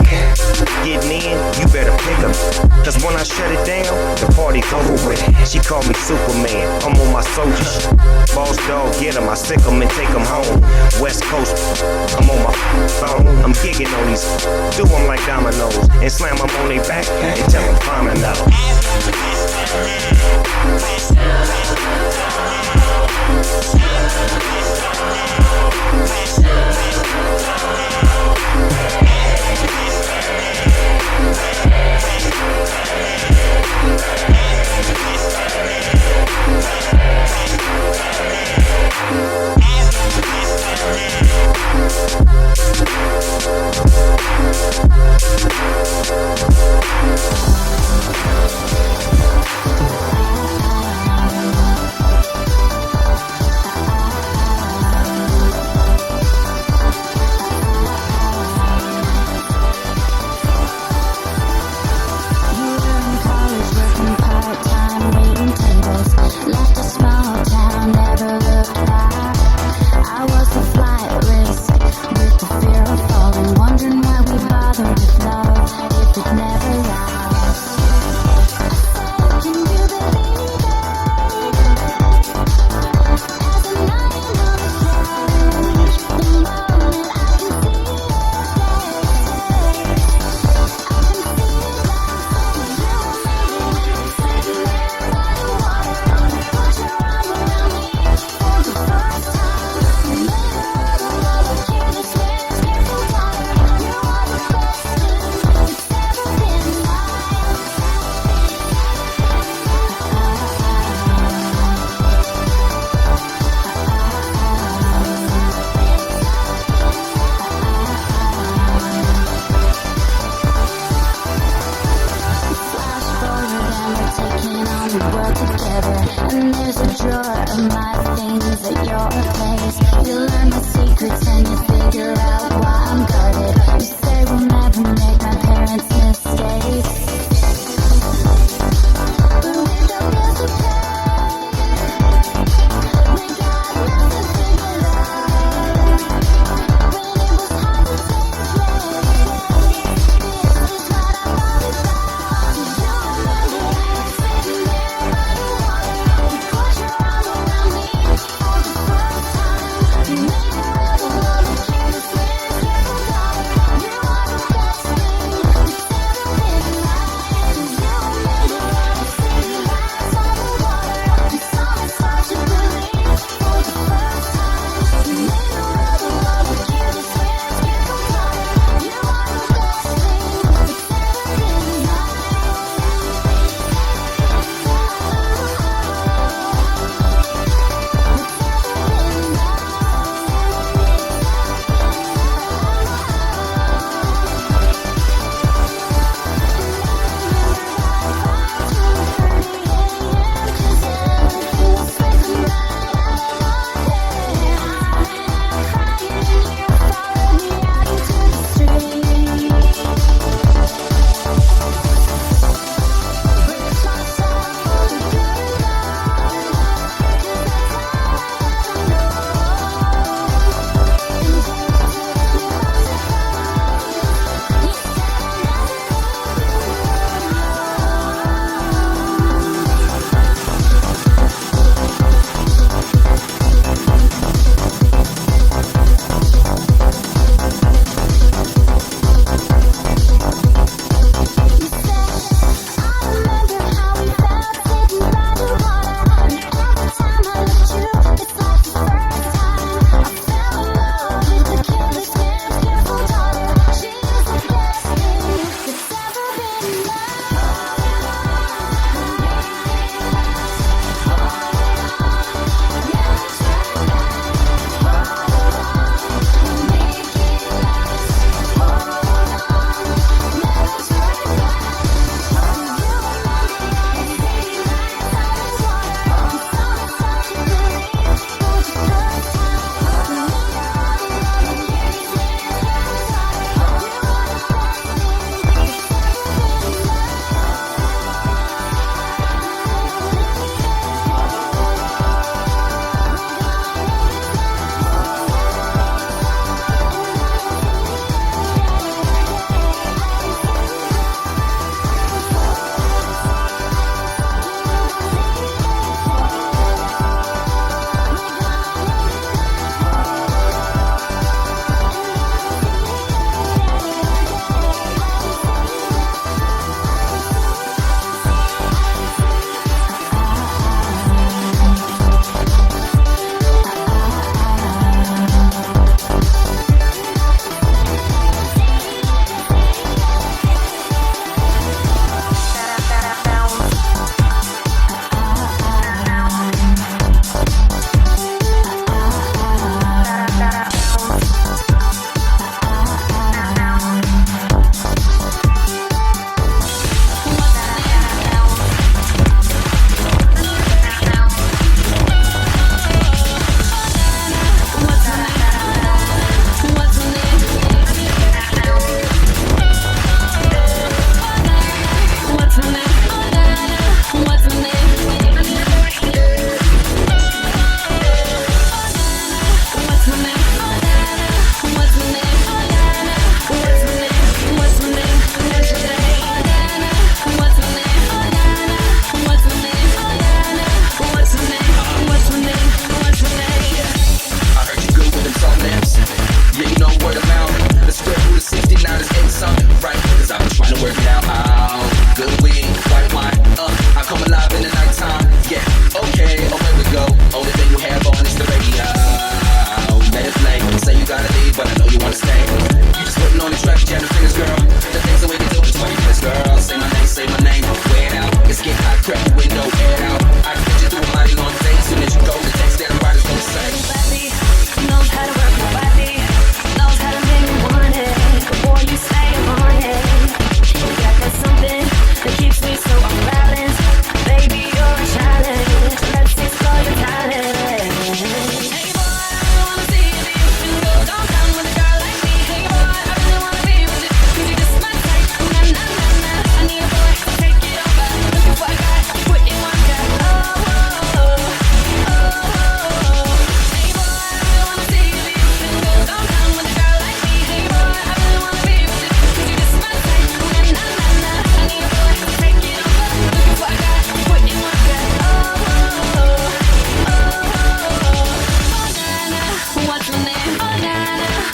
Getting in, you better pick up. Cause when I shut it down, the party's over with. She called me Superman, I'm on my soldiers. Boss dog, get 'em, I sick 'em and take 'em home. West Coast, I'm on my phone. I'm gigging on these, do 'em like dominoes. And slam them on their back and tell them bombing up.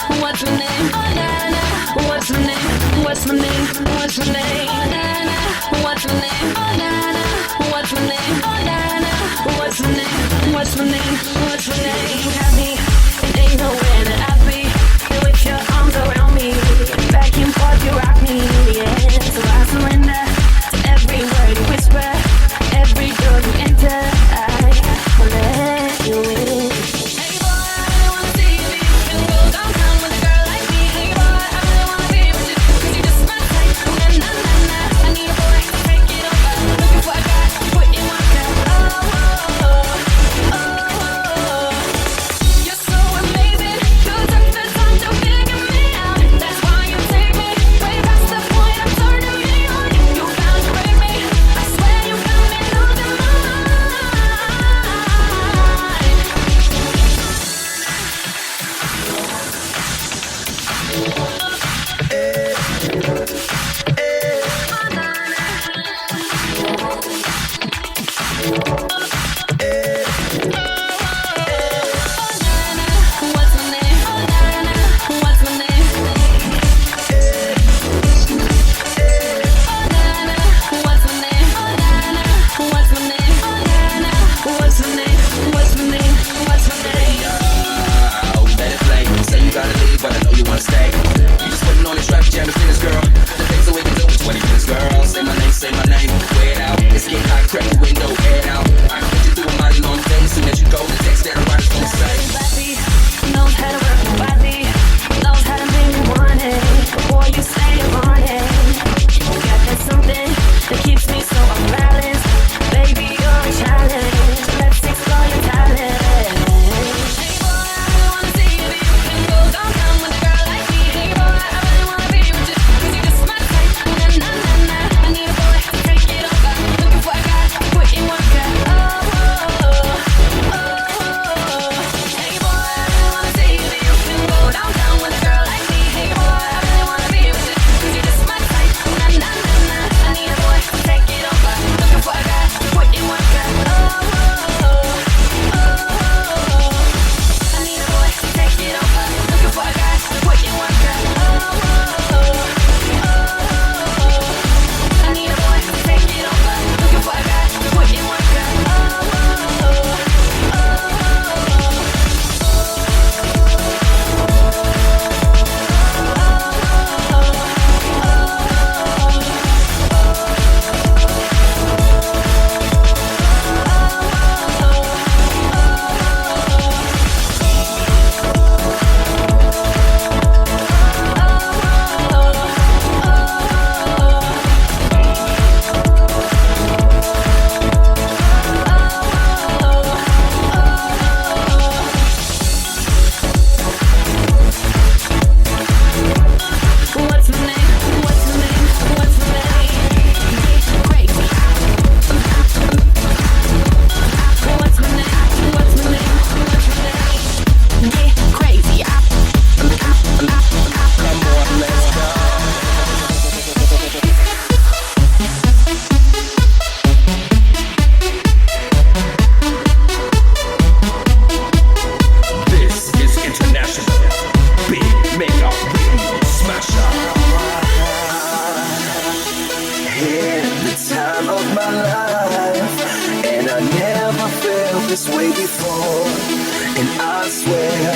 What's my name? Oh na na. What's my name? What's my name? What's my name? Oh na na. What's my name? Oh na na. What's my name? Oh na na. What's my name? What's my name? What's my name? You got me, and ain't nowhere that I'd be. You with your arms around me, back and forth you rock me, yeah. So I surrender to every word you whisper, every door you enter. I will let you in. Hey boy, I really wanna see you leave and go downtown with a girl like me. Hey boy, I really wanna be with you, 'cause you just my type. Na na na na. I need a boy to take it over, looking for a guy to put in my cup. Oh, oh, oh, oh, oh. You're so amazing. You took the time to figure me out. That's why you take me way past the point of turning me on. You bound to break me. I swear you got me losing my mind. What's my name? Oh na na. What's my name? Oh na na. What's my name? Oh na na. What's my name? Oh na na. What's my name? What's my name? What's my name? Oh, let it play. Say you gotta leave, but I know you wanna stay. You just putting on this traffic jam to finish, girl. The things that we can do is 20 minutes, girl. Say my name, wear it out. It's getting hot, crack the window, head out. I can put you through a mighty long day. Soon as you go, the text that I write is gonna say. Body knows how to work your body, knows how to make me want it. Before you say you want it, you got that something that keeps me so unbalanced. Baby, you're a challenge. Let's explore your talent. Hey boy, I really wanna see you leave and go downtown with a girl like me. Hey boy, I really wanna be with you, 'cause you just my type. Na na na na. I need a boy to take it over, looking for a guy to put in work. Oh, oh, oh, oh. Hey boy, I really wanna see you leave and go downtown with a girl like me. Hey boy, I really wanna be with you, 'cause you just my type. Na na na na. I need a boy to take it over, looking for a guy to put in work. Oh, oh, oh, oh. I need a boy to take it over, looking for a guy to put in work. Oh, oh, oh. I need a boy to take it over, looking for a guy to put in work. Oh, oh, what's my name? What's my name? What's my name? Crazy. What's my name? What's my name? What's my name? Yeah, crazy. Come on, let's go. This is international. Big makeup, smash up. Had the time of my life, and I never felt this way before. And I swear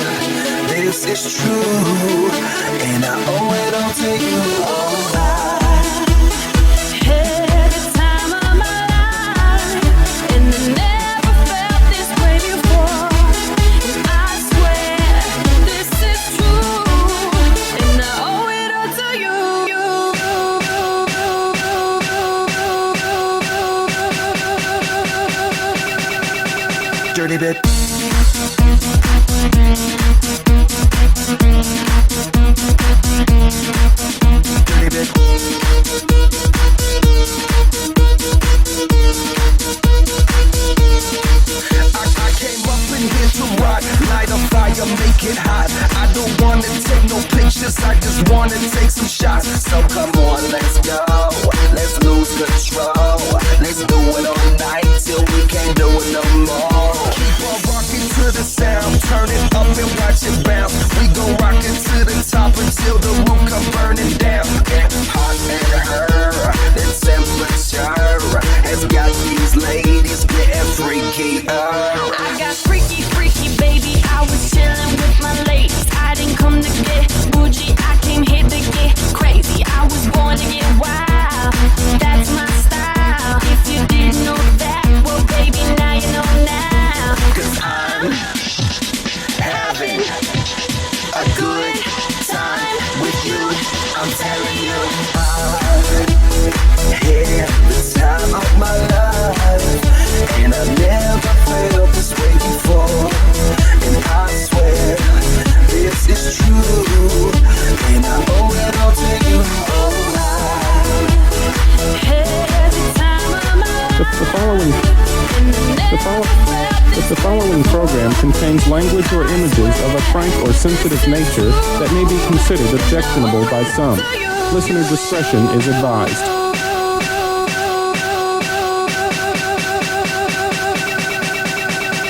this is true, and I owe it all to you. Had the time of my life, and I never felt this way before. And I swear this is true, and I owe it all to you. Dirty bit. Dirty bit. I came up in here to rock, light a fire, make it hot. I don't wanna take no pictures, I just wanna take some shots. So come on, let's go, let's lose control. Let's do it all night till we can't do it no more. Keep on rocking to to the sound, turn it up and watch it bounce. We gon' rock it to the top until the roof come burning down. Get hot and her, the temperature has got these ladies getting freaky. I got freaky, freaky, baby. I was chillin' with my ladies. I didn't come to get bougie, I came here to get crazy. I was born to get wild, that's my style. If you didn't know that, well, baby, now you know now. 'Cause I'm having a good time with you. I'm telling you, I had the time of my life, and I never felt this way before. And I swear this is true, and I owe it all to you. The following program contains language or images of a frank or sensitive nature that may be considered objectionable by some. Listener discretion is advised.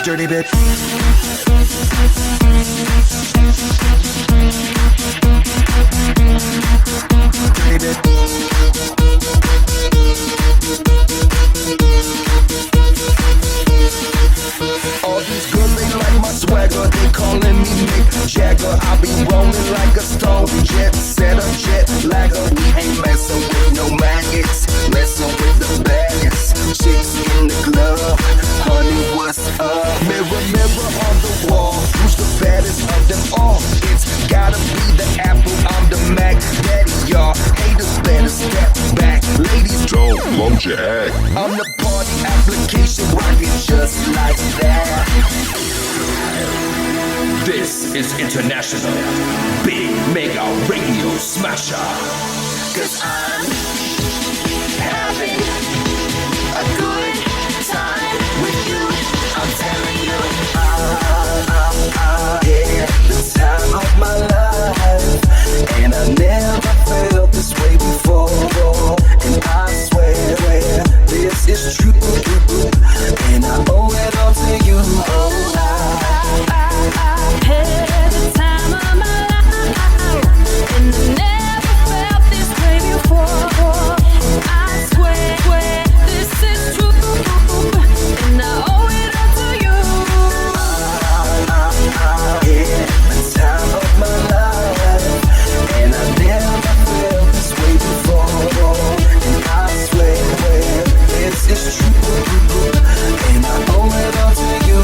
Dirty bitch. Dirty bitch. All these girls, they like my swagger. They calling me Mick Jagger. I be rolling like a stone jet, set up jet lagger. We ain't messing with no maggots, messing with the baddest chicks in the club. Honey, what's up? Mirror, mirror on the wall, who's the baddest of them all? It's gotta be the Apple, I'm the Mac Daddy, y'all. Haters better step back. Ladies, don't won't you act? I'm the party application, rockin' just like that. This is International Big Mega Radio Smasher. 'Cause I'm having a good time with you. I'm telling you, yeah, the time of my life, and I never felt this way before. And I swear this is true, and I owe it all to you. I had the time of my life, and I never felt this way before. I swear this is true, and I owe it all to you. Yeah, the time of my life, and I never felt this way before. And I swear this is true, and I owe it all to you.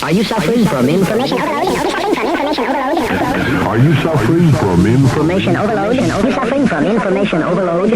Are you suffering from information overload? Are you suffering from Information overload? Are you suffering from information overload?